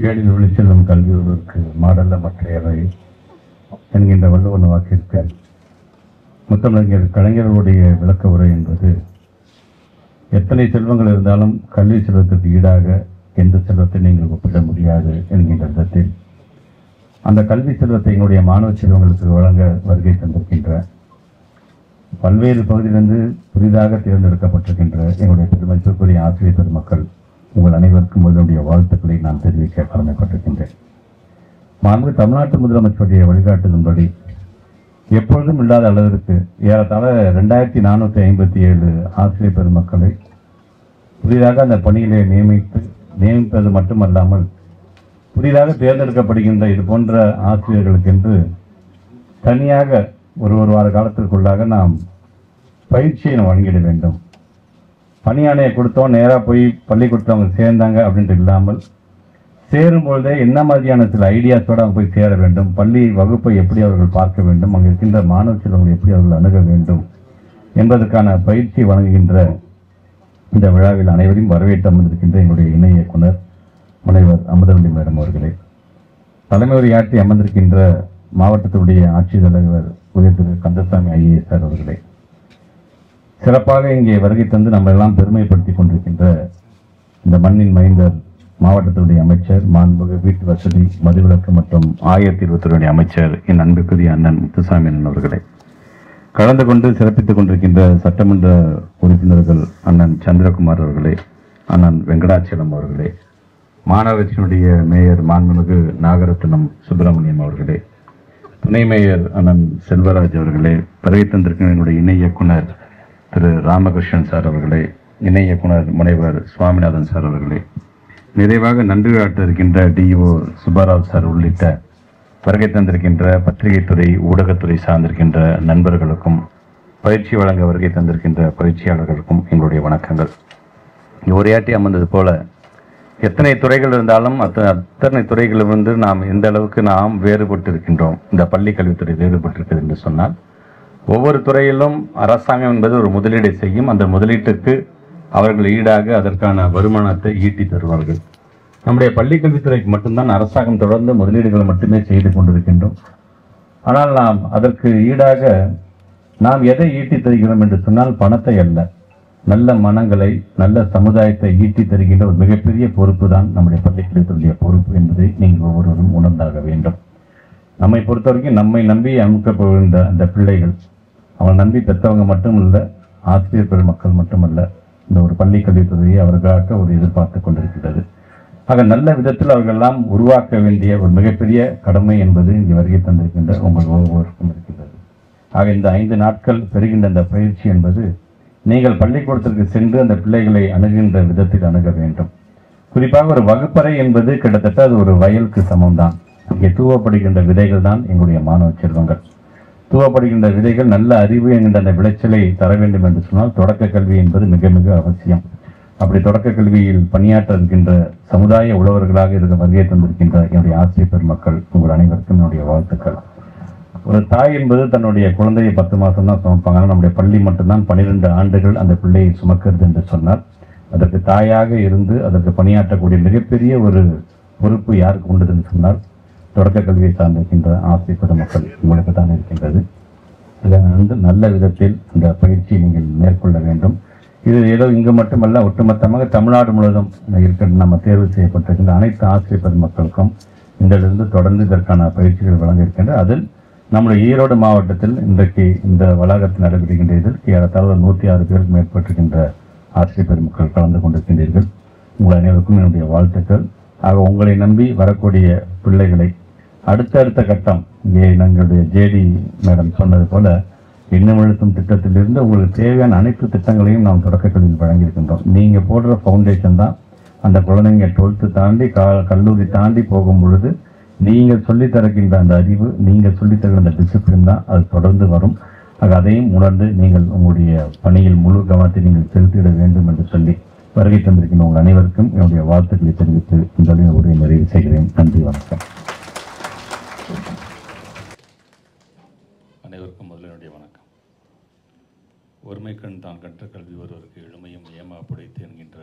ஏழில் ஒளிச்செல்லும் கல்வியோருக்கு மாடல்ல மற்றையவை என்கின்ற வள்ளுவன் வாக்கிற்கு முத்தமிழர் கலைஞர்களுடைய விளக்க உரை என்பது எத்தனை செல்வங்கள் இருந்தாலும் கல்வி செல்வத்திற்கு ஈடாக எந்த செல்வத்தை நீங்கள் ஒப்பிட முடியாது என்கின்ற விதத்தில் அந்த கல்வி செல்வத்தை எங்களுடைய மாணவ செல்வங்களுக்கு வழங்க வருகை தந்திருக்கின்ற பல்வேறு பகுதியிலிருந்து புதிதாக தேர்ந்தெடுக்கப்பட்டிருக்கின்ற எங்களுடைய பெருமதிப்பிற்குரிய ஆசிரியர் பெருமக்கள் உங்கள் அனைவருக்கும் முதலுடைய வாழ்த்துக்களை நான் தெரிவிக்க கடமைப்பட்டிருக்கின்றேன். மாண்பு தமிழ்நாட்டு முதலமைச்சருடைய வழிகாட்டுதன்படி எப்பொழுதும் இல்லாத அளவிற்கு ஏறத்தாழ 2457 ஆசிரியர் பெருமக்களை புதிதாக அந்த பணியிலே நியமிப்பது மட்டுமல்லாமல் புதிதாக தேர்ந்தெடுக்கப்படுகின்ற இது போன்ற ஆசிரியர்களுக்கென்று தனியாக ஒரு வார காலத்திற்குள்ளாக நாம் பயிற்சியை வழங்கிட வேண்டும். பணியாணையை கொடுத்தோம் நேராக போய் பள்ளிக்கூடத்தில் அவங்க சேர்ந்தாங்க அப்படின்ட்டு இல்லாமல் சேரும்பொழுதே என்ன மாதிரியான சில ஐடியாஸோடு அவங்க போய் சேர வேண்டும், பள்ளி வகுப்பை எப்படி அவர்கள் பார்க்க வேண்டும், அங்கே இருக்கின்ற மாணவ செல்வங்களை எப்படி அவர்கள் அணுக வேண்டும் என்பதற்கான பயிற்சி வழங்குகின்ற இந்த விழாவில் அனைவரையும் வரவேற்று அமர்ந்திருக்கின்ற எங்களுடைய இணை இயக்குனர் முனைவர் அமுதவள்ளி மேடம் அவர்களே, தலைமை உரையாற்றி அமர்ந்திருக்கின்ற மாவட்டத்தினுடைய ஆட்சித் தலைவர் உயர் திரு கந்தசாமி IAS அவர்களே, சிறப்பாக இங்கே வருகை தந்து நம்ம எல்லாம் பெருமைப்படுத்திக் கொண்டிருக்கின்ற இந்த மண்ணின் மைந்தர் மாவட்டத்தினுடைய அமைச்சர் மாண்புமிகு வீட்டு வசதி மதுவிலக்கு மற்றும் ஆயத்தீர்வுத்துறையுடைய அமைச்சர் என் அன்புக்குரிய அண்ணன் முத்துசாமி அண்ணன் அவர்களே, கலந்து கொண்டு சிறப்பித்துக் கொண்டிருக்கின்ற சட்டமன்ற உறுப்பினர்கள் அண்ணன் சந்திரகுமார் அவர்களே, அண்ணன் வெங்கடாச்சலம் அவர்களே, மாநகராட்சியினுடைய மேயர் மாண்புமிகு நாகரத்னம் சுப்பிரமணியம் அவர்களே, துணை மேயர் அண்ணன் செல்வராஜ் அவர்களே, வருகை தந்திருக்கின்ற என்னுடைய இணை இயக்குனர் திரு ராமகிருஷ்ணன் சார் அவர்களே, இணை இயக்குனர் முனைவர் சுவாமிநாதன் சார் அவர்களே, நிறைவாக நன்றி காட்ட இருக்கின்ற DO சுப்பாராவ் சார் உள்ளிட்ட வருகை தந்திருக்கின்ற பத்திரிகைத்துறை ஊடகத்துறை சார்ந்திருக்கின்ற நண்பர்களுக்கும் பயிற்சி வழங்க வருகை தந்திருக்கின்ற பயிற்சியாளர்களுக்கும் எங்களுடைய வணக்கங்கள். உரையாற்றி அமர்ந்தது போல எத்தனை துறைகள் இருந்தாலும் அத்தனை துறைகளிலிருந்து நாம் எந்த அளவுக்கு நாம் வேறுபட்டு இருக்கின்றோம், இந்த பள்ளி கல்வித்துறை வேறுபட்டிருக்கிறது என்று சொன்னால், ஒவ்வொரு துறையிலும் அரசாங்கம் என்பது ஒரு முதலீடை செய்யும். அந்த முதலீட்டுக்கு அவர்கள் ஈடாக அதற்கான வருமானத்தை ஈட்டி தருவார்கள். நம்முடைய பள்ளிக்கல்வித்துறைக்கு மட்டும்தான் அரசாங்கம் தொடர்ந்து முதலீடுகளை மட்டுமே செய்து கொண்டிருக்கின்றோம். ஆனால் நாம் அதற்கு ஈடாக நாம் எதை ஈட்டி தருகிறோம் என்று சொன்னால் பணத்தை அல்ல, நல்ல மனங்களை நல்ல சமுதாயத்தை ஈட்டி தருகின்ற ஒரு மிகப்பெரிய பொறுப்பு தான் நம்முடைய பள்ளிக்கல்வித்துறையுடைய பொறுப்பு என்பதை நீங்கள் ஒவ்வொருவரும் உணர்ந்தாக வேண்டும். நம்மை பொறுத்தவரைக்கும் நம்மை நம்பி அமுக்கப்படுகின்ற அந்த பிள்ளைகள் அவங்களை நம்பி பெற்றவங்க மட்டும் இல்லை, ஆசிரியர் பெருமக்கள் மட்டுமல்ல, இந்த ஒரு பள்ளி கல்வித்துறையை அவர்களுக்காக ஒரு எதிர்பார்த்து கொண்டிருக்கிறது. ஆக நல்ல விதத்தில் அவர்களெல்லாம் உருவாக்க வேண்டிய ஒரு மிகப்பெரிய கடமை என்பது இங்கே வருகை தந்திருக்கின்ற உங்கள் ஒவ்வொருவருக்கும் இருக்கிறது. ஆக இந்த 5 நாட்கள் பெறுகின்ற அந்த பயிற்சி என்பது நீங்கள் பள்ளிக்கூடத்திற்கு சென்று அந்த பிள்ளைகளை அணுகின்ற விதத்தில் அணுக வேண்டும். குறிப்பாக ஒரு வகுப்பறை என்பது கிட்டத்தட்ட அது ஒரு வயலுக்கு சமம்தான். இங்கே தூவப்படுகின்ற விதைகள் தான் எங்களுடைய மாணவ செல்வங்கள். தூவப்படுகின்ற விதைகள் நல்ல அறிவு என்கின்ற அந்த விளைச்சலை தர வேண்டும் என்று சொன்னால் தொடக்க கல்வி என்பது மிக மிக அவசியம். அப்படி தொடக்க கல்வியில் பணியாற்ற இருக்கின்ற சமுதாய உழவர்களாக இருக்க வருகை தந்திருக்கின்ற என்னுடைய ஆசிரியர் பெருமக்கள் உங்கள் அனைவருக்கும் என்னுடைய வாழ்த்துக்கள். ஒரு தாய் என்பது தன்னுடைய குழந்தையை 10 மாதம் தான் சுமப்பாங்க. நம்முடைய பள்ளி மட்டும்தான் 12 ஆண்டுகள் அந்த பிள்ளையை சுமக்கிறது என்று சொன்னால், அதற்கு தாயாக இருந்து அதற்கு பணியாற்றக்கூடிய மிகப்பெரிய ஒரு பொறுப்பு யாருக்கு உண்டு என்று சொன்னால் தொடக்க கல்வியை சார்ந்திருக்கின்ற ஆசிரியர் பெருமக்கள் உங்களுக்கு தான் இருக்கின்றது. இதை நல்ல விதத்தில் அந்த பயிற்சியை நீங்கள் மேற்கொள்ள வேண்டும். இது ஏதோ இங்கு மட்டுமல்ல, ஒட்டுமொத்தமாக தமிழ்நாடு முழுவதும் இருக்கிற நம்ம தேர்வு செய்யப்பட்டிருக்கின்ற அனைத்து ஆசிரியர் பெருமக்களுக்கும் இதிலிருந்து தொடர்ந்து இதற்கான பயிற்சிகள் வழங்க இருக்கின்ற. அதில் நம்முடைய ஈரோடு மாவட்டத்தில் இன்றைக்கு இந்த வளாகத்தில் நடைபெறுகின்ற இதில் ஏறத்தாழ 106 பேருக்கு மேற்பட்டிருக்கின்ற ஆசிரியர் பெருமக்கள் கலந்து கொண்டிருக்கின்றீர்கள். உங்கள் அனைவருக்கும் என்னுடைய வாழ்த்துக்கள். ஆக உங்களை நம்பி வரக்கூடிய பிள்ளைகளை அடுத்தடுத்த கட்டம், இங்கே எங்களுடைய JD மேடம் சொன்னது போல எண்ணம் எழுத்தும் திட்டத்திலிருந்து உங்களுக்கு தேவையான அனைத்து திட்டங்களையும் நாம் தொடக்க கல்வியில் வழங்கியிருக்கின்றோம். நீங்கள் போடுற ஃபவுண்டேஷன் தான் அந்த குழந்தைங்க 12th தாண்டி கல்லூரி தாண்டி போகும் பொழுது நீங்கள் சொல்லித்தருகின்ற அந்த அறிவு, நீங்கள் சொல்லித்தருகிற அந்த டிசிப்ளின் தான் அது தொடர்ந்து வரும். ஆக அதையும் உணர்ந்து நீங்கள் உங்களுடைய பணியில் முழு கவனத்தை நீங்கள் செலுத்திட வேண்டும் என்று சொல்லி வருகை தந்திருக்கின்ற உங்கள் அனைவருக்கும் என்னுடைய வாழ்த்துக்களை தெரிவித்து இந்த உரையை நிறைவு செய்கிறேன். நன்றி, வணக்கம். அனைவருக்கும் முதலினுடைய வணக்கம். ஒருமைக்கண் தான் கற்ற கல்வி ஒருவருக்கு எளிமையும் ஏமா புடைத்து என்கின்ற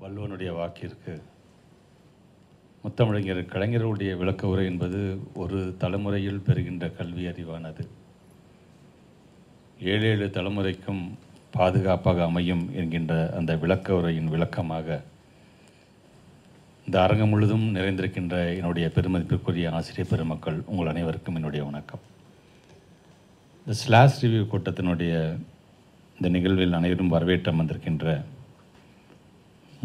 வள்ளுவனுடைய வாக்கிற்கு முத்தமிழறிஞர் கலைஞருடைய விளக்க உரை என்பது ஒரு தலைமுறையில் பெறுகின்ற கல்வி அறிவானது 7 தலைமுறைக்கும் பாதுகாப்பாக அமையும் என்கின்ற அந்த விளக்க உரையின் விளக்கமாக இந்த அரங்கம் முழுதும் நிறைந்திருக்கின்ற என்னுடைய பெருமதிப்பிற்குரிய ஆசிரியர் பெருமக்கள் உங்கள் அனைவருக்கும் என்னுடைய வணக்கம். இந்த ஸ்லாஷ் ரிவ்யூ கூட்டத்தினுடைய இந்த நிகழ்வில் அனைவரும் வரவேற்றம் வந்திருக்கின்ற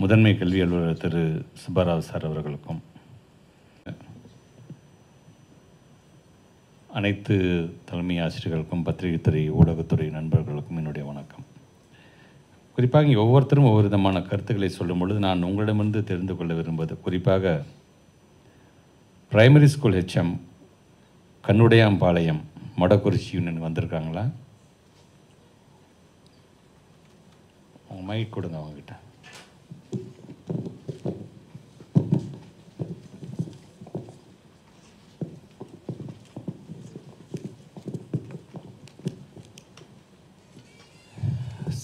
முதன்மை கல்வி அலுவலர் திரு சுப்பராவ் சார் அவர்களுக்கும் அனைத்து தலைமை ஆசிரியர்களுக்கும் பத்திரிகைத்துறை ஊடகத்துறை நண்பர்களுக்கும் என்னுடைய வணக்கம். குறிப்பாக இங்கே ஒவ்வொருத்தரும் ஒவ்வொரு விதமான கருத்துக்களை சொல்லும் பொழுது நான் உங்களிடமிருந்து தெரிந்து கொள்ள விரும்புவது குறிப்பாக primary school HM Kannudaiyampalayam Modakurichi union வந்திருக்காங்களா? அவங்க மைக் கொடுங்க அவங்ககிட்ட.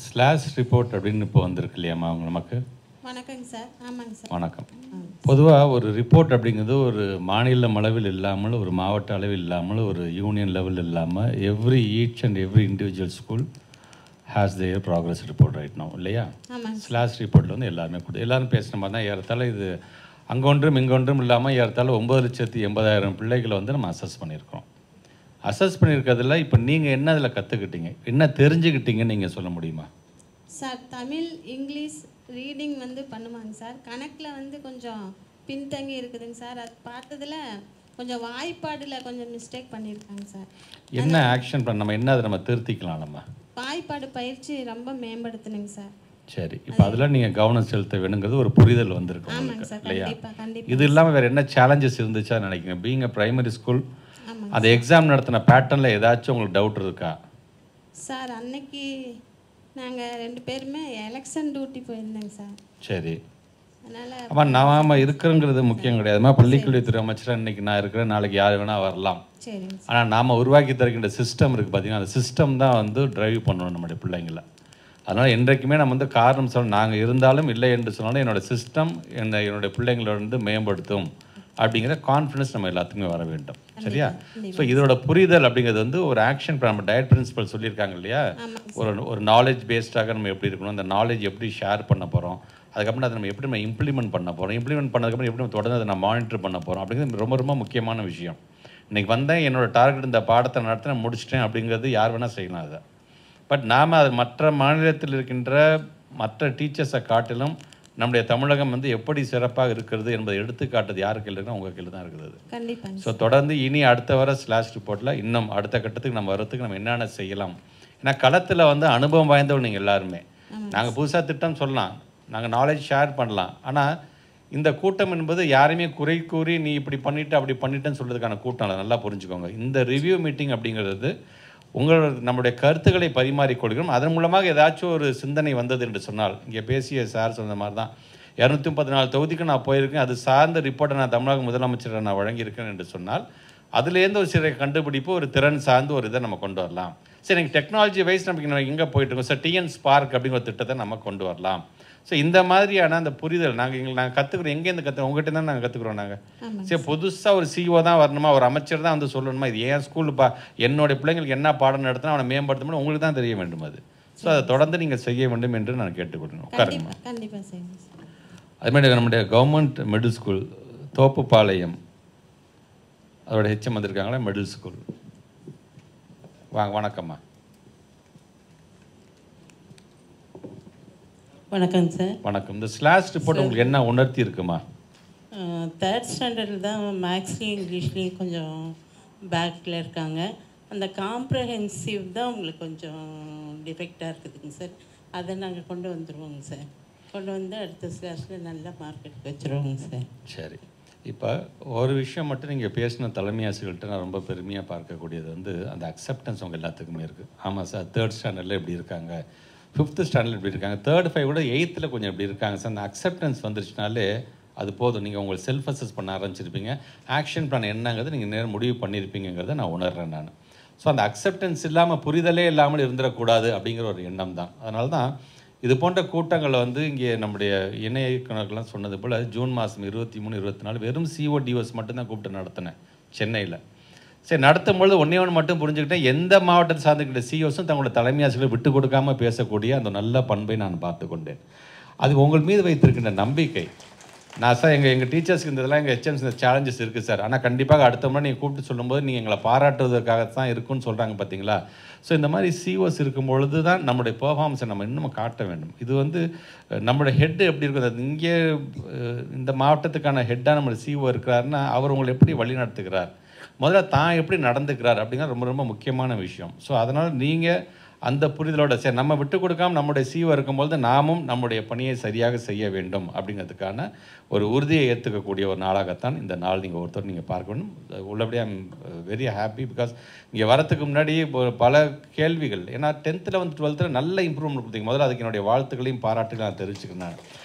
ஸ்லாஷ் ரிப்போர்ட் அப்படின்னு இப்போ வந்திருக்கு இல்லையாம்மா அவங்க நமக்கு? வணக்கங்க சார். ஆமாங்க சார். வணக்கம். பொதுவாக ஒரு ரிப்போர்ட் அப்படிங்கிறது ஒரு மாநில அளவில் இல்லாமல் ஒரு மாவட்ட அளவில் இல்லாமல் ஒரு யூனியன் லெவல் இல்லாமல் each and every individual school has their progress report right no இல்லையா? ஸ்லாஷ் ரிப்போர்ட்டில் வந்து எல்லாருமே எல்லாரும் பேசின மாதிரி தான் ஏறத்தாழ இது அங்கொன்றும் இங்கொன்றும் இல்லாமல் ஏறத்தாழ 9,80,000 பிள்ளைகளை வந்து நம்ம அசஸ் பண்ணியிருக்கோம். அசஸ் பண்ணியிருக்கிறதுல இப்போ நீங்கள் என்ன அதில் கற்றுக்கிட்டீங்க, என்ன தெரிஞ்சுக்கிட்டீங்கன்னு நீங்கள் சொல்ல முடியுமா? சார் தமிழ் இங்கிலீஷ் ரீடிங் வந்து பண்ணுவாங்க சார். கணக்கில் வந்து கொஞ்சம் பின்தங்கி இருக்குதுங்க சார். அது பார்த்ததில் கொஞ்சம் வாய்ப்பாடில் கொஞ்சம் மிஸ்டேக் பண்ணியிருக்காங்க சார். என்ன ஆக்ஷன் பண்ண நம்ம என்ன அதை நம்ம திருத்திக்கலாம்? நம்ம வாய்ப்பாடு பயிற்சி ரொம்ப மேம்படுத்தணுங்க சார். சரி, இப்போ அதில் நீங்கள் கவனம் செலுத்த வேணுங்கிறது ஒரு புரிதல் வந்திருக்கு ஆமாங்க சார். இல்லையா? கண்டிப்பாக கண்டிப்பாக. இது இல்லாமல் வேறு என்ன சேலஞ்சஸ் இருந்துச்சா நினைக்கிறேன்? பீயிங் அ பிரைமரி ஸ்கூல் அந்த எக்ஸாம் நடத்தின பேட்டர்னில் ஏதாச்சும் உங்களுக்கு டவுட் இருக்கா? சார் அன்னைக்கு நாங்கள் 2 பேருமே எலெக்ஷன் டியூட்டி போயிருந்தேங்க சார். சரி. அதனால் ஆமாம், நாம் இருக்கிறோங்கிறது முக்கியம் கிடையாதுமா. பள்ளிக்கல்வித்துறை அமைச்சராக இன்றைக்கி நான் இருக்கிறேன், நாளைக்கு யார் வேணால் வரலாம். சரிங்க சார். ஆனால் நாம் உருவாக்கி தருகின்ற சிஸ்டம் இருக்குது பார்த்தீங்கன்னா, அந்த சிஸ்டம் தான் வந்து டிரைவ் பண்ணணும் நம்முடைய பிள்ளைங்களை. அதனால் என்றைக்குமே நம்ம வந்து காரணம் சொல்ல நாங்கள் இருந்தாலும் இல்லை என்று சொன்னாலும் என்னோடய சிஸ்டம் என்னுடைய பிள்ளைங்களோட வந்து மேம்படுத்தும் அப்படிங்கிற கான்ஃபிடன்ஸ் நம்ம எல்லாத்துக்குமே வர வேண்டும். சரியா? ஸோ இதோட புரிதல் அப்படிங்கிறது வந்து ஒரு ஆக்ஷன் நம்ம டயட் பிரின்சிபல் சொல்லியிருக்காங்க இல்லையா? ஒரு நாலேஜ் பேஸ்டாக நம்ம எப்படி இருக்கணும், அந்த நாலேஜ் எப்படி ஷேர் பண்ண போகிறோம், அதுக்கப்புறம் அதை நம்ம எப்படி நம்ம இம்ப்ளிமெண்ட் பண்ண போகிறோம், இம்ப்ளிமெண்ட் பண்ணதுக்கப்புறம் எப்படி நம்ம தொடர்ந்து அதை நான் மானிட்டர் பண்ண போகிறோம் அப்படிங்கிறது ரொம்ப ரொம்ப முக்கியமான விஷயம். இன்றைக்கி வந்தேன், என்னோடய டார்கெட் இந்த பாடத்தை நடத்த நான் முடிச்சிட்டேன் அப்படிங்கிறது யார் வேணால் செய்யலாம் அதை. பட் நாம் அது மற்ற மாநிலத்தில் இருக்கின்ற மற்ற டீச்சர்ஸை காட்டிலும் நம்முடைய தமிழகம் வந்து எப்படி சிறப்பாக இருக்கிறது என்பதை எடுத்துக்காட்டுறது யாருக்கு இல்லைன்னா உங்கள் கையில் தான் இருக்குது. கண்டிப்பாக. ஸோ தொடர்ந்து இனி அடுத்த வர ஸ்லாஷ் ரிப்போர்ட்டில் இன்னும் அடுத்த கட்டத்துக்கு நம்ம வரத்துக்கு நம்ம என்னென்ன செய்யலாம். ஏன்னா களத்தில் வந்து அனுபவம் வாய்ந்தவங்க நீங்கள் எல்லாருமே. நாங்கள் புதுசாக திட்டம் சொல்லலாம், நாங்கள் நாலேஜ் ஷேர் பண்ணலாம். ஆனால் இந்த கூட்டம் என்பது யாரையுமே குறை கூறி நீ இப்படி பண்ணிவிட்டு அப்படி பண்ணிட்டேன்னு சொல்கிறதுக்கான கூட்டம் இல்லை. நல்லா புரிஞ்சுக்கோங்க. இந்த ரிவ்யூ மீட்டிங் அப்படிங்கிறது நம்முடைய கருத்துக்களை பரிமாறிக்கொள்கிறோம். அதன் மூலமாக ஏதாச்சும் ஒரு சிந்தனை வந்தது என்று சொன்னால், இங்கே பேசிய சார் சொன்ன மாதிரி தான் 234 தொகுதிக்கு நான் போயிருக்கேன், அது சார்ந்த ரிப்போர்ட்டை நான் தமிழக முதலமைச்சரை நான் வழங்கியிருக்கேன் என்று சொன்னால் அதுலேருந்து ஒரு சில கண்டுபிடிப்பு ஒரு திறன் சார்ந்து ஒரு இதை நம்ம கொண்டு வரலாம். சரி, நீங்கள் டெக்னாலஜி வைஸ் நமக்கு எங்கே போயிட்டுருக்கோம் சார், டிஎன் ஸ்பார்க் அப்படிங்கிற திட்டத்தை நம்ம கொண்டு வரலாம். ஸோ இந்த மாதிரியான அந்த புரிதல் நாங்கள் கற்றுக்குறோம். எங்கேருந்து கற்றுக்கிறோம்? உங்கள்கிட்ட தான் நாங்கள் கற்றுக்குறோம். நாங்கள் சரி புதுசாக ஒரு சிஓ தான் வரணுமா, ஒரு அமைச்சர் தான் வந்து சொல்லணுமா, இது ஏன் ஸ்கூலுப்பா, என்னுடைய பிள்ளைங்களுக்கு என்ன பாடம் நடத்தினா அவனை மேம்படுத்தணும் உங்களுக்கு தான் தெரிய வேண்டும் அது. ஸோ அதை தொடர்ந்து நீங்கள் செய்ய வேண்டும் என்று நான் கேட்டுக்கொள்கிறேன். உட்காருங்க. கண்டிப்பாக செய்யுங்க. அதுமாதிரி நம்முடைய கவர்மெண்ட் மிடில் ஸ்கூல் தோப்புப்பாளையம் அதோட ஹெச்எம் வந்திருக்காங்களா? மிடில் ஸ்கூல் வாங்க. வணக்கம்மா. வணக்கம் சார். வணக்கம். இந்த ஸ்லாஷ் ரிப்போர்ட் உங்களுக்கு என்ன உணர்த்தி இருக்குமா? 3rd ஸ்டாண்டர்டில் தான் மேக்ஸ்லேயும் இங்கிலீஷ்லேயும் கொஞ்சம் பேக்கில் இருக்காங்க. அந்த காம்ப்ரஹென்சிவ் தான் உங்களுக்கு கொஞ்சம் டிஃபெக்டாக இருக்குதுங்க சார். அதை நாங்கள் கொண்டு வந்துடுவோங்க சார். கொண்டு வந்து அடுத்த ஸ்லாஷில் நல்ல மார்க் எடுக்க வச்சுருவோங்க சார். சரி, இப்போ ஒரு விஷயம் மட்டும் நீங்கள் பேசின தலைமை ஆசிரியர்கள்ட்ட நான் ரொம்ப பெருமையாக பார்க்கக்கூடியது வந்து அந்த அக்செப்டன்ஸ் உங்கள் எல்லாத்துக்குமே இருக்குது. ஆமாம் சார், 3rd ஸ்டாண்டர்டில் எப்படி இருக்காங்க, 5th ஸ்டாண்டர்ட் எப்படி இருக்காங்க, 3rd 5 கூட 8th கொஞ்சம் எப்படி இருக்காங்க சார். அந்த அக்செப்டன்ஸ் வந்துருச்சுனாலே அது போதும். நீங்கள் உங்களை செல்ஃப் அசஸ் பண்ண ஆரம்பிச்சிருப்பீங்க. ஆக்ஷன் பிளான் என்னங்கிறது நீங்கள் நேரம் முடிவு பண்ணியிருப்பீங்கிறத நான் உணர்கிறேன் நான். ஸோ அந்த அக்செப்டன்ஸ் இல்லாமல் புரிதலே இல்லாமல் இருந்துடக்கூடாது அப்படிங்கிற ஒரு எண்ணம் தான். அதனால தான் இது போன்ற கூட்டங்களை வந்து இங்கே நம்முடைய இணை இயக்குநர்கள்லாம் சொன்னது போல் ஜூன் மாதம் 23, 24 வெறும் சிஓடிஓஸ் மட்டும்தான் கூப்பிட்டு நடத்தினேன் சென்னையில். சரி, நடத்தும்பொழுது ஒன்றே ஒன்று மட்டும் புரிஞ்சுக்கிட்டேன், எந்த மாவட்டத்தை சார்ந்துக்கிட்ட சிஓஸும் தங்களோட தலைமை ஆசிரியர்களை விட்டு கொடுக்காமல் பேசக்கூடிய அந்த நல்ல பண்பை நான் பார்த்து கொண்டேன். அது உங்கள் மீது வைத்திருக்கின்ற நம்பிக்கை. நான் சார் எங்கள் டீச்சர்ஸ்க்கு இந்த இதெல்லாம் எங்கள் ஹெச்எம்ஸ் இந்த சேலஞ்சஸ் இருக்குது சார், ஆனால் கண்டிப்பாக அடுத்த முறை நீங்கள் கூப்பிட்டு சொல்லும்போது நீங்கள் எங்களை பாராட்டுவதற்காகத்தான் இருக்குன்னு சொல்கிறாங்க பார்த்தீங்களா. ஸோ இந்த மாதிரி சிஓஸ் இருக்கும் பொழுது தான் நம்முடைய பெர்ஃபார்மன்ஸை நம்ம இன்னும் காட்ட வேண்டும். இது வந்து நம்மளோட ஹெட்டு எப்படி இருக்குது, இங்கே இந்த மாவட்டத்துக்கான ஹெட்டாக நம்மளுடைய சிஓ இருக்கிறாருன்னா அவர் உங்களை எப்படி வழி நடத்துகிறார், முதல்ல தான் எப்படி நடந்துக்கிறார் அப்படிங்கிற ரொம்ப ரொம்ப முக்கியமான விஷயம். ஸோ அதனால் நீங்கள் அந்த புரிதலோட சரி நம்ம விட்டு கொடுக்காமல் நம்முடைய சிஓ இருக்கும்போது நாமும் நம்முடைய பணியை சரியாக செய்ய வேண்டும் அப்படிங்கிறதுக்கான ஒரு உறுதியை ஏற்றுக்கக்கூடிய ஒரு நாளாகத்தான் இந்த நாள் நீங்கள் ஒருத்தர் நீங்கள் பார்க்க வேண்டும். உள்ளபடியாக ஐம் வெரி ஹாப்பி. பிகாஸ் இங்கே வரத்துக்கு முன்னாடி பல கேள்விகள், ஏன்னா 10th, 11th, 12th நல்ல இம்ப்ரூவ்மெண்ட் கொடுத்தீங்க, முதல்ல அதுக்கு என்னுடைய வாழ்த்துக்களையும் பாராட்டுகளையும் நான் தெரிவிச்சுக்கிறேன்.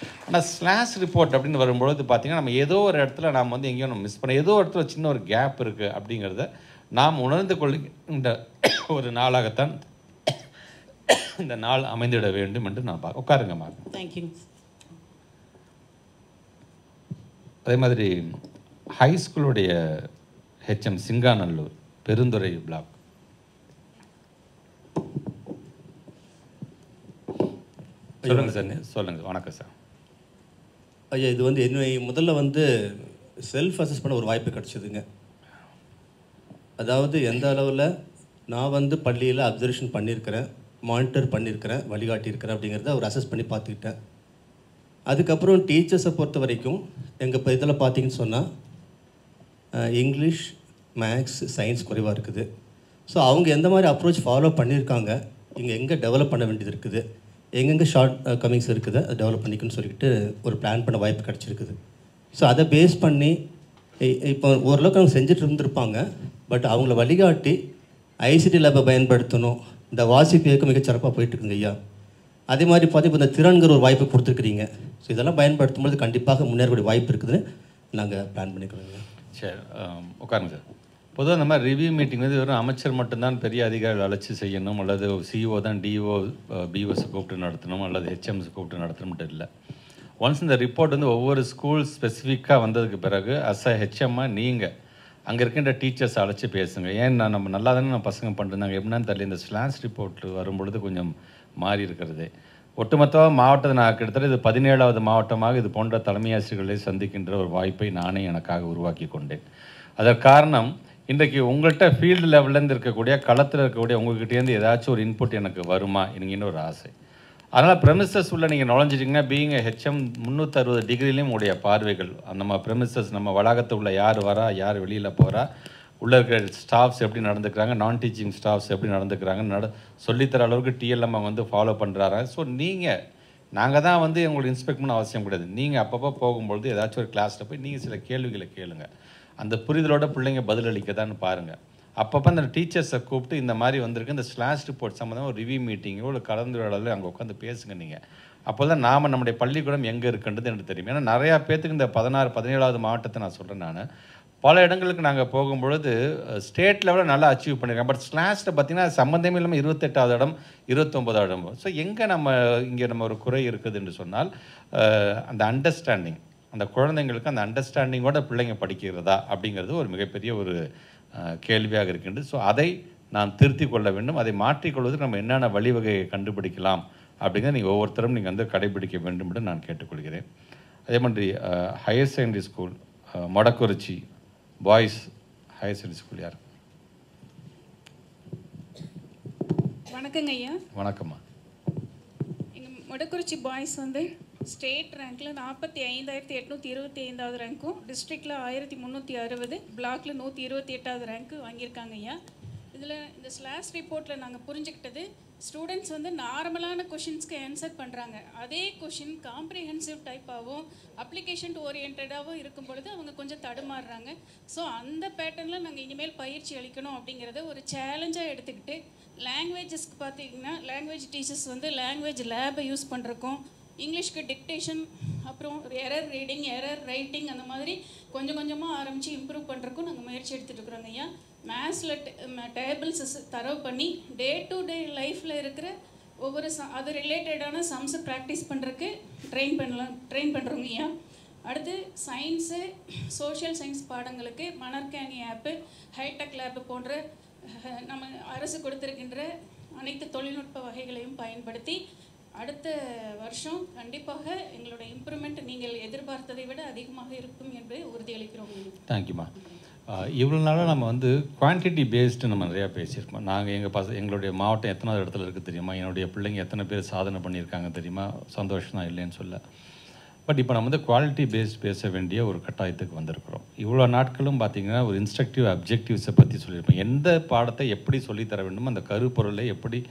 ஆனால் ஸ்லாஷ் ரிப்போர்ட் அப்படின்னு வரும்பொழுது பார்த்திங்கன்னா நம்ம ஏதோ ஒரு இடத்துல நாம் வந்து எங்கேயோ நம்ம மிஸ் பண்ண, ஏதோ ஒரு இடத்துல சின்ன ஒரு கேப் இருக்குது அப்படிங்கிறத நாம் உணர்ந்து கொள்கின்ற ஒரு நாளாகத்தான் இந்த நாள் அமைந்திட வேண்டும் என்று நான் உட்காருங்கம்மா. தேங்க்யூ. அதே மாதிரி ஹை ஸ்கூலுடைய ஹெச்எம் சிங்காநல்லூர் பெருந்துறை பிளாக். சொல்லுங்கள் சார். சொல்லுங்கள். வணக்கம் சார். ஐயா, இது வந்து என்னுடைய முதல்ல வந்து செல்ஃப் அசஸ் பண்ண ஒரு வாய்ப்பு கிடச்சிதுங்க. அதாவது எந்த அளவில் நான் வந்து பள்ளியில் அப்சர்வேஷன் பண்ணியிருக்கிறேன், மானிட்டர் பண்ணியிருக்கிறேன், வழிகாட்டியிருக்கிறேன் அப்படிங்கிறத ஒரு அசஸ் பண்ணி பார்த்துக்கிட்டேன். அதுக்கப்புறம் டீச்சர்ஸை பொறுத்த வரைக்கும் எங்கள் இப்போ இதில் பார்த்தீங்கன்னு சொன்னால் இங்கிலீஷ், மேக்ஸ், சயின்ஸ் குறைவாக இருக்குது. ஸோ அவங்க எந்த மாதிரி அப்ரோச் ஃபாலோ பண்ணியிருக்காங்க, இங்கே எங்கே டெவலப் பண்ண வேண்டியது இருக்குது, எங்கெங்கே ஷார்ட் கமிங்ஸ் இருக்குது அதை டெவலப் பண்ணிக்கணும்னு சொல்லிட்டு ஒரு பிளான் பண்ண வாய்ப்பு கிடச்சிருக்குது. ஸோ அதை பேஸ் பண்ணி இப்போ ஓரளவுக்கு அவங்க செஞ்சுட்டு இருந்திருப்பாங்க. பட் அவங்கள வழிகாட்டி ஐசிடி லேபை பயன்படுத்தணும், இந்த வாசிப்பு இயக்கம் மிகச்சிறப்பாக போயிட்டுருக்குங்க ஐயா. அதே மாதிரி பார்த்து இப்போ இந்த திறன்கிற ஒரு வாய்ப்பு கொடுத்துருக்குறீங்க. ஸோ இதெல்லாம் பயன்படுத்தும்போது கண்டிப்பாக முன்னேறக்கூடிய வாய்ப்பு இருக்குதுன்னு நாங்கள் பிளான் பண்ணிக்கிறோங்க. சரி, உட்காருங்க சார். பொதுவாக இந்த மாதிரி ரிவ்யூ மீட்டிங் வந்து வெறும் அமைச்சர் மட்டும்தான் பெரிய அதிகாரிகள் அழைச்சி செய்யணும், அல்லது சிஓ தான் டிஓ பிஓஸ் கூப்பிட்டு நடத்தணும், அல்லது ஹெச்எம்ஸ் கூப்பிட்டு நடத்தணும்ட்டு இல்லை. ஒன்ஸ் இந்த ரிப்போர்ட் வந்து ஒவ்வொரு ஸ்கூல் ஸ்பெசிஃபிக்காக வந்ததுக்கு பிறகு அஸ் அ ஹெச்எம்மாக நீங்கள் அங்கே இருக்கின்ற டீச்சர்ஸ் அழைச்சி பேசுங்க. ஏன்னா நம்ம நல்லா தானே நம்ம பசங்க பண்ணுறாங்க எப்படின்னு தெரியல. இந்த ஸ்லாஷ் ரிப்போர்ட் வரும்பொழுது கொஞ்சம் மாறி இருக்கிறது. ஒட்டுமொத்தமாக மாவட்டத்தை நான் கிட்டத்தட்ட இது 17வது மாவட்டமாக இது போன்ற தலைமை ஆசிரியர்களை சந்திக்கின்ற ஒரு வாய்ப்பை நானே எனக்காக உருவாக்கி கொண்டேன். அதற்கு காரணம் இன்றைக்கு உங்கள்கிட்ட ஃபீல்டு லெவல்லேருந்து இருக்கக்கூடிய களத்தில் இருக்கக்கூடிய உங்கள்கிட்டேருந்து ஏதாச்சும் ஒரு இன்புட் எனக்கு வருமா எனக்குன்னு ஒரு ஆசை. அதனால் ப்ரெமிசஸ் உள்ள நீங்கள் நுழைஞ்சிட்டிங்கன்னா பீயிங் ஹெச்எம் 360 டிகிரிலையும் உடைய பார்வைகள் நம்ம ப்ரெமிசஸ் நம்ம வளாகத்தை உள்ள யார் வரா, யார் வெளியில் போகிறா, உள்ளே இருக்கிற ஸ்டாஃப்ஸ் எப்படி நடந்துக்கிறாங்க, நான் டீச்சிங் ஸ்டாஃப்ஸ் எப்படி நடந்துக்கிறாங்க, சொல்லித்தர அளவுக்கு டிஎல்எம் வந்து ஃபாலோ பண்ணுறாங்க. ஸோ நாங்கள் தான் வந்து உங்களுக்கு இன்ஸ்பெக்ட் பண்ண அவசியம் கிடையாது. நீங்கள் அப்பப்போ போகும்பொழுது ஏதாச்சும் ஒரு கிளாஸில் போய் நீங்கள் சில கேள்விகளை கேளுங்க. அந்த புரிதலோட பிள்ளைங்க பதிலளிக்க தான் பாருங்கள். அப்பப்போ அந்த டீச்சர்ஸை கூப்பிட்டு இந்த மாதிரி வந்திருக்கு, இந்த ஸ்லாஷ் ரிப்போர்ட் சம்மந்தமாக ஒரு ரிவ்யூ மீட்டிங்கோ ஒரு கலந்துரையாடலோ அங்கே உட்காந்து பேசுங்க நீங்கள். அப்போ தான் நாம் நம்முடைய பள்ளிக்கூடம் எங்கே இருக்குன்றது எனக்கு தெரியும். ஏன்னா நிறையா பேர்த்துக்கு இந்த 16, 17வது மாவட்டத்தை நான் சொல்கிறேன். நான் பல இடங்களுக்கு நாங்கள் போகும்பொழுது ஸ்டேட் லெவலில் நல்லா அச்சீவ் பண்ணியிருக்கேன். பட் ஸ்லாஷில் பார்த்திங்கன்னா சம்மந்தமே இல்லாமல் 28வது இடம், 29வது இடம். ஸோ எங்கே இங்கே நம்ம ஒரு குறை இருக்குது என்று சொன்னால் அந்த அண்டர்ஸ்டாண்டிங், அந்த குழந்தைங்களுக்கு அந்த அண்டர்ஸ்டாண்டிங்கோட பிள்ளைங்க படிக்கிறதா அப்படிங்கிறது ஒரு மிகப்பெரிய ஒரு கேள்வியாக இருக்கின்றது. ஸோ அதை நாம் திருத்தி கொள்ள வேண்டும். அதை மாற்றிக்கொள்வதற்கு நம்ம என்னென்ன வழிவகையை கண்டுபிடிக்கலாம் அப்படிங்கிறத நீங்கள் ஒவ்வொருத்தரும் நீங்கள் வந்து கடைபிடிக்க வேண்டும் என்று நான் கேட்டுக்கொள்கிறேன். அதே மாதிரி higher secondary school Modakurichi boys higher secondary school யார்? வணக்கங்க ஐயா. வணக்கம்மா. எங்கள் மொடக்குறிச்சி பாய்ஸ் வந்து ஸ்டேட் ரேங்க்கில் 45,825வது ரேங்க்கும், டிஸ்ட்ரிக்டில் 1360, பிளாக்கில் 128வது ரேங்க்கு வாங்கியிருக்காங்க ஐயா. இதில் இந்த ஸ்லாஷ் ரிப்போர்ட்டில் நாங்கள் புரிஞ்சுக்கிட்டது, ஸ்டூடெண்ட்ஸ் வந்து நார்மலான கொஷின்ஸ்க்கு ஆன்சர் பண்ணுறாங்க. அதே கொஷின் காம்ப்ரிஹென்சிவ் டைப்பாகவும் அப்ளிகேஷன் ஓரியன்டாகவும் இருக்கும் பொழுது அவங்க கொஞ்சம் தடுமாறுறாங்க. ஸோ அந்த பேட்டர்னில் நாங்கள் இனிமேல் பயிற்சி அளிக்கணும் அப்படிங்கிறத ஒரு சேலஞ்சாக எடுத்துக்கிட்டு, லாங்குவேஜஸ்க்கு பார்த்தீங்கன்னா லாங்குவேஜ் டீச்சர்ஸ் வந்து லாங்குவேஜ் லேபை யூஸ் பண்ணுறக்கும், இங்கிலீஷ்க்கு டிக்டேஷன், அப்புறம் எரர் ரீடிங், எரர் ரைட்டிங், அந்த மாதிரி கொஞ்சம் கொஞ்சமாக ஆரம்பித்து இம்ப்ரூவ் பண்ணுறக்கும் நாங்கள் முயற்சி எடுத்துகிட்டு இருக்கிறோங்க ஐயா. மேத்ஸில் டேபிள்ஸஸ் தரவு பண்ணி டே டு டே லைஃப்பில் இருக்கிற ஒவ்வொரு அது ரிலேட்டடான சம்ஸை ப்ராக்டிஸ் பண்ணுறதுக்கு ட்ரெயின் பண்ணுறோங்க ஐயா. அடுத்து சயின்ஸு, சோஷியல் சயின்ஸ் பாடங்களுக்கு மணற்கேணி ஆப்பு, ஹைடெக் லேப்பு போன்ற நம்ம அரசு கொடுத்திருக்கின்ற அனைத்து தொழில்நுட்ப வகைகளையும் பயன்படுத்தி அடுத்த வருஷம் கண்டிப்பாக எங்களோட இம்ப்ரூவ்மெண்ட் நீங்கள் எதிர்பார்த்ததை விட அதிகமாக இருக்கும் என்று உறுதியளிக்கிறோம். தேங்க்யூம்மா. இவ்வளோ நாளாக நம்ம வந்து குவான்டிட்டி பேஸ்டு நம்ம நிறையா பேசியிருக்கோம். நாங்கள் எங்களுடைய மாவட்டம் எத்தனாவது இடத்துல இருக்குது தெரியுமா, என்னுடைய பிள்ளைங்க எத்தனை பேர் சாதனை பண்ணியிருக்காங்க தெரியுமா, சந்தோஷம் தான் இல்லைன்னு சொல்ல. பட் இப்போ நம்ம வந்து குவாலிட்டி பேஸ்ட் பேச வேண்டிய ஒரு கட்டாயத்துக்கு வந்திருக்கிறோம். இவ்வளோ நாட்களும் பார்த்திங்கன்னா ஒரு இன்ஸ்ட்ரக்டிவ் அப்ஜெக்டிவ்ஸை பற்றி சொல்லியிருப்போம். எந்த பாடத்தை எப்படி சொல்லித்தர வேண்டும், அந்த கருப்பொருளை எப்படி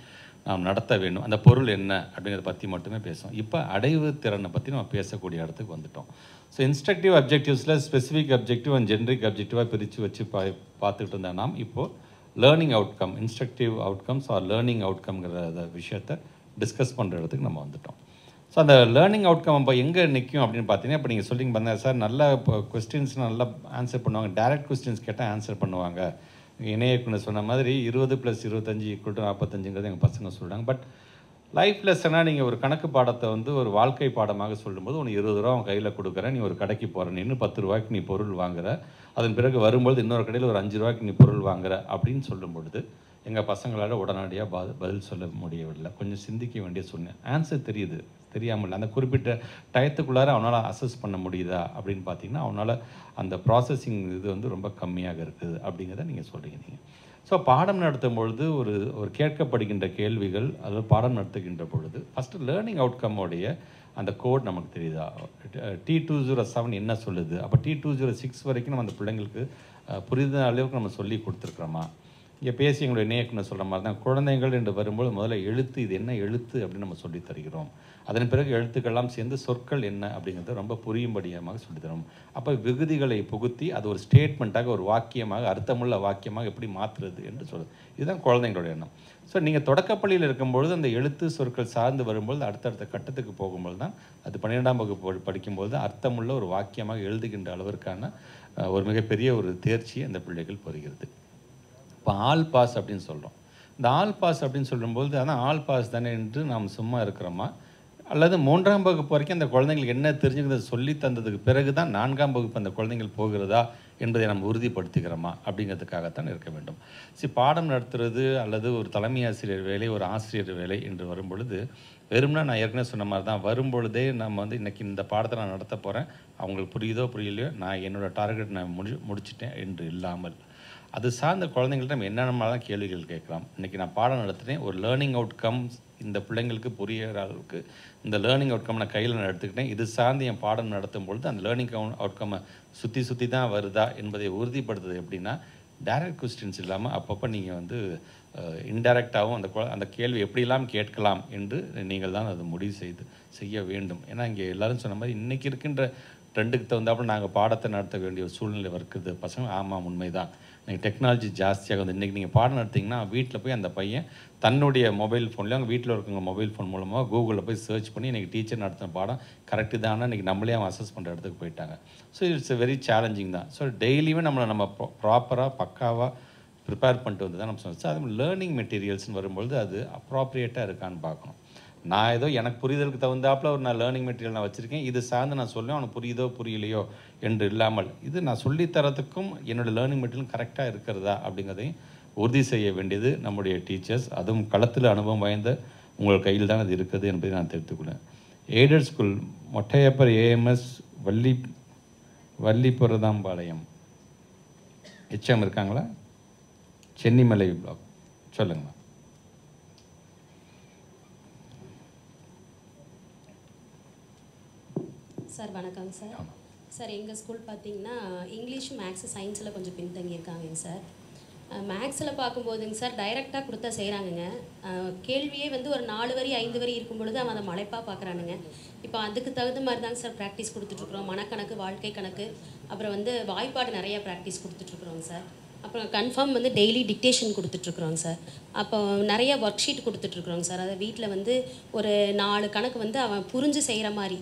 நாம் நடத்த வேண்டும், அந்த பொருள் என்ன அப்படிங்கிறத பற்றி மட்டுமே பேசுவோம். இப்போ அடைவு திறனை பற்றி நம்ம பேசக்கூடிய இடத்துக்கு வந்துட்டோம். ஸோ இன்ஸ்ட்ரக்டிவ் அப்ஜெக்டிவ்ஸில் ஸ்பெசிஃபிக் அப்ஜெக்டிவ் அண்ட் ஜென்ரிக் அப்ஜெக்டிவாக பிரித்து வச்சு பார்த்துக்கிட்டு இருந்தால் நாம் இப்போது learning outcome, instructive outcomes are learning அவுட்கம்ங்கிற விஷயத்தை டிஸ்கஸ் பண்ணுற இடத்துக்கு நம்ம வந்துட்டோம். ஸோ அந்த லேர்னிங் அவுட்கம் இப்போ எங்கே நிற்கும் அப்படின்னு பார்த்தீங்கன்னா, இப்போ நீங்கள் சொல்லிங்க பார்த்தீங்க சார், நல்லா இப்போ கொஸ்டின்ஸ் நல்லா ஆன்சர் பண்ணுவாங்க, டைரக்ட் கொஸ்டின்ஸ் கேட்டால் ஆன்சர் பண்ணுவாங்க. இணையக்குன்னு சொன்ன மாதிரி 20 + 25 = 45ங்கிறது எங்கள் பசங்க சொல்கிறாங்க. பட் லைஃப் லெசனாக நீங்கள் ஒரு கணக்கு பாடத்தை வந்து ஒரு வாழ்க்கை பாடமாக சொல்லும்போது உனக்கு 20 ரூபா அவன் கையில் கொடுக்குறேன், நீ ஒரு கடைக்கு போகிற, நீ இன்னும் 10 ரூபாய்க்கு நீ பொருள் வாங்குற, அதன் பிறகு வரும்பொழுது இன்னொரு கடையில் ஒரு 5 ரூபாய்க்கு நீ பொருள் வாங்குற அப்படின்னு சொல்லும் பொழுது எங்கள் பசங்களால் உடனடியாக பதில் சொல்ல முடியவில்லை. கொஞ்சம் சிந்திக்க வேண்டிய சொன்னேன். ஆன்சர் தெரியுது, தெரியாமல் அந்த குறிப்பிட்ட டயத்துக்குள்ளார அவனால் அசஸ் பண்ண முடியுதா அப்படின்னு பார்த்தீங்கன்னா அவனால் அந்த ப்ராசஸிங் இது வந்து ரொம்ப கம்மியாக இருக்குது அப்படிங்கிறத நீங்கள் சொல்கிறீங்க. நீங்கள் ஸோ பாடம் நடத்தும் பொழுது ஒரு கேட்கப்படுகின்ற கேள்விகள், அதாவது பாடம் நடத்துகின்ற பொழுது ஃபஸ்ட்டு லேர்னிங் அவுட்கம்மோடைய அந்த கோட் நமக்கு தெரியுதா, T207 என்ன சொல்லுது, அப்போ T206 வரைக்கும் நம்ம அந்த பிள்ளைங்களுக்கு புரிந்த அளவுக்கு நம்ம சொல்லி கொடுத்துருக்குறோமா. இங்கே பேசி எங்களுடைய நேயக்குன்னு சொல்கிற மாதிரி தான் குழந்தைகள் என்று வரும்போது முதல்ல எழுத்து, இது என்ன எழுத்து அப்படின்னு நம்ம சொல்லி தருகிறோம். அதன் பிறகு எழுத்துக்கெல்லாம் சேர்ந்து சொற்கள் என்ன அப்படிங்கிறத ரொம்ப புரியும்படியாக சொல்லித்தரோம். அப்போ விகுதிகளை புகுத்தி அது ஒரு ஸ்டேட்மெண்ட்டாக, ஒரு வாக்கியமாக, அர்த்தமுள்ள வாக்கியமாக எப்படி மாற்றுறது என்று சொல்லுது. இதுதான் குழந்தைங்களோட எண்ணம். ஸோ நீங்கள் தொடக்கப்பள்ளியில் இருக்கும்பொழுது அந்த எழுத்து சொற்கள் சார்ந்து வரும்பொழுது அடுத்தடுத்த கட்டத்துக்கு போகும்போது தான் அது 12ஆம் வகுப்பு படிக்கும்போது அர்த்தமுள்ள ஒரு வாக்கியமாக எழுதுகின்ற அளவிற்கான ஒரு மிகப்பெரிய ஒரு தேர்ச்சி அந்த பிள்ளைகள் பெறுகிறது. இப்போ ஆல் பாஸ் அப்படின்னு சொல்கிறோம். இந்த ஆல் பாஸ் அப்படின்னு சொல்லும்போது ஆனால் ஆல் பாஸ் தானே என்று நாம் சும்மா இருக்கிறோமா, அல்லது 3ஆம் வகுப்பு வரைக்கும் அந்த குழந்தைங்களுக்கு என்ன தெரிஞ்சுக்கிறத சொல்லி தந்ததுக்கு பிறகு தான் 4ஆம் வகுப்பு அந்த குழந்தைகள் போகிறதா என்பதை நம்ம உறுதிப்படுத்திக்கிறோமா அப்படிங்கிறதுக்காகத்தான் இருக்க வேண்டும். பாடம் நடத்துறது அல்லது ஒரு தலைமை ஆசிரியர் வேலை, ஒரு ஆசிரியர் வேலை என்று வரும்பொழுது வெறும்னா நான் ஏற்கனவே சொன்ன மாதிரி தான் வரும்பொழுதே நம்ம வந்து இன்றைக்கி இந்த பாடத்தை நான் நடத்த போகிறேன், அவங்களுக்கு புரியுதோ புரியலையோ நான் என்னோடய டார்கெட் நான் முடிச்சிட்டேன் என்று இல்லாமல் அது சார்ந்த குழந்தைங்கள்ட்ட நம்ம என்னென்ன தான் கேள்விகள் கேட்கலாம். இன்றைக்கி நான் பாடம் நடத்துகிறேன், ஒரு லேர்னிங் அவுட்கம் இந்த பிள்ளைங்களுக்கு புரிகிற அளவுக்கு இந்த லேர்னிங் அவுட்கம் நான் கையில் நான் எடுத்துக்கிட்டேன். இது சார்ந்து என் பாடம் நடத்தும் பொழுது அந்த லேர்னிங் அவுட்கம்மை சுற்றி தான் வருதா என்பதை உறுதிப்படுத்துறது எப்படின்னா, டைரக்ட் கொஸ்டின்ஸ் இல்லாமல் அப்பப்போ நீங்கள் வந்து இன்டைரக்டாகவும் அந்த கேள்வி எப்படிலாம் கேட்கலாம் என்று நீங்கள் தான் அதை முடிவு செய்ய வேண்டும். ஏன்னா இங்கே எல்லோரும் சொன்ன மாதிரி இன்றைக்கி இருக்கின்ற ட்ரெண்டுக்கு தகுந்தாப்புல நாங்கள் பாடத்தை நடத்த வேண்டிய ஒரு சூழ்நிலை இருக்குது பசங்க. ஆமாம், உண்மைதான். நீங்கள் டெக்னாலஜி ஜாஸ்தியாக வந்து இன்றைக்கி நீங்கள் பாடம் நடத்திங்கன்னா வீட்டில் போய் அந்த பையன் தன்னுடைய மொபைல் ஃபோன்லேயும் அவங்க வீட்டில் இருக்கவங்க மொபைல் ஃபோன் மூலமாக கூகுளில் போய் சர்ச் பண்ணி இன்றைக்கி டீச்சர் நடத்தின பாடம் கரெக்டு தானே இன்றைக்கி நம்மளே அவன் அசஸ் பண்ணுற இடத்துக்கு போயிட்டாங்க. ஸோ இட்ஸ் வெரி சேலஞ்சிங் தான். ஸோ டெய்லியுமே நம்ம ப்ராப்பராக பக்காவாக ப்ரிப்பேர் பண்ணிட்டு வந்து தான் நம்ம சொன்னோம். அது லேர்னிங் மெட்டீரியல்ஸ்னு வரும்பொழுது அது அப்ராப்ரியேட்டாக இருக்கான்னு பார்க்கணும். நான் ஏதோ எனக்கு புரிதலுக்கு தகுந்தாப்பில் ஒரு நான் லேர்னிங் மெட்டீரியல் நான் வச்சுருக்கேன், இது சார்ந்து நான் சொல்லுவேன், அவனுக்கு புரியுதோ புரியலையோ என்று இல்லாமல் இது நான் சொல்லித்தரத்துக்கும் என்னோடய லேர்னிங் மெட்டீரியல் கரெக்டாக இருக்கிறதா அப்படிங்கிறதையும் உறுதி செய்ய வேண்டியது நம்முடைய டீச்சர்ஸ். அதுவும் களத்தில் அனுபவம் வாய்ந்த உங்கள் கையில் தான் அது இருக்குது என்பதை நான் தெரிவித்துக்கொள்வேன். எய்டட் ஸ்கூல் மொட்டையப்பர் ஏஎம்எஸ் வள்ளிபுரதாம்பாளையம் HM இருக்காங்களா? சென்னிமலை பிளாக் சொல்லுங்களா. சார் வணக்கம் சார். சார் எங்கள் ஸ்கூல் பார்த்தீங்கன்னா இங்கிலீஷ், மேக்ஸு, சயின்ஸில் கொஞ்சம் பின்தங்கியிருக்காங்க சார். மேக்ஸில் பார்க்கும்போதுங்க சார் டைரெக்டாக கொடுத்தா செய்கிறாங்கங்க. கேள்வியே வந்து ஒரு 4 வரி 5 வரி இருக்கும் பொழுது அவன் அதை மலைப்பாக பார்க்குறானுங்க. இப்போ அதுக்கு தகுந்த மாதிரி தாங்க சார் ப்ராக்டிஸ் கொடுத்துட்ருக்குறோம். மனக்கணக்கு, வாழ்க்கை கணக்கு, அப்புறம் வந்து வாய்ப்பாடு நிறையா ப்ராக்டிஸ் கொடுத்துட்ருக்குறோங்க சார். அப்புறம் கன்ஃபார்ம் வந்து டெய்லி டிக்டேஷன் கொடுத்துட்ருக்குறோங்க சார். அப்போ நிறைய ஒர்க் ஷீட் கொடுத்துட்ருக்குறோங்க சார். அதை வீட்டில் வந்து ஒரு 4 கணக்கு வந்து அவன் புரிஞ்சு செய்கிற மாதிரி,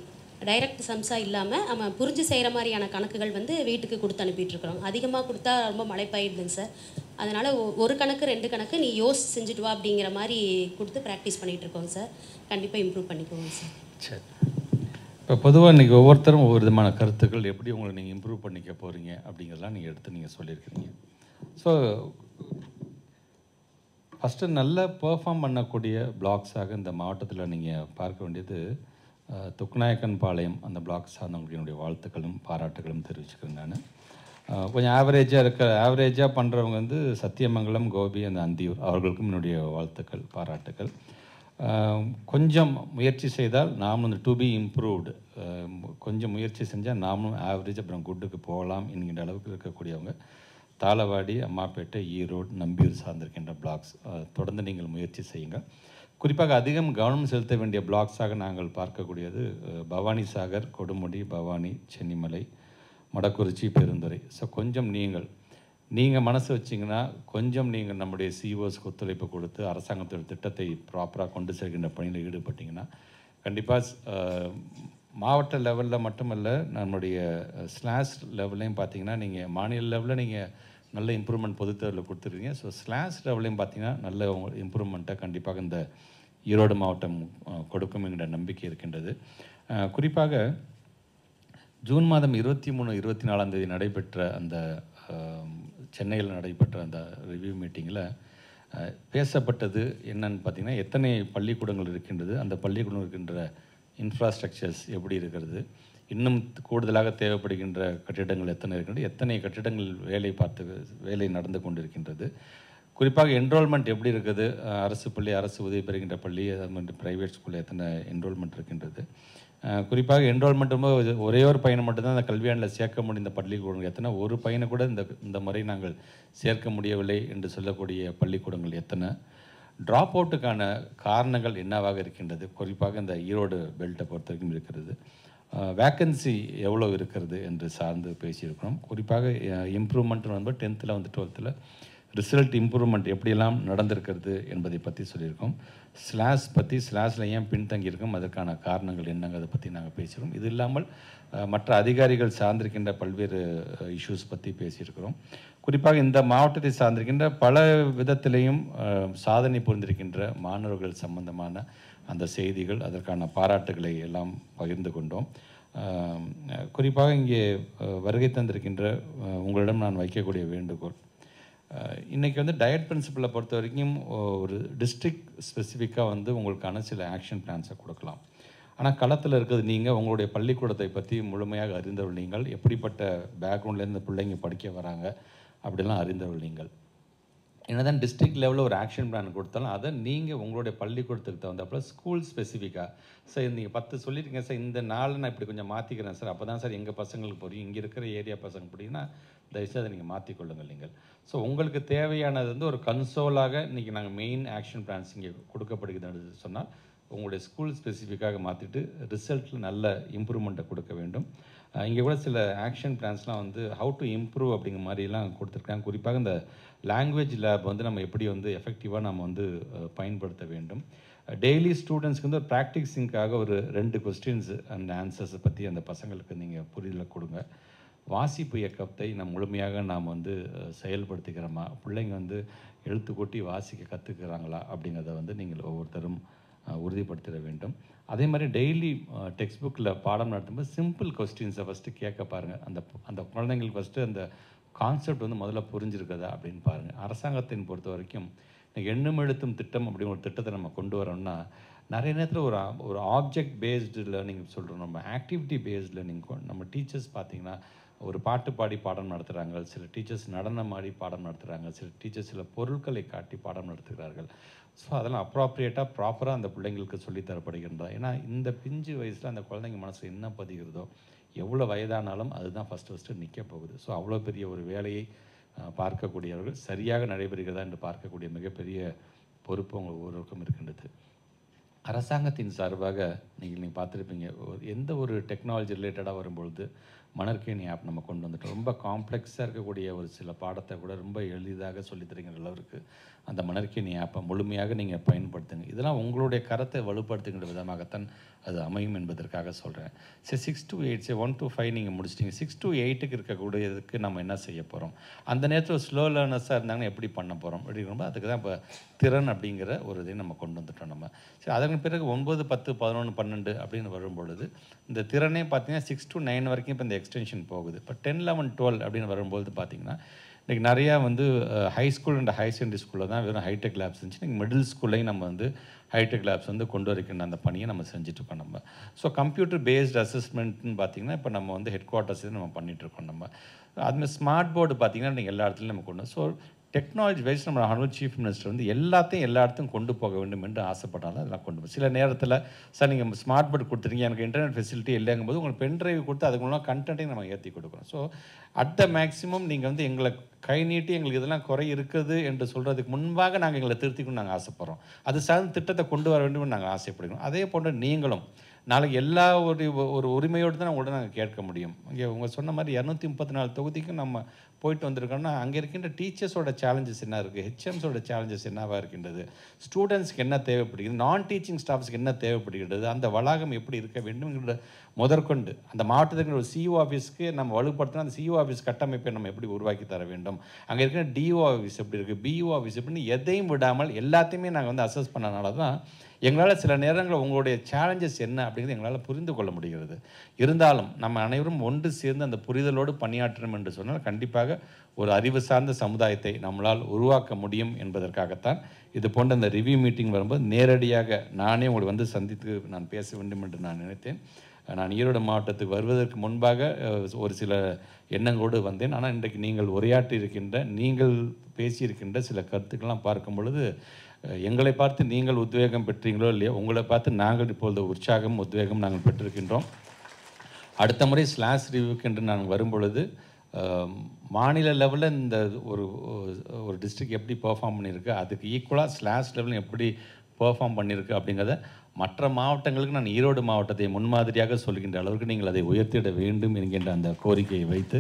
டைரக்ட் சம்ஸாக இல்லாமல் அவன் புரிஞ்சு செய்கிற மாதிரியான கணக்குகள் வந்து வீட்டுக்கு கொடுத்து அனுப்பிட்டுருக்குறோம். அதிகமாக கொடுத்தா ரொம்ப மலைப்பாயிடுதுங்க சார். அதனால் ஒரு கணக்கு 2 கணக்கு நீ யோசிச்சு செஞ்சுட்டு வா அப்படிங்கிற மாதிரி கொடுத்து ப்ராக்டிஸ் பண்ணிகிட்ருக்கோங்க சார். கண்டிப்பாக இம்ப்ரூவ் பண்ணிக்குவோங்க சார். சரி, இப்போ பொதுவாக இன்றைக்கி ஒவ்வொருத்தரும் ஒவ்வொரு விதமான கருத்துக்கள் எப்படி உங்களை நீங்கள் இம்ப்ரூவ் பண்ணிக்க போகிறீங்க அப்படிங்கிறதெல்லாம் நீங்கள் எடுத்து நீங்கள் சொல்லியிருக்கிறீங்க. ஸோ ஃபஸ்ட்டு நல்ல பெர்ஃபார்ம் பண்ணக்கூடிய பிளாக்ஸாக இந்த மாவட்டத்தில் நீங்கள் பார்க்க வேண்டியது துக்நாயக்கன் பாளையம். அந்த பிளாக் சார்ந்தவங்களுக்கு என்னுடைய வாழ்த்துக்களும் பாராட்டுகளும் தெரிவிச்சுக்கிறேன். நான் கொஞ்சம் ஆவரேஜாக பண்ணுறவங்க வந்து சத்தியமங்கலம், கோபி, அந்த அந்தியூர், அவர்களுக்கும் என்னுடைய வாழ்த்துக்கள் பாராட்டுக்கள். கொஞ்சம் முயற்சி செய்தால் நாமும் இந்த டு பி இம்ப்ரூவ்டு, கொஞ்சம் முயற்சி செஞ்சால் நாமும் ஆவரேஜ் அப்புறம் குட்டுக்கு போகலாம் என்கின்ற அளவுக்கு இருக்கக்கூடியவங்க தாளவாடி, அம்மாப்பேட்டை, ஈரோடு, நம்பியூர் சார்ந்திருக்கின்ற பிளாக்ஸ் தொடர்ந்து நீங்கள் முயற்சி செய்யுங்கள். குறிப்பாக அதிகம் கவனம் செலுத்த வேண்டிய பிளாக்ஸாக நாங்கள் பார்க்கக்கூடியது பவானி சாகர், கொடுமுடி, பவானி, சென்னிமலை, மடக்குறிச்சி, பெருந்துறை. ஸோ கொஞ்சம் நீங்கள் மனசு வச்சிங்கன்னா கொஞ்சம் நீங்கள் நம்முடைய சிஓஸ்க்கு ஒத்துழைப்பு கொடுத்து அரசாங்கத்தோட திட்டத்தை ப்ராப்பராக கொண்டு செல்கின்ற பணியில் ஈடுபட்டிங்கன்னா கண்டிப்பாக மாவட்ட லெவலில் மட்டுமல்ல, நம்முடைய ஸ்லாஷ் லெவல்லையும் பார்த்தீங்கன்னா நீங்கள் மாநில லெவலில் நீங்கள் நல்ல இம்ப்ரூவ்மெண்ட் பொதுத்தேர்வில் கொடுத்துருக்கீங்க. ஸோ ஸ்லாஷ் லெவல்லையும் பார்த்தீங்கன்னா நல்ல இம்ப்ரூவ்மெண்ட்டை கண்டிப்பாக இந்த ஈரோடு மாவட்டம் கொடுக்கும் என்கிற நம்பிக்கை இருக்கின்றது. குறிப்பாக ஜூன் மாதம் 23, 24 நடைபெற்ற அந்த சென்னையில் நடைபெற்ற அந்த ரிவ்யூ மீட்டிங்கில் பேசப்பட்டது என்னன்னு பார்த்திங்கன்னா, எத்தனை பள்ளிக்கூடங்கள் இருக்கின்றது, அந்த பள்ளிக்கூடம் இருக்கின்ற இன்ஃப்ராஸ்ட்ரக்சர்ஸ் எப்படி இருக்கிறது, இன்னும் கூடுதலாக தேவைப்படுகின்ற கட்டிடங்கள் எத்தனை இருக்கின்றது, எத்தனை கட்டிடங்கள் வேலை நடந்து கொண்டிருக்கின்றது, குறிப்பாக என்ரோல்மெண்ட் எப்படி இருக்குது, அரசு பள்ளி, அரசு உதவி பெறுகின்ற பள்ளி, அது மாதிரி ப்ரைவேட் ஸ்கூலில் எத்தனை என்ரோல்மெண்ட் இருக்கின்றது, குறிப்பாக என்ரோல்மெண்ட் ஒரே ஒரு பையனை மட்டும்தான் அந்த கல்வியாண்டில் சேர்க்க முடிந்த பள்ளிக்கூடங்கள் எத்தனை, ஒரு பையனை கூட இந்த முறை நாங்கள் சேர்க்க முடியவில்லை என்று சொல்லக்கூடிய பள்ளிக்கூடங்கள் எத்தனை, ட்ராப் அவுட்டுக்கான காரணங்கள் என்னவாக இருக்கின்றது, குறிப்பாக இந்த ஈரோடு பெல்ட்டை பொறுத்த வரைக்கும் இருக்கிறது, வேக்கன்சி எவ்வளோ இருக்கிறது என்று சார்ந்து பேசியிருக்கிறோம். குறிப்பாக இம்ப்ரூவ்மெண்ட் வந்து 10th, 11th, 12th result improvement எப்படியெல்லாம் நடந்திருக்கிறது என்பதை பற்றி சொல்லியிருக்கோம். ஸ்லாஷ் பற்றி, ஸ்லாஷில் ஏன் பின்தங்கியிருக்கோம், அதற்கான காரணங்கள் என்னங்கிறத பற்றி நாங்கள் பேசியிருக்கோம். இது இல்லாமல் மற்ற அதிகாரிகள் சார்ந்திருக்கின்ற பல்வேறு இஷ்யூஸ் பற்றி பேசியிருக்கிறோம். குறிப்பாக இந்த மாவட்டத்தை சார்ந்திருக்கின்ற பல விதத்திலையும் சாதனை புரிந்திருக்கின்ற மாணவர்கள் சம்பந்தமான அந்த செய்திகள், அதற்கான பாராட்டுகளை எல்லாம் பகிர்ந்து கொண்டோம். குறிப்பாக இங்கே வருகை தந்திருக்கின்ற உங்களிடம் நான் வைக்கக்கூடிய வேண்டுகோள், இன்றைக்கி வந்து டயட் பிரின்சிபலை பொறுத்த வரைக்கும் ஒரு டிஸ்ட்ரிக்ட் ஸ்பெசிஃபிக்காக வந்து உங்களுக்கான சில ஆக்ஷன் பிளான்ஸை கொடுக்கலாம். ஆனால் களத்தில் இருக்கிறது நீங்கள் உங்களுடைய பள்ளிக்கூடத்தை பற்றி முழுமையாக அறிந்தவர்கள் நீங்கள், எப்படிப்பட்ட பேக்ரவுண்ட்லேருந்து பிள்ளைங்க படிக்க வராங்க அப்படிலாம் அறிந்தவர்கள் நீங்கள். என்னதான் டிஸ்ட்ரிக்ட் லெவலில் ஒரு ஆக்ஷன் பிளான் கொடுத்தாலும் அதை நீங்கள் உங்களுடைய பள்ளிக்கூடத்துக்கு தகுந்தாப்புல ஸ்கூல் ஸ்பெசிஃபிக்காக, சார் நீங்கள் 10 சொல்லியிருக்கீங்க சார், இந்த நாள் நான் இப்படி கொஞ்சம் மாற்றிக்கிறேன் சார், அப்போ தான் சார் எங்கள் பசங்களுக்கு புரியும், இங்கே இருக்கிற ஏரியா பசங்க பிடிக்குன்னா தயவுசெய்து அதை நீங்கள் மாற்றிக்கொள்ளுங்கள் நீங்கள். ஸோ உங்களுக்கு தேவையானது வந்து ஒரு கன்சோலாக இன்றைக்கி நாங்கள் மெயின் ஆக்ஷன் பிளான்ஸ் இங்கே கொடுக்கப்படுகிறதுன்னு சொன்னால் உங்களுடைய ஸ்கூல் ஸ்பெசிஃபிக்காக மாற்றிட்டு ரிசல்ட்டில் நல்ல இம்ப்ரூவ்மெண்ட்டை கொடுக்க வேண்டும். இங்கே கூட சில ஆக்ஷன் பிளான்ஸ்லாம் வந்து ஹவு டு இம்ப்ரூவ் அப்படிங்கிற மாதிரிலாம் கொடுத்துருக்காங்க. குறிப்பாக இந்த லாங்குவேஜ் லேப் வந்து நம்ம எப்படி வந்து எஃபெக்டிவாக நம்ம வந்து பயன்படுத்த வேண்டும். டெய்லி ஸ்டூடெண்ட்ஸ்க்கு வந்து ஒரு ப்ராக்டிஸிங்காக ஒரு 2 கொஸ்டின்ஸ் அண்ட் ஆன்சர்ஸை பற்றி அந்த பசங்களுக்கு நீங்கள் புரியல கொடுங்க. வாசிப்பு இயக்கத்தை முழுமையாக நாம் வந்து செயல்படுத்திக்கிறோமா, பிள்ளைங்க வந்து எழுத்து கூட்டி வாசிக்க கற்றுக்கிறாங்களா அப்படிங்கிறத வந்து நீங்கள் ஒவ்வொருத்தரும் உறுதிப்படுத்திட வேண்டும். அதே மாதிரி டெய்லி டெக்ஸ்ட் புக்கில் பாடம் நடத்தும்போது சிம்பிள் கொஸ்டின்ஸை ஃபஸ்ட்டு கேட்க பாருங்கள். அந்த குழந்தைங்களுக்கு ஃபஸ்ட்டு அந்த கான்செப்ட் வந்து முதல்ல புரிஞ்சிருக்குதா அப்படின்னு பாருங்கள். அரசாங்கத்தின் பொறுத்த வரைக்கும் எண்ணும் எழுத்தும் திட்டம் அப்படிங்கிற ஒரு திட்டத்தை நம்ம கொண்டு வரோம்னா நிறைய நேரத்தில் ஒரு ஆப்ஜெக்ட் பேஸ்டு லேர்னிங் சொல்கிறோம், நம்ம ஆக்டிவிட்டி பேஸ்டு லேர்னிங். நம்ம டீச்சர்ஸ் பார்த்திங்கன்னா ஒரு பாட்டு பாடி பாடம் நடத்துகிறாங்க, சில டீச்சர்ஸ் நடனம் ஆடி பாடம் நடத்துகிறாங்க, சில டீச்சர்ஸ் சில பொருட்களை காட்டி பாடம் நடத்துகிறார்கள். ஸோ அதெல்லாம் அப்ராப்ரியேட்டாக ப்ராப்பராக அந்த பிள்ளைங்களுக்கு சொல்லித்தரப்படுகின்றதா? ஏன்னா இந்த பிஞ்சு வயசில் அந்த குழந்தைங்க மனசில் என்ன பதிகிறதோ எவ்வளோ வயதானாலும் அதுதான் ஃபஸ்ட்டு நிற்க போகுது. ஸோ அவ்வளோ பெரிய ஒரு வேலையை பார்க்கக்கூடியவர்கள் சரியாக நடைபெறுகிறதா என்று பார்க்கக்கூடிய மிகப்பெரிய பொறுப்பு உங்கள் ஒவ்வொருவருக்கும் இருக்கின்றது. அரசாங்கத்தின் சார்பாக நீங்கள் பார்த்துருப்பீங்க, எந்த ஒரு டெக்னாலஜி ரிலேட்டடாக வரும்பொழுது மணற்கேணி ஆப் நம்ம கொண்டு வந்துட்டோம். ரொம்ப காம்ப்ளெக்ஸாக இருக்கக்கூடிய ஒரு சில பாடத்தை கூட ரொம்ப எளிதாக சொல்லித்தருங்கிற அளவுக்கு அந்த மணற்கேணி ஆப்பை முழுமையாக நீங்கள் பயன்படுத்துங்க. இதெல்லாம் உங்களுடைய கரத்தை வலுப்படுத்துகின்ற விதமாகத்தான் அது அமையும் என்பதற்காக சொல்கிறேன். சரி, 6 to 8, சரி 1 to 5 நீங்கள் முடிச்சிட்டிங்க. 6 to 8க்கு இருக்கக்கூடியதுக்கு நம்ம என்ன செய்ய போகிறோம்? அந்த நேரத்தில் ஸ்லோ லேர்னர்ஸாக இருந்தாங்கன்னா எப்படி பண்ண போகிறோம் அப்படிங்கிறப்ப அதுக்கு தான் இப்போ திறன் அப்படிங்கிற ஒரு இதையும் நம்ம கொண்டு வந்துட்டோம் நம்ம. சரி, அதற்கு பிறகு 9, 10, 11, 12 அப்படின்னு வரும்பொழுது இந்த திறனே பார்த்தீங்கன்னா 6 to 9 வரைக்கும் இப்போ இந்த எக்ஸ்டென்ஷன் போகுது. இப்போ 10, 11, 12 அப்படின்னு வரும்போது பார்த்தீங்கன்னா இன்றைக்கி நிறையா வந்து high school and high secondary ஸ்கூலில் தான் வெறும் ஹைடெக் லேப்ஸ் இருந்துச்சு. இன்றைக்கி மிடில் ஸ்கூல்லையும் நம்ம வந்து ஹைடெக் லேப்ஸ் வந்து கொண்டு வரைக்கின்ற அந்த பணியை நம்ம செஞ்சுட்ருக்கோம் நம்ம. ஸோ கம்ப்யூட்டர் பேஸ்டு அசஸ்மெண்ட்னு பார்த்திங்கன்னா இப்போ நம்ம வந்து ஹெட் குவார்ட்டர்ஸ் நம்ம பண்ணிகிட்ருக்கோம் நம்ம. அதுமாதிரி ஸ்மார்ட் போர்டு பார்த்திங்கன்னா நீங்கள் எல்லா இடத்துலையும் நம்ம கொண்டு. ஸோ டெக்னாலஜி வைஸ் நம்ம ஹானரபிள் சீஃப் மினிஸ்டர் வந்து எல்லாத்தையும் எல்லா இடத்துக்கும் கொண்டு போக வேண்டும் என்று ஆசைப்பட்டாலும் அதெல்லாம் கொண்டு போகும். சில நேரத்தில் சார் நீங்கள் ஸ்மார்ட் போர்டு கொடுத்துருங்க, எனக்கு இன்டர்நெட் ஃபெசிலிட்டி இல்லைங்கும் போது உங்களுக்கு பென் ட்ரைவ் கொடுத்து அதுக்கு மூலம் கண்டென்ட்டையும் நம்ம ஏற்றி கொடுக்குறோம். ஸோ அட் த மேக்ஸிமம் நீங்கள் வந்து எங்களை கை நீட்டி எங்களுக்கு இதெல்லாம் குறை இருக்குது என்று சொல்கிறதுக்கு முன்பாக நாங்கள் எங்களை திருத்திக்கணும்னு நாங்கள் ஆசைப்பட்றோம். அது சார்ந்த திட்டத்தை கொண்டு வர வேண்டும் நாங்கள் ஆசைப்படுகிறோம். அதே போன்று நீங்களும் நாளைக்கு எல்லா ஒரு உரிமையோடு தான் உங்கள்கிட்ட நாங்கள் கேட்க முடியும். இங்கே உங்கள் சொன்ன மாதிரி 234 தொகுதிக்கும் நம்ம போயிட்டு வந்திருக்கோம்னா அங்கே இருக்கின்ற டீச்சர்ஸோட சேலஞ்சஸ் என்ன இருக்குது, ஹெச்எம்ஸோட சேலஞ்சஸ் என்னவாக இருக்கின்றது, ஸ்டூடெண்ட்ஸ்க்கு என்ன தேவைப்படுகிறது, நான் டீச்சிங் ஸ்டாஃப்ஸ்க்கு என்ன தேவைப்படுகிறது, அந்த வளாகம் எப்படி இருக்க வேண்டும்ங்கிற முதற்கொண்டு அந்த மாவட்டத்துக்கு ஒரு சிஇஓ ஆஃபீஸ்க்கு நம்ம வலுப்படுத்தினா அந்த சிஇஓ ஆஃபீஸ் கட்டமைப்பை நம்ம எப்படி உருவாக்கி தர வேண்டும், அங்கே இருக்கிற டிஓ ஆஃபீஸ் எப்படி இருக்குது, பிஇஓ ஆஃபீஸ் எப்படின்னு எதையும் விடாமல் எல்லாத்தையுமே நாங்கள் வந்து அசஸ் பண்ணனால தான் எங்களால் சில நேரங்களில் உங்களுடைய சேலஞ்சஸ் என்ன அப்படிங்கிறது எங்களால் புரிந்து கொள்ள முடிகிறது. இருந்தாலும் நம்ம அனைவரும் ஒன்று சேர்ந்து அந்த புரிதலோடு பணியாற்றணும் என்று சொன்னால் கண்டிப்பாக ஒரு அறிவு சார்ந்த சமுதாயத்தை நம்மளால் உருவாக்க முடியும் என்பதற்காகத்தான் இது போன்ற இந்த ரிவ்யூ மீட்டிங் வரும்போது நேரடியாக நானே உங்களை வந்து சந்தித்து நான் பேச வேண்டும் என்று நான் நினைத்தேன். நான் ஈரோடு மாவட்டத்துக்கு வருவதற்கு முன்பாக ஒரு சில எண்ணங்களோடு வந்தேன். ஆனால் இன்றைக்கு நீங்கள் உரையாற்றி இருக்கின்ற, நீங்கள் பேசியிருக்கின்ற சில கருத்துக்கள்லாம் பார்க்கும் பொழுது எங்களை பார்த்து நீங்கள் உத்வேகம் பெற்றீங்களோ இல்லையோ, உங்களை பார்த்து நாங்கள் இப்பொழுது உற்சாகம் உத்வேகம் நாங்கள் பெற்றிருக்கின்றோம். அடுத்த முறை ஸ்லாஷ் ரிவ்யூக்கு என்று நாங்கள் வரும்பொழுது மாநில லெவலில் இந்த ஒரு டிஸ்ட்ரிக்ட் எப்படி பெர்ஃபார்ம் பண்ணியிருக்கு, அதுக்கு ஈக்குவலாக ஸ்லாஷ் லெவலில் எப்படி பெர்ஃபார்ம் பண்ணியிருக்கு அப்படிங்கிறத மற்ற மாவட்டங்களுக்கு நான் ஈரோடு மாவட்டத்தை முன்மாதிரியாக சொல்கின்ற அளவுக்கு நீங்கள் அதை உயர்த்திட வேண்டும் என்கின்ற அந்த கோரிக்கையை வைத்து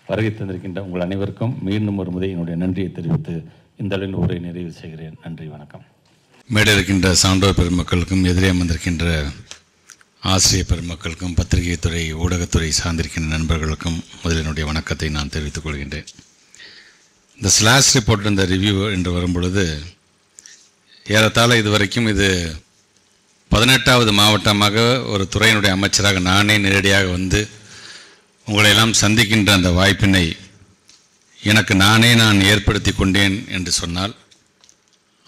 வருகை தந்திருக்கின்ற உங்கள் அனைவருக்கும் மீண்டும் ஒரு முறை என்னுடைய நன்றியை தெரிவித்து இந்த அளவில் உரை நிறைவு செய்கிறேன். நன்றி, வணக்கம். மேடை இருக்கின்ற சான்றோர் பெருமக்களுக்கும், எதிரே அமர்ந்திருக்கின்ற ஆசிரியர் பெருமக்களுக்கும், பத்திரிகை துறை ஊடகத்துறை சார்ந்திருக்கின்ற நண்பர்களுக்கும் முதலில் என்னுடைய வணக்கத்தை நான் தெரிவித்துக் கொள்கின்றேன். இந்த ஸ்லாஷ் ரிப்போர்ட் இந்த ரிவ்யூ என்று வரும்பொழுது ஏறத்தாழ இதுவரைக்கும் இது 18வது மாவட்டமாக ஒரு துறையினுடைய அமைச்சராக நானே நேரடியாக வந்து உங்களையெல்லாம் சந்திக்கின்ற அந்த வாய்ப்பினை எனக்கு நான் ஏற்படுத்தி கொண்டேன் என்று சொன்னால்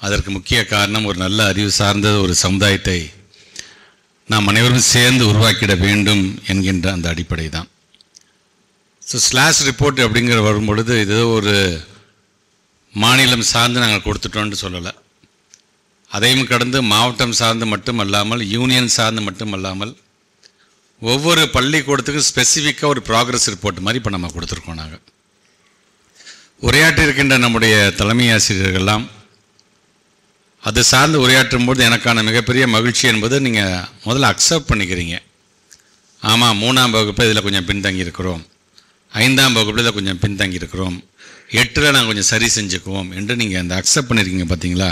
அதற்கு முக்கிய காரணம் ஒரு நல்ல அறிவு சார்ந்த ஒரு சமுதாயத்தை நாம் அனைவரும் சேர்ந்து உருவாக்கிட வேண்டும் என்கின்ற அந்த அடிப்படை தான். ஸோ ஸ்லாஷ் ரிப்போர்ட் அப்படிங்கிற வரும்பொழுது இது ஒரு மாநிலம் சார்ந்து நாங்கள் கொடுத்துட்டோன்னு சொல்லலை. அதையும் கடந்து மாவட்டம் சார்ந்து மட்டும் அல்லாமல், யூனியன் சார்ந்து மட்டும் அல்லாமல், ஒவ்வொரு பள்ளிக்கூடத்துக்கும் ஸ்பெசிஃபிக்காக ஒரு ப்ராக்ரஸ் ரிப்போர்ட் மாதிரி இப்போ நம்ம கொடுத்துருக்கோம். நாங்கள் உரையாற்றி இருக்கின்ற நம்முடைய தலைமை ஆசிரியர்கள்லாம் அது சார்ந்து உரையாற்றும் போது எனக்கான மிகப்பெரிய மகிழ்ச்சி என்பது நீங்கள் முதல்ல அக்செப்ட் பண்ணிக்கிறீங்க. ஆமாம், 3ஆம் வகுப்பு இதில் கொஞ்சம் பின்தங்கி இருக்கிறோம், 5ஆம் வகுப்பில் இதில் கொஞ்சம் பின்தங்கி இருக்கிறோம், 8ல் நாங்கள் கொஞ்சம் சரி செஞ்சுக்குவோம் என்று நீங்கள் அந்த அக்செப்ட் பண்ணியிருக்கீங்க பார்த்தீங்களா.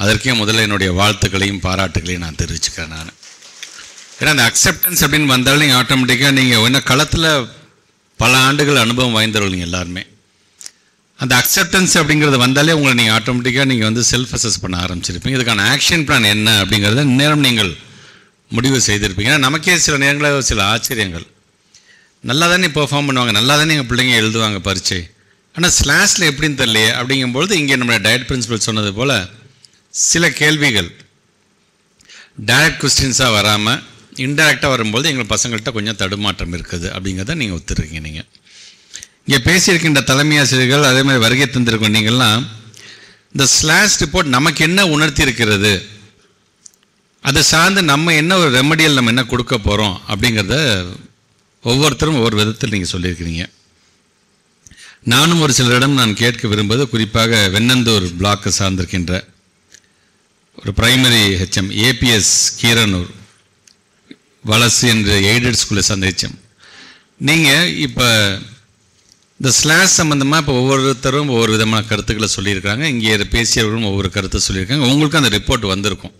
அதற்கே முதல்ல என்னுடைய வாழ்த்துக்களையும் பாராட்டுகளையும் நான் தெரிவிச்சுக்கிறேன். நான் ஏன்னா அந்த அக்செப்டன்ஸ் அப்படின்னு வந்தாலும் நீங்கள் ஆட்டோமேட்டிக்காக நீங்கள் என்ன களத்தில் பல ஆண்டுகள் அனுபவம் வாய்ந்தவர்கள் நீங்கள் எல்லாருமே. அந்த அக்செப்டன்ஸ் அப்படிங்கிறது வந்தாலே உங்களை நீங்கள் ஆட்டோமேட்டிக்காக நீங்கள் வந்து செல்ஃப் அசஸ் பண்ண ஆரம்பிச்சிருப்பீங்க. இதுக்கான ஆக்ஷன் பிளான் என்ன அப்படிங்கிறத நேரம் நீங்கள் முடிவு செய்திருப்பீங்க. ஏன்னா நமக்கே சில நேரங்களில் சில ஆச்சரியங்கள், நல்லா தானே பெர்ஃபார்ம் பண்ணுவாங்க, நல்லா தானே எங்கள் பிள்ளைங்க எழுதுவாங்க பரீட்சை, ஆனால் ஸ்லாஷில் எப்படின்னு தெரியலையே அப்படிங்கும்பொழுது இங்கே நம்மளுடைய டயட் பிரின்சிபல் சொன்னது போல் சில கேள்விகள் டைரக்ட் கொஸ்டின்ஸாக வராமல் இன்டைரக்டாக வரும்போது எங்கள் பசங்கள்கிட்ட கொஞ்சம் தடுமாற்றம் இருக்குது அப்படிங்கிறத நீங்கள் ஒத்துருக்கீங்க. நீங்கள் இங்கே பேசியிருக்கின்ற தலைமை ஆசிரியர்கள் அதே மாதிரி வருகை தந்திருக்கோம். நீங்கள்லாம் இந்த ஸ்லாஷ் ரிப்போர்ட் நமக்கு என்ன உணர்த்தி இருக்கிறது, அதை சார்ந்து நம்ம என்ன ஒரு ரெமடியல் நம்ம என்ன கொடுக்க போகிறோம் அப்படிங்கிறத ஒவ்வொருத்தரும் ஒவ்வொரு விதத்தில் நீங்கள் சொல்லியிருக்கிறீங்க. நானும் ஒரு சிலரிடம் நான் கேட்க விரும்புவது, குறிப்பாக வெண்ணந்தூர் பிளாக்கை சார்ந்திருக்கின்ற ஒரு பிரைமரி ஹெச்எம் ஏபிஎஸ் கீரனூர் வலசு என்ற எய்டட் ஸ்கூலை சார்ந்த ஹெச்எம், நீங்கள் இப்போ இந்த ஸ்லாஷ் சம்மந்தமாக இப்போ ஒவ்வொருத்தரும் ஒவ்வொரு விதமான கருத்துக்களை சொல்லியிருக்காங்க. இங்கே பேசியவர்களும் ஒவ்வொரு கருத்தை சொல்லியிருக்காங்க. உங்களுக்கும் அந்த ரிப்போர்ட் வந்திருக்கும்.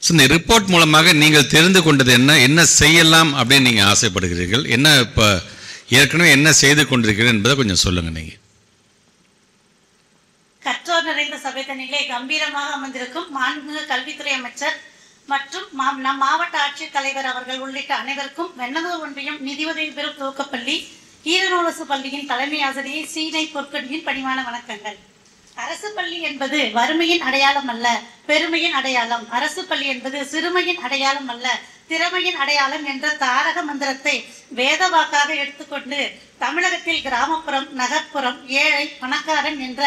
ஸோ இந்த ரிப்போர்ட் மூலமாக நீங்கள் தெரிந்து கொண்டது என்ன செய்யலாம் அப்படின்னு நீங்கள் ஆசைப்படுகிறீர்கள், என்ன இப்போ ஏற்கனவே என்ன செய்து கொண்டிருக்கிறீர்கள் என்பதை கொஞ்சம் சொல்லுங்கள். நீங்கள் கற்றோர் நிறைந்த சபைதனிலே கம்பீரமாக அமர்ந்திருக்கும் மாண்புமிகு கல்வித்துறை அமைச்சர் மற்றும் நம் மாவட்ட ஆட்சியர் தலைவர் அவர்கள் உள்ளிட்ட அனைவருக்கும் வெண்ணந்தூர் ஒன்றியம் நிதியுதவி பெறும் துவக்கப்பள்ளி ஈரநூலசு பள்ளியின் தலைமை ஆசிரியை சீனை பொற்கொடியின் பணிவான வணக்கங்கள். அரசு பள்ளி என்பது வறுமையின் அடையாளம் அல்ல, பெருமையின் அடையாளம். அரசு பள்ளி என்பது சிறுமையின் அடையாளம் அல்ல, திறமையின் அடையாளம் என்ற தாரக மந்திரத்தை வேத வாக்காக எடுத்துக்கொண்டு தமிழகத்தில் கிராமப்புறம், நகர்ப்புறம், ஏழை, பணக்காரன் என்ற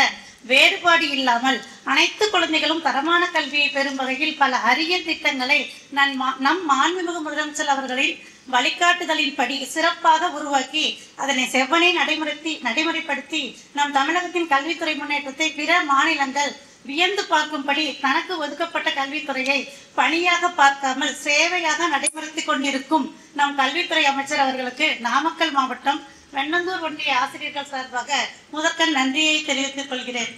வேறுபாடு இல்லாமல் அனைத்து குழந்தைகளும் தரமான கல்வியை பெறும் வகையில் பல அரிய திட்டங்களை நம் மாண்புமிகு முதலமைச்சர் அவர்களின் வழிகாட்டுதலின்படி சிறப்பாக உருவாக்கி அதனை செவ்வனே நடைமுறைப்படுத்தி நம் தமிழகத்தின் கல்வித்துறை முன்னேற்றத்தை பிற மாநிலங்கள் வியந்து பார்க்கும்படி தனக்கு ஒதுக்கப்பட்ட கல்வித்துறையை பணியாக பார்க்காமல் சேவையாக நடைமுறைத்துக் கொண்டிருக்கும் நம் கல்வித்துறை அமைச்சர் அவர்களுக்கு நாமக்கல் மாவட்டம் வெண்ணந்தூர் ஒன்றிய ஆசிரியர்கள் சார்பாக முதற்கண் நன்றியை தெரிவித்துக் கொள்கிறேன்.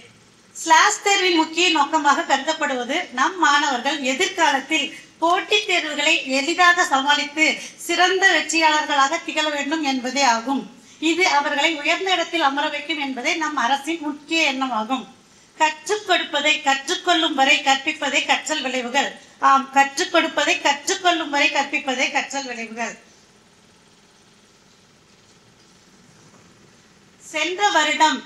ஸ்லாஷ் தேர்வின் முக்கிய நோக்கமாக கருதப்படுவது நம் மாணவர்கள் எதிர்காலத்தில் போட்டித் தேர்வுகளை எளிதாக சமாளித்து சிறந்த வெற்றியாளர்களாக திகழ வேண்டும் என்பதே ஆகும். இது அவர்களை உயர்ந்த இடத்தில் அமர வைக்கும் என்பதே நம் அரசின் முக்கிய எண்ணமாகும். கற்றுக் கொடுப்பதை கற்றுக்கொள்ளும் வரை கற்பிப்பதே கற்றல் விளைவுகள். ஆம், கற்றுக் கொடுப்பதை கற்றுக்கொள்ளும் வரை கற்பிப்பதே கற்றல் விளைவுகள். சென்ற வருடம்,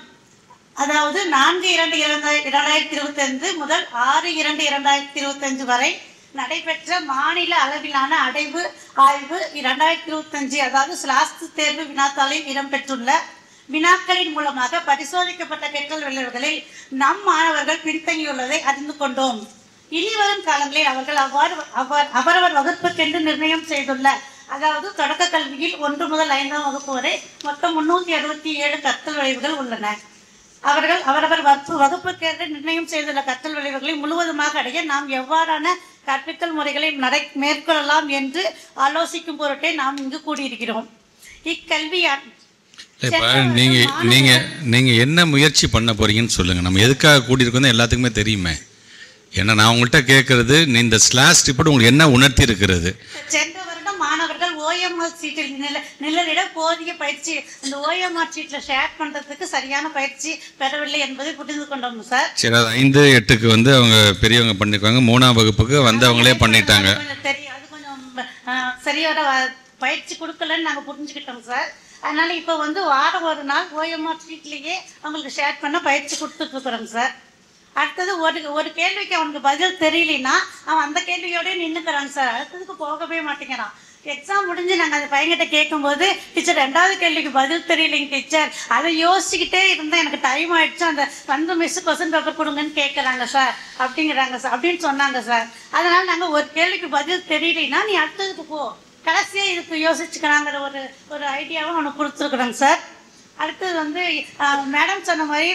அதாவது 4/2/2025 முதல் 6/2/2025 வரை நடைபெற்ற மாநில அளவிலான அடைவு ஆய்வு 2025, அதாவது ஸ்லாஷ் தேர்வு வினாத்தாளில் இடம்பெற்றுள்ள வினாக்களின் மூலமாக பரிசோதிக்கப்பட்ட கற்றல் விளைவுகளில் நம் மாணவர்கள் பின்தங்கியுள்ளதை அறிந்து கொண்டோம். இனி வரும் காலங்களில் அவர்கள் அவரவர் வகுப்புக்கென்று நிர்ணயம் செய்துள்ள, அதாவது தொடக்க கல்வியில் 1 முதல் 5ஆம் வகுப்பு வரை மொத்தம் 367 கற்றல் விளைவுகள் உள்ளன. அவர்கள் அவரவர் வகுப்புக்கென்று நிர்ணயம் செய்துள்ள கற்றல் விளைவுகளை முழுவதுமாக அடைய நாம் எவ்வாறான கற்பித்தல் முறைகளை மேற்கொள்ளலாம் என்று ஆலோசிக்கும் பொருட்டே நாம் இங்கு கூடியிருக்கிறோம். இக்கல்வியான் நீங்க என்ன முயற்சி பண்ண போறீங்கன்னு சொல்லுங்க. நம்ம எதுக்காக கூடியிருக்கோம் எல்லாத்துக்குமே தெரியுமே. ஏன்னா நான் உங்கள்கிட்ட கேட்கறது, இந்த ஸ்லாஷ் ரிப்போர்ட் உங்களுக்கு என்ன உணர்த்தி இருக்கிறது? சென்ற வருடம் மாணவர்கள் OMR சீட்டில் நிழலிட போதிய பயிற்சி, அந்த OMR சீட்டில் ஷேர் பண்றதுக்கு சரியான பயிற்சி பெறவில்லை என்பதை புரிந்து கொண்டோம் சார். சரி, அது 5, 8க்கு வந்து அவங்க பெரியவங்க பண்ணிருக்காங்க, 3ஆம் வகுப்புக்கு வந்து அவங்களே பண்ணிட்டாங்க. தெரியும், அது கொஞ்சம் சரியான பயிற்சி கொடுக்கலன்னு நாங்கள் புரிஞ்சுக்கிட்டோம் சார். அதனால இப்போ வந்து வாரம் ஒரு நாள் OMR சீட்லேயே அவங்களுக்கு ஷேர் பண்ண பயிற்சி கொடுத்துட்டு இருக்கிறோம் சார். அடுத்தது ஒரு கேள்விக்கு அவனுக்கு பதில் தெரியலனா அவன் அந்த கேள்வியோடய நின்றுக்கிறான் சார். அடுத்ததுக்கு போகவே மாட்டேங்கிறான். எக்ஸாம் முடிஞ்சு நாங்கள் அந்த பையன்கிட்ட கேட்கும்போது, டீச்சர் 2வது கேள்விக்கு பதில் தெரியலைங்க டீச்சர், அதை யோசிச்சுக்கிட்டே இருந்தால் எனக்கு டைம் ஆயிடுச்சு, அந்த வந்து மிஸ் கொஸ்டின் பேப்பர் கொடுங்கன்னு கேட்குறாங்க சார் அப்படிங்கிறாங்க சார் அப்படின்னு சொன்னாங்க சார். அதனால நாங்கள் ஒரு கேள்விக்கு பதில் தெரியலைன்னா நீ அடுத்ததுக்கு போ, கடைசியாக இதுக்கு யோசிச்சுக்கிறாங்கிற ஒரு ஐடியாவும் அவனுக்கு கொடுத்துருக்குறோங்க சார். அடுத்தது வந்து மேடம் சொன்ன மாதிரி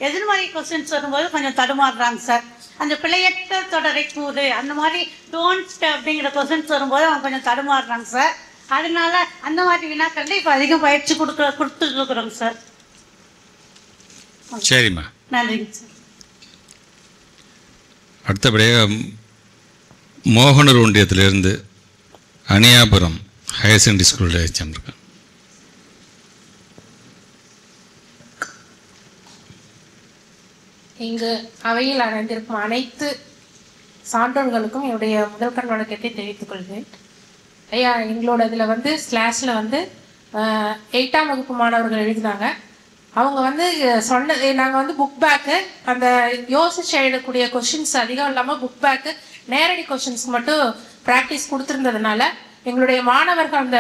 எதிர்மறை கொஸ்டின்ஸ் வரும்போது கொஞ்சம் தடுமாறுறாங்க சார். அந்த பிழையற்ற தொடரை கூறு, அந்த மாதிரி டோன்ட் அப்படிங்கிற கொஸ்டின்ஸ் வரும்போது அவங்க கொஞ்சம் தடுமாறுறாங்க சார். அதனால அந்த மாதிரி வினாக்கள் இப்போ அதிகம் பயிற்சி கொடுத்துட்டு இருக்கிறோங்க சார். சரிம்மா, நன்றிங்க சார். அடுத்தபடியாக மோகனூர் ஒன்றியத்திலிருந்து அணியாபுரம் ஹையர் செகண்டரி ஸ்கூலில் வச்சிருக்கேன். இங்கு அவையில் அடைந்திருக்கும் அனைத்து சான்றோர்களுக்கும் என்னுடைய முதல்கண் வணக்கத்தை தெரிவித்துக் கொள்கிறேன். ஐயா, எங்களோட இதில் வந்து ஸ்லாஷில் வந்து 8ஆம் வகுப்பு மாணவர்கள் எழுதினாங்க. அவங்க வந்து சொன்னது, நாங்கள் வந்து புக் பேக்கு அந்த யோசிச்சு எழுதக்கூடிய கொஷின்ஸ் அதிகம் இல்லாமல் புக் பேக்கு நேரடி கொஷின்ஸ்க்கு மட்டும் ப்ராக்டிஸ் கொடுத்துருந்ததுனால எங்களுடைய மாணவர்கள் அந்த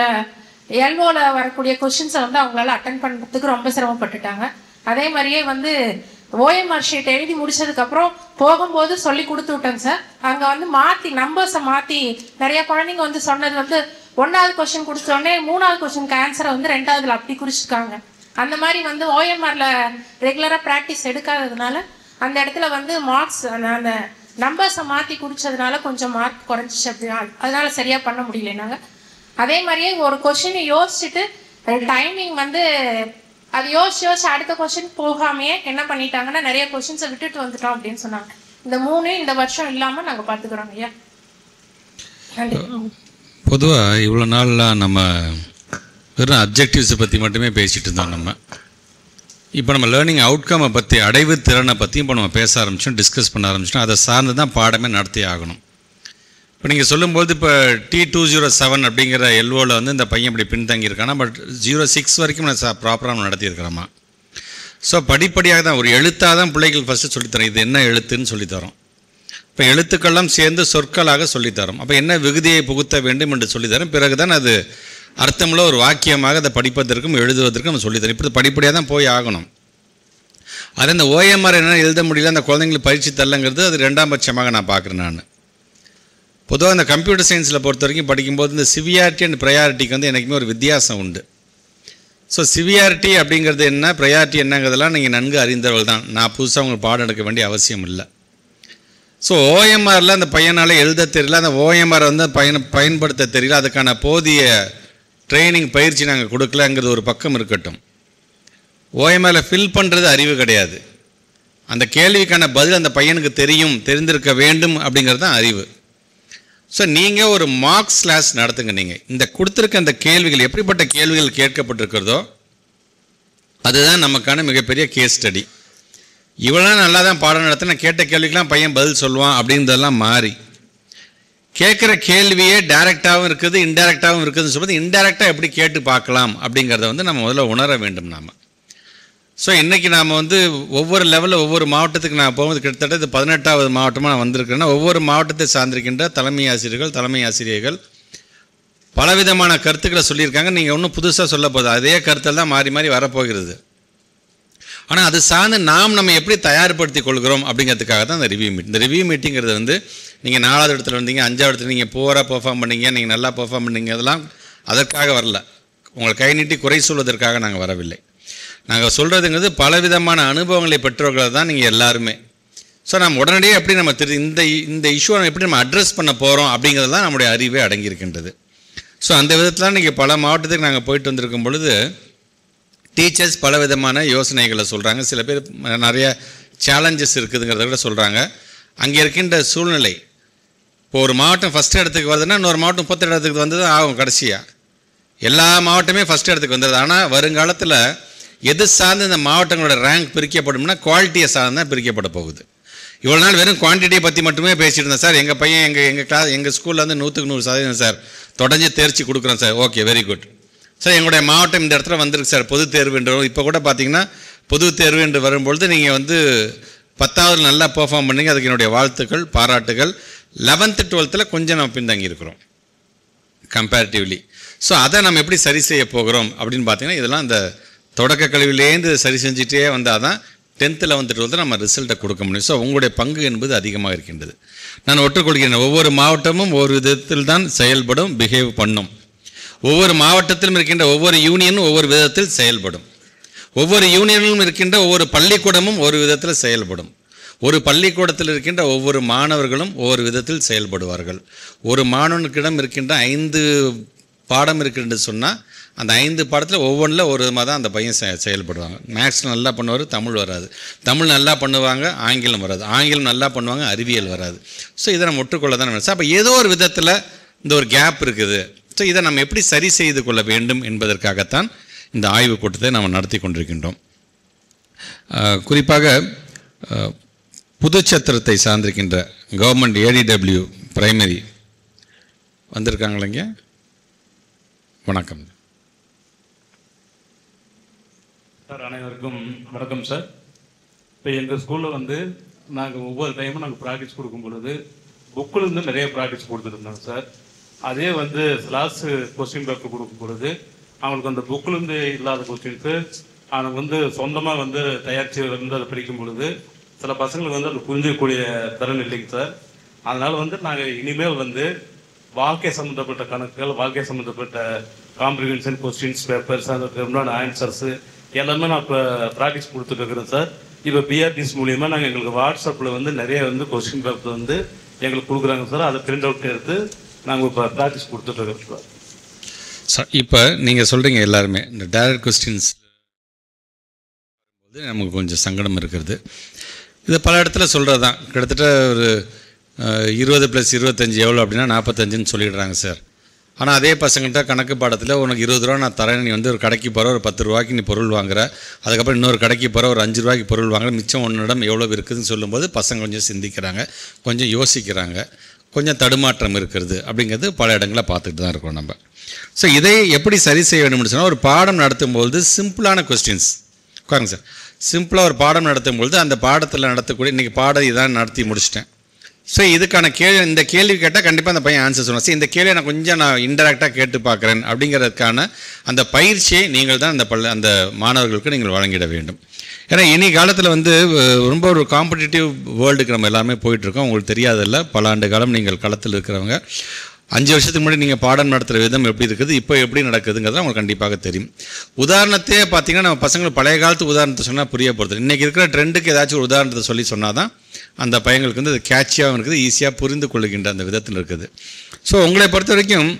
எல்ஓவில் வரக்கூடிய கொஷின்ஸை வந்து அவங்களால அட்டன் பண்ணுறதுக்கு ரொம்ப சிரமப்பட்டுட்டாங்க. அதே மாதிரியே வந்து OMR ஷீட் எழுதி முடிச்சதுக்கப்புறம் போகும்போது சொல்லி கொடுத்து விட்டேங்க சார். அங்கே வந்து மாற்றி நம்பர்ஸை மாற்றி நிறைய குழந்தைங்க வந்து சொன்னது வந்து 1வது கொஸ்டின் கொடுத்தோடனே 3வது கொஸ்டினுக்கு ஆன்சரை வந்து 2வதுல அப்படி குறிச்சிருக்காங்க. அந்த மாதிரி வந்து OMRல ரெகுலராக ப்ராக்டிஸ் எடுக்காததுனால அந்த இடத்துல வந்து மார்க்ஸ் அந்த நம்பர்ஸை மாற்றி குறிச்சதுனால கொஞ்சம் மார்க் குறைஞ்சிச்சு. அப்படி அதனால சரியாக பண்ண முடியல நாங்கள். அதே மாதிரியே ஒரு கொஸ்டினை யோசிச்சுட்டு டைமிங் வந்து அது யோசிச்சு அடுத்த கொஸ்டின் போகாமையே என்ன பண்ணிட்டாங்கன்னா நிறைய கொஸ்டின்ஸை விட்டுட்டு வந்துட்டோம் அப்படின்னு சொன்னாங்க. இந்த 3 இந்த வருஷம் இல்லாமல் நாங்கள் பார்த்துக்குறோங்க ஐயா. பொதுவாக இவ்வளோ நாள்லாம் நம்ம வெறும் அப்ஜெக்டிவ்ஸை பற்றி மட்டுமே பேசிகிட்டு இருந்தோம். நம்ம இப்போ நம்ம லேர்னிங் அவுட்கம்மை பற்றி, அடைவு திறனை பற்றியும் இப்போ நம்ம பேச ஆரம்பித்தோம், டிஸ்கஸ் பண்ண ஆரம்பிச்சிட்டோம். அதை சார்ந்து தான் பாடமே நடத்தி ஆகணும். இப்போ நீங்கள் சொல்லும்போது இப்போ T207 அப்படிங்கிற எல்ஓவில் வந்து இந்த பையன் இப்படி பின்தங்கியிருக்கானா, பட் 06 வரைக்கும் நான் ப்ராப்பராக நடத்தியிருக்கிறோமா. ஸோ படிப்படியாக தான் ஒரு எழுத்தாக தான் பிள்ளைகள் ஃபஸ்ட்டு சொல்லித்தரோம். இது என்ன எழுத்துன்னு சொல்லித்தரோம். இப்போ எழுத்துக்கெல்லாம் சேர்ந்து சொற்களாக சொல்லித்தரோம். அப்போ என்ன விகுதியை புகுத்த வேண்டும் என்று சொல்லித்தரோம். பிறகு தான் அது அர்த்தமுள்ள ஒரு வாக்கியமாக அதை படிப்பதற்கும் எழுதுவதற்கும் நம்ம சொல்லித்தரோம். இப்படி படிப்படியாக தான் போய் ஆகணும். அது இந்த OMR என்ன எழுத முடியல, அந்த குழந்தைங்களுக்கு பயிற்சி தரலங்கிறது அது 2ஆம் பட்சமாக நான் பார்க்குறேன். நான் பொதுவாக இந்த கம்ப்யூட்டர் சயின்ஸில் பொறுத்த வரைக்கும் படிக்கும்போது இந்த சிவியாரிட்டி அண்ட் ப்ரையாரிட்டிக்கு வந்து எனக்குமே ஒரு வித்தியாசம் உண்டு. ஸோ சிவியாரிட்டி அப்படிங்கிறது என்ன, ப்ரையாரிட்டி என்னங்கிறதெல்லாம் நீங்கள் நன்கு அறிந்தவர்கள் தான். நான் புதுசாக உங்களுக்கு பாடம் எடுக்க வேண்டிய அவசியம் இல்லை. ஸோ OMRல அந்த பையனால் எழுத தெரியல, அந்த OMR வந்து பயன்படுத்த தெரியல, அதுக்கான போதிய ட்ரைனிங் பயிற்சி நாங்கள் கொடுக்கலங்கிறது ஒரு பக்கம் இருக்கட்டும். OMRல ஃபில் பண்ணுறது அறிவு கிடையாது. அந்த கேள்விக்கான பதில் அந்த பையனுக்கு தெரிந்திருக்க வேண்டும் அப்படிங்கிறது தான் அறிவு. ஸோ நீங்கள் ஒரு மார்க் ஸ்லாஷ் நடத்துங்க. நீங்கள் இந்த கொடுத்துருக்க அந்த கேள்விகள் எப்படிப்பட்ட கேள்விகள் கேட்கப்பட்டிருக்கிறதோ அதுதான் நமக்கான மிகப்பெரிய கேஸ் ஸ்டடி. இவ்வளோ நல்லா தான் பாடம் நடத்தின, கேட்ட கேள்விக்கெலாம் பையன் பதில் சொல்லுவான் அப்படின்றதெல்லாம் மாறி கேட்குற கேள்வியே டைரெக்டாகவும் இருக்குது, இன்டைரக்டாகவும் இருக்குதுன்னு சொல்லும்போது இன்டைரக்டாக எப்படி கேட்டு பார்க்கலாம் அப்படிங்கிறத வந்து நம்ம முதல்ல உணர வேண்டும். நாம் ஸோ இன்றைக்கி நாம் வந்து ஒவ்வொரு லெவலில் ஒவ்வொரு மாவட்டத்துக்கு நான் போகும்போது கிட்டத்தட்ட இது 18வது மாவட்டமாக நான் வந்திருக்கிறேன்னா ஒவ்வொரு மாவட்டத்தை சார்ந்திருக்கின்ற தலைமை ஆசிரியர்கள் பலவிதமான கருத்துக்களை சொல்லியிருக்காங்க. நீங்கள் ஒன்றும் புதுசாக சொல்ல போகுது, அதே கருத்தில் தான் மாறி மாறி வரப்போகிறது. ஆனால் அது சார்ந்து நம்ம எப்படி தயார்படுத்தி கொள்கிறோம் அப்படிங்கிறதுக்காக தான் இந்த ரிவ்யூ மீட்டிங். இந்த ரிவ்யூ மீட்டிங்கிறது வந்து நீங்கள் 4வது இடத்துல வந்தீங்க, 5வது இடத்துல நீங்கள் போராக பெர்ஃபார்ம் பண்ணீங்க, நீங்கள் நல்லா பெர்ஃபார்ம் பண்ணீங்க, அதெல்லாம் அதற்காக வரல. உங்களை கை நீட்டி குறை சொல்வதற்காக நாங்கள் வரவில்லை. நாங்கள் சொல்கிறதுங்கிறது பலவிதமான அனுபவங்களை பெற்றவர்கள் தான் நீங்கள் எல்லாருமே. ஸோ நம்ம உடனடியே எப்படி நம்ம இந்த இஷ்யூவை எப்படி நம்ம அட்ரஸ் பண்ண போகிறோம் அப்படிங்கிறது தான் நம்முடைய அறிவே அடங்கியிருக்கின்றது. ஸோ அந்த விதத்தில் நீங்கள் பல மாவட்டத்துக்கு நாங்கள் போயிட்டு வந்திருக்கும் பொழுது டீச்சர்ஸ் பல விதமான யோசனைகளை சொல்கிறாங்க. சில பேர் நிறைய சேலஞ்சஸ் இருக்குதுங்கிறத விட சொல்கிறாங்க. அங்கே இருக்கின்ற சூழ்நிலை, இப்போ ஒரு மாவட்டம் ஃபஸ்ட் இடத்துக்கு வருதுன்னா இன்னொரு மாவட்டம் 30 இடத்துக்கு வந்து தான் ஆகும். கடைசியாக எல்லா மாவட்டமே ஃபஸ்ட் இடத்துக்கு வந்துடுது. ஆனால் வருங்காலத்தில் எது சார்ந்து இந்த மாவட்டங்களோட ரேங்க் பிரிக்கப்படும்னா குவாலிட்டியை சார்ந்து தான் பிரிக்கப்பட போகுது. இவ்வளோ நாள் வெறும் குவான்டிட்டியை பற்றி மட்டுமே பேசிட்டு இருந்தேன். சார் எங்கள் பையன் எங்கள் ஸ்கூலில் வந்து 100% சார் தொடர்ந்து தேர்ச்சி கொடுக்குறோம் sir. Okay, very good sir. எங்களுடைய மாவட்டம் இந்த இடத்துல வந்திருக்கு சார். பொது தேர்வு என்று இப்போ கூட பார்த்தீங்கன்னா பொது தேர்வு என்று வரும்பொழுது நீங்கள் வந்து 10வது நல்லா பெர்ஃபார்ம் பண்ணிங்க, அதுக்கு என்னுடைய வாழ்த்துக்கள், பாராட்டுகள். 11th 12th கொஞ்சம் நம்ம பின்தங்கி இருக்கிறோம் கம்பேரிட்டிவ்லி. ஸோ அதை நம்ம எப்படி சரி செய்ய போகிறோம் அப்படின்னு பார்த்தீங்கன்னா இதெல்லாம் இந்த தொடக்க கல்வியிலேருந்து சரி செஞ்சுட்டே வந்தால் தான் 10th 11th 12th நம்ம ரிசல்ட்டை கொடுக்க முடியும். ஸோ உங்களுடைய பங்கு என்பது அதிகமாக இருக்கின்றது. நான் ஒற்றுக்கொள்கிறேன். ஒவ்வொரு மாவட்டமும் ஒவ்வொரு விதத்தில் தான் செயல்படும், பிஹேவ் பண்ணும். ஒவ்வொரு மாவட்டத்திலும் இருக்கின்ற ஒவ்வொரு யூனியனும் ஒவ்வொரு விதத்தில் செயல்படும். ஒவ்வொரு யூனியனிலும் இருக்கின்ற ஒவ்வொரு பள்ளிக்கூடமும் ஒரு விதத்தில் செயல்படும். ஒரு பள்ளிக்கூடத்தில் இருக்கின்ற ஒவ்வொரு மாணவர்களும் ஒவ்வொரு விதத்தில் செயல்படுவார்கள். ஒரு மாணவனுக்கிடம் இருக்கின்ற 5 பாடம் இருக்குன்னு சொன்னால் அந்த 5 பாடத்தில் ஒவ்வொன்றில் ஒரு விதமாக தான் அந்த பையன் செயல்படுவாங்க. மேக்ஸ் நல்லா பண்ணுவார், தமிழ் வராது. தமிழ் நல்லா பண்ணுவாங்க, ஆங்கிலம் வராது. ஆங்கிலம் நல்லா பண்ணுவாங்க, அறிவியல் வராது. ஸோ இதை நம்ம ஒற்றுக்கொள்ள தான் வேணும். அப்போ ஏதோ ஒரு விதத்தில் இந்த ஒரு கேப் இருக்குது. ஸோ இதை நம்ம எப்படி சரி செய்து கொள்ள வேண்டும் என்பதற்காகத்தான் இந்த ஆய்வுக் கூட்டத்தை நாம் நடத்தி கொண்டிருக்கின்றோம். குறிப்பாக புதுச்சத்திரத்தை சார்ந்திருக்கின்ற கவர்மெண்ட் ADW பிரைமரி வந்திருக்காங்களேங்க. வணக்கம் சார். அனைவருக்கும் வணக்கம் சார். இப்போ எங்கள் ஸ்கூலில் வந்து நாங்கள் ஒவ்வொரு டைமும் நாங்கள் ப்ராக்டிஸ் கொடுக்கும் பொழுது புக்கிலேருந்து நிறைய ப்ராக்டிஸ் கொடுத்துருந்தோம் சார். அதே வந்து கிளாஸ் கொஸ்டின் பேப்பர் கொடுக்கும் பொழுது அவங்களுக்கு அந்த புக்கிலேருந்து இல்லாத கொஸ்டின்ஸு அவங்க வந்து சொந்தமாக வந்து தயாரித்து வந்து அதை படிக்கும் பொழுது சில பசங்களுக்கு வந்து அது புரிஞ்சக்கூடிய திறன் இல்லைங்க சார். அதனால் வந்து நாங்கள் இனிமேல் வந்து வாழ்க்கை சம்மந்தப்பட்ட கணக்குகள், வாழ்க்கை சம்மந்தப்பட்ட காம்ப்ரிஹென்ஷன் கொஸ்டின்ஸ் பேப்பர்ஸ், அந்த ஆன்சர்ஸு எல்லாமே நான் இப்போ ப்ராக்டிஸ் கொடுத்துட்டு இருக்கிறேன் சார். இப்போ BRTs மூலிமா நாங்கள் எங்களுக்கு வாட்ஸ்அப்பில் வந்து நிறைய வந்து கொஸ்டின் பேப்பர் வந்து எங்களுக்கு கொடுக்குறாங்க சார். அதை பிரிண்ட் அவுட் எடுத்து நாங்கள் இப்போ ப்ராக்டிஸ் கொடுத்துட்டு இருக்கோம் சார். இப்போ நீங்கள் சொல்கிறீங்க எல்லாருமே இந்த டைரக்ட் கொஸ்டின்ஸ் போது நமக்கு கொஞ்சம் சங்கடம் இருக்கிறது. இது பல இடத்துல சொல்கிறது தான். கிட்டத்தட்ட ஒரு 20 + 25 எவ்வளோ அப்படின்னா 45ன்னு சொல்லிடுறாங்க சார். ஆனால் அதே பசங்கள்கிட்ட கணக்கு பாடத்தில் உனக்கு 20 ரூபா நான் தரேன், நீ வந்து ஒரு கடைக்கு போகிற ஒரு 10 ரூபாய்க்கு நீ பொருள் வாங்குற, அதுக்கப்புறம் இன்னொரு கடைக்கு போகிற ஒரு 5 ரூபாய்க்கு பொருள் வாங்குற, மிச்சம் உன்னிடம் எவ்வளோ இருக்குதுன்னு சொல்லும்போது பசங்க கொஞ்சம் சிந்திக்கிறாங்க, கொஞ்சம் யோசிக்கிறாங்க, கொஞ்சம் தடுமாற்றம் இருக்கிறது அப்படிங்கிறது பல இடங்களில் பார்த்துக்கிட்டு தான் இருக்கோம் நம்ம. ஸோ இதை எப்படி சரி செய்ய வேண்டும்னு சொன்னால், ஒரு பாடம் நடத்தும்போது சிம்பிளான கொஸ்டின்ஸ் உட்காருங்க சார். சிம்பிளாக ஒரு பாடம் நடத்தும்பொழுது அந்த பாடத்தில் நடத்தக்கூடிய இன்றைக்கி பாடம் இதான் நடத்தி முடிச்சிட்டேன். ஸோ இதுக்கான இந்த கேள்வி கேட்டால் கண்டிப்பாக அந்த பையன் ஆன்சர் சொல்லுவான். சரி, இந்த கேள்வியை நான் இன்டராக்டாக கேட்டு பார்க்குறேன் அப்படிங்கிறதுக்கான அந்த பயிற்சியை நீங்கள் தான் அந்த மாணவர்களுக்கு நீங்கள் வழங்கிட வேண்டும். ஏன்னா இனி காலத்தில் வந்து ரொம்ப ஒரு காம்படிட்டிவ் வேர்ல்டுக்கு நம்ம எல்லாமே போயிட்டுருக்கோம். உங்களுக்கு தெரியாதில்ல, பல ஆண்டு காலம் நீங்கள் களத்தில் இருக்கிறவங்க 5 வருஷத்துக்கு முன்னாடி நீங்கள் பாடம் நடத்துகிற விதம் எப்படி இருக்குது, இப்போ எப்படி நடக்குதுங்கிறது உங்களுக்கு கண்டிப்பாக தெரியும். உதாரணத்தையே பார்த்தீங்கன்னா நம்ம பசங்களுக்கு பழைய காலத்து உதாரணத்தை சொன்னால் புரிய போகிறது. இன்றைக்கி இருக்கிற ட்ரெண்டுக்கு ஏதாச்சும் ஒரு உதாரணத்தை சொல்லி சொன்னால் தான் அந்த பையங்களுக்கு வந்து அது கேட்சியாகவும் இருக்குது, ஈஸியாக புரிந்து கொள்ளுகின்ற அந்த விதத்தில் இருக்குது. ஸோ உங்களை பொறுத்த வரைக்கும்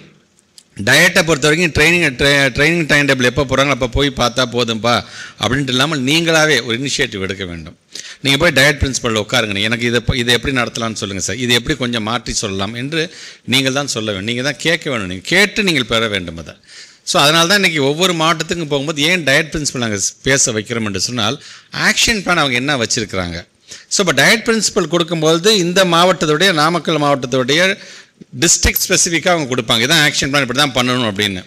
டயட்டை பொறுத்த வரைக்கும் ட்ரைனிங் டைம் டேபிள் எப்போ போகிறாங்களோ அப்போ போய் பார்த்தா போதும்பா அப்படின்ட்டு இல்லாமல் நீங்களாகவே ஒரு இனிஷியேட்டிவ் எடுக்க வேண்டும். நீங்கள் போய் டயட் பிரின்சிபலில் உட்காருங்க, எனக்கு இதை எப்படி நடத்தலாம்னு சொல்லுங்கள் சார், இது எப்படி கொஞ்சம் மாற்றி சொல்லலாம் என்று நீங்கள் தான் சொல்ல வேண்டும், நீங்கள் தான் கேட்க வேண்டும், நீங்கள் கேட்டு நீங்கள் பெற வேண்டும் அதை. ஸோ அதனால தான் இன்றைக்கி ஒவ்வொரு மாவட்டத்துக்கும் போகும்போது ஏன் டயட் பிரின்சிபல் நாங்கள் பேச வைக்கிறோம் என்று சொன்னால், ஆக்ஷன் பிளான் அவங்க என்ன வச்சுருக்கிறாங்க. ஸோ இப்போ டயட் பிரின்சிபல் கொடுக்கும்போது இந்த மாவட்டத்துடைய நாமக்கல் மாவட்டத்துடைய டிஸ்ட்ரிக்ட் ஸ்பெசிஃபிக்காக அவங்க கொடுப்பாங்க, இதான் ஆக்ஷன் பிளான், இப்படி தான் பண்ணணும் அப்படின்னு.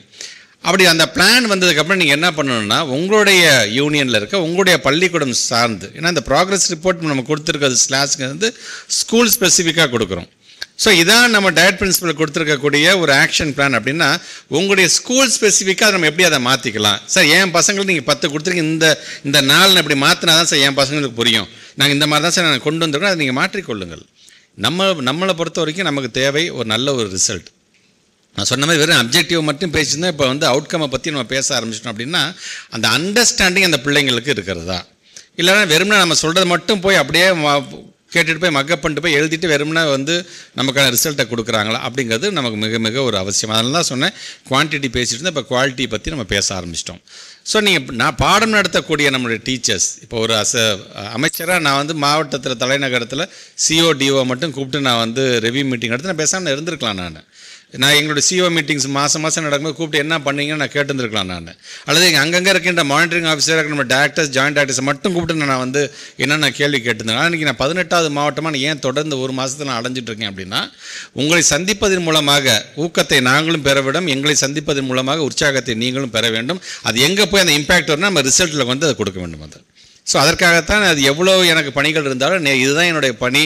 அப்படி அந்த பிளான் வந்ததுக்கப்புறம் நீங்கள் என்ன பண்ணணும்னா, உங்களுடைய யூனியனில் இருக்க உங்களுடைய பள்ளிக்கூடம் சார்ந்து, ஏன்னா இந்த ப்ராக்ரஸ் ரிப்போர்ட் நம்ம கொடுத்துருக்கிறது ஸ்லாஸ்க்கு வந்து ஸ்கூல் ஸ்பெசிஃபிக்காக கொடுக்குறோம். ஸோ இதான் நம்ம டயட் பிரின்சிபல் கொடுத்துருக்கக்கூடிய ஒரு ஆக்ஷன் பிளான். அப்படின்னா உங்களுடைய ஸ்கூல் ஸ்பெசிஃபிக்காக நம்ம எப்படி அதை மாற்றிக்கலாம். சார் என் பசங்களுக்கு நீங்கள் 10 கொடுத்துருக்கீங்க, இந்த நாள் இப்படி மாற்றினா தான் சார் என் பசங்களுக்கு புரியும், நாங்கள் இந்த மாதிரி தான் சார் நாங்கள் கொண்டு வந்துருக்கோம், அதை நீங்கள் மாற்றிக்கொள்ளுங்கள். நம்மளை பொறுத்த வரைக்கும் நமக்கு தேவை ஒரு நல்ல ஒரு ரிசல்ட். நான் சொன்ன மாதிரி வெறும் அப்ஜெக்டிவ் மட்டும் பேசியிருந்தோம், இப்போ வந்து அவுட்கம்மை பற்றி நம்ம பேச ஆரம்பிச்சிட்டோம் அப்படின்னா அந்த அண்டர்ஸ்டாண்டிங் அந்த பிள்ளைங்களுக்கு இருக்கிறதா, இல்லைன்னா வெறும்னா நம்ம சொல்கிறது மட்டும் போய் அப்படியே கேட்டுட்டு போய் மக்கப் பண்ணிட்டு போய் எழுதிட்டு வெறும்னா வந்து நமக்கான ரிசல்ட்டை கொடுக்குறாங்களா அப்படிங்கிறது நமக்கு மிக மிக ஒரு அவசியம். அதனால தான் சொன்னேன் குவான்டிட்டி பேசிகிட்டு இருந்தேன், இப்போ குவாலிட்டி பற்றி நம்ம பேச ஆரம்பிச்சிட்டோம். ஸோ நான் பாடம் நடத்தக்கூடிய நம்மளுடைய டீச்சர்ஸ், இப்போ ஒரு அமைச்சராக நான் வந்து மாவட்டத்தில் தலைநகரத்தில் சிஓ மட்டும் கூப்பிட்டு நான் வந்து ரெவ்யூ மீட்டிங் எடுத்து நான் பேசாமல் இருந்திருக்கலாம். நான் எங்களுடைய சிஓ மீட்டிங்ஸ் மாதம் நடக்கும்போது கூப்பிட்டு என்ன பண்ணீங்கன்னு நான் கேட்டுருந்துருக்கலாம். அல்லது அங்கங்கே இருக்கின்ற மானிட்டரிங் ஆஃபீஸராக நம்ம டேரக்டர்ஸ் ஜாயின்ட் டேரக்டர்ஸை மட்டும் கூப்பிட்டு நான் வந்து என்னென்ன கேள்வி கேட்டிருந்தேன். ஆனால் இன்றைக்கி நான் 18வது மாவட்டமாக ஏன் தொடர்ந்து ஒரு மாதத்தில் நான் அடைஞ்சிட்ருக்கேன் அப்படின்னா, உங்களை சந்திப்பதன் மூலமாக ஊக்கத்தை நாங்களும் பெற வேண்டும், எங்களை சந்திப்பதன் மூலமாக உற்சாகத்தை நீங்களும் பெற வேண்டும். அது எங்கே போய் அந்த இம்பேக்ட் வரும்னா நம்ம ரிசல்ட்டில் வந்து அதை கொடுக்க வேண்டும். அது ஸோ அதற்காகத்தான் அது எவ்வளோ எனக்கு பணிகள் இருந்தாலும் இதுதான் என்னுடைய பணி,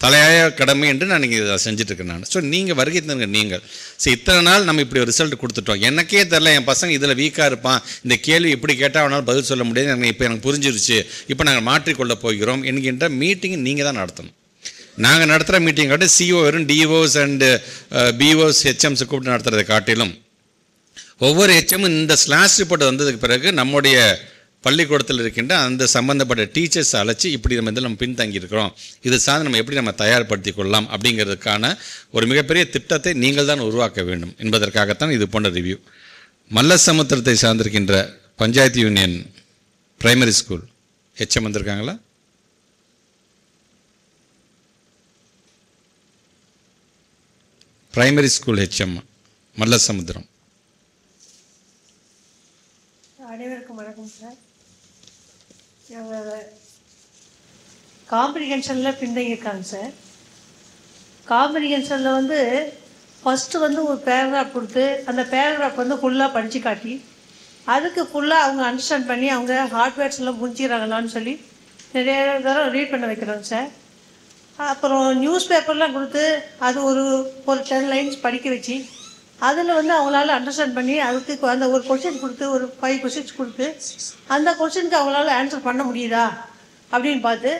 தலையாய கடமை என்று நான் நீங்கள் இதை செஞ்சுட்ருக்கேன். ஸோ நீங்கள் வருகை தருங்க. நீங்கள் ஸோ இத்தனை நாள் நம்ம இப்படி ஒரு ரிசல்ட் கொடுத்துட்டோம், எனக்கே தெரில என் பசங்க இதில் வீக்காக இருப்பான், இந்த கேள்வி இப்படி கேட்டால் அவனால் பதில் சொல்ல முடியாது, இப்போ எனக்கு புரிஞ்சிருச்சு, இப்போ நாங்கள் மாற்றிக்கொள்ள போகிறோம் என்கின்ற மீட்டிங்கை நீங்கள் தான் நடத்தணும். நாங்கள் நடத்துகிற மீட்டிங் காட்டி சிஓ வெறும் டிஓஸ் அண்டு பிஓஸ் ஹெச்எம்ஸை கூப்பிட்டு நடத்துகிறதை காட்டிலும் ஒவ்வொரு ஹெச்எம்மும் இந்த ஸ்லாஷ் ரிப்போர்ட் வந்ததுக்கு பிறகு நம்முடைய பள்ளிக்கூடத்தில் இருக்கின்ற அந்த சம்பந்தப்பட்ட டீச்சர்ஸ் அழைச்சி இப்படி நம்ம இதில் நம்ம பின்தங்கியிருக்கிறோம், இது சார்ந்து நம்ம எப்படி நம்ம தயார்படுத்தி கொள்ளலாம் அப்படிங்கிறதுக்கான ஒரு மிகப்பெரிய திட்டத்தை நீங்கள் தான் உருவாக்க வேண்டும் என்பதற்காகத்தான் இது போன்ற ரிவ்யூ. மல்லசமுத்திரத்தை சார்ந்திருக்கின்ற panchayat union primary school HM வந்திருக்காங்களா? Primary school HM Mallasamudram. அனைவருக்கும் வணக்கம் சார். காம்ப்ரிஹென்ஷனில் பின்தங்கியிருக்காங்க சார். காம்ப்ரிஹென்ஷனில் வந்து ஃபஸ்ட்டு வந்து ஒரு பேராகிராஃப் கொடுத்து அந்த பேராகிராஃப் வந்து ஃபுல்லாக படித்து காட்டி அதுக்கு ஃபுல்லாக அவங்க அண்டர்ஸ்டாண்ட் பண்ணி அவங்க ஹார்ட்வேர்ட்ஸ் எல்லாம் முடிச்சிடறாங்களான்னு சொல்லி நிறைய தடவை ரீட் பண்ண வைக்கிறோங்க சார். அப்புறம் நியூஸ் பேப்பர்லாம் கொடுத்து அது ஒரு 10 லைன்ஸ் படிக்க வச்சு அதில் வந்து அவங்களால அண்டர்ஸ்டாண்ட் பண்ணி அதுக்கு அந்த ஒரு கொஸ்டின் கொடுத்து ஒரு 5 கொஸ்டின்ஸ் கொடுத்து அந்த கொஸ்டினுக்கு அவங்களால ஆன்சர் பண்ண முடியுதா அப்படின்னு பார்த்து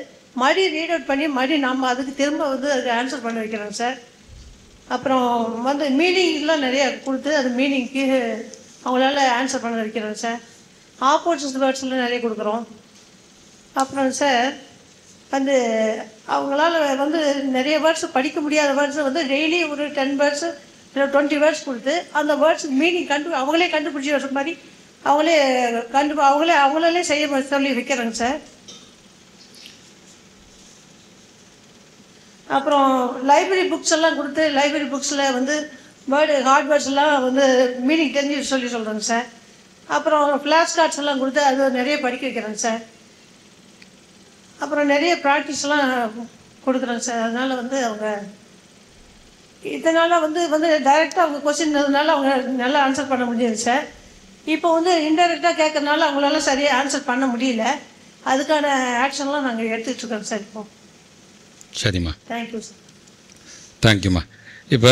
மறுபடி ரீட் அவுட் பண்ணி மறுபடி நம்ம அதுக்கு திரும்ப வந்து அதுக்கு ஆன்சர் பண்ண வைக்கிறோம் சார். அப்புறம் வந்து மீனிங்லாம் நிறைய கொடுத்து அது மீனிங்க்கு அவங்களால ஆன்சர் பண்ண வைக்கிறோம் சார். ஆப்போசிட் வேர்ட்ஸ்லாம் நிறைய கொடுக்குறோம். அப்புறம் சார் வந்து அவங்களால வந்து நிறைய வேர்ட்ஸ் படிக்க முடியாத வேர்ட்ஸை வந்து டெய்லி ஒரு 10 வேர்ட்ஸு இல்லை 20 வேர்ட்ஸ் கொடுத்து அந்த வேர்ட்ஸ் மீனிங் அவங்களே கண்டுபிடிச்சி வர மாதிரி அவங்களே செய்ய சொல்லி வைக்கிறாங்க சார். அப்புறம் லைப்ரரி புக்ஸ் எல்லாம் கொடுத்து லைப்ரரி புக்ஸில் வந்து ஹார்ட் வேர்ட்ஸ் எல்லாம் வந்து மீனிங் தெரிஞ்சு சொல்கிறாங்க சார். அப்புறம் ஃப்ளாஷ் கார்ட்ஸ் எல்லாம் கொடுத்து அது நிறைய படிக்க வைக்கிறாங்க சார். அப்புறம் நிறைய ப்ராக்டிஸ்லாம் கொடுக்குறாங்க சார். அதனால் வந்து அவங்க இதனால் வந்து டைரெக்டாக அவங்க கொஸ்டின்னால அவங்க நல்லா ஆன்சர் பண்ண முடியாது சார். இப்போ வந்து இன்டெரக்டாக கேட்கறதுனால அவங்களால சரியாக ஆன்சர் பண்ண முடியல. அதுக்கான ஆக்ஷன்லாம் நாங்கள் எடுத்துகிட்ருக்கோம் சார் இப்போ. சரிம்மா, தேங்க்யூ சார். தேங்க்யூம்மா. இப்போ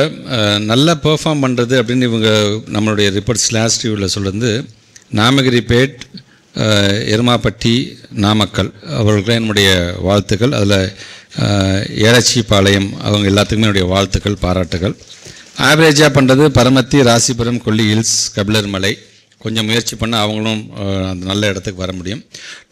நல்லா பெர்ஃபார்ம் பண்ணுறது அப்படின்னு இவங்க நம்மளுடைய ரிப்போர்ட்ஸ் லாஸ்ட் ரிவ்யூவில் சொல்கிறது நாமகிரிப்பேட், எருமாப்பட்டி, நாமக்கல் அவர்களுக்கு என்னுடைய வாழ்த்துக்கள். அதில் ஏலச்சிபாளையம் அவங்க எல்லாத்துக்குமே என்னுடைய வாழ்த்துக்கள், பாராட்டுகள். ஆவரேஜாக பண்ணுறது பரமத்தி, ராசிபுரம், கொல்லி ஹில்ஸ், கபிலர் மலை. கொஞ்சம் முயற்சி பண்ணால் அவங்களும் அந்த நல்ல இடத்துக்கு வர முடியும்.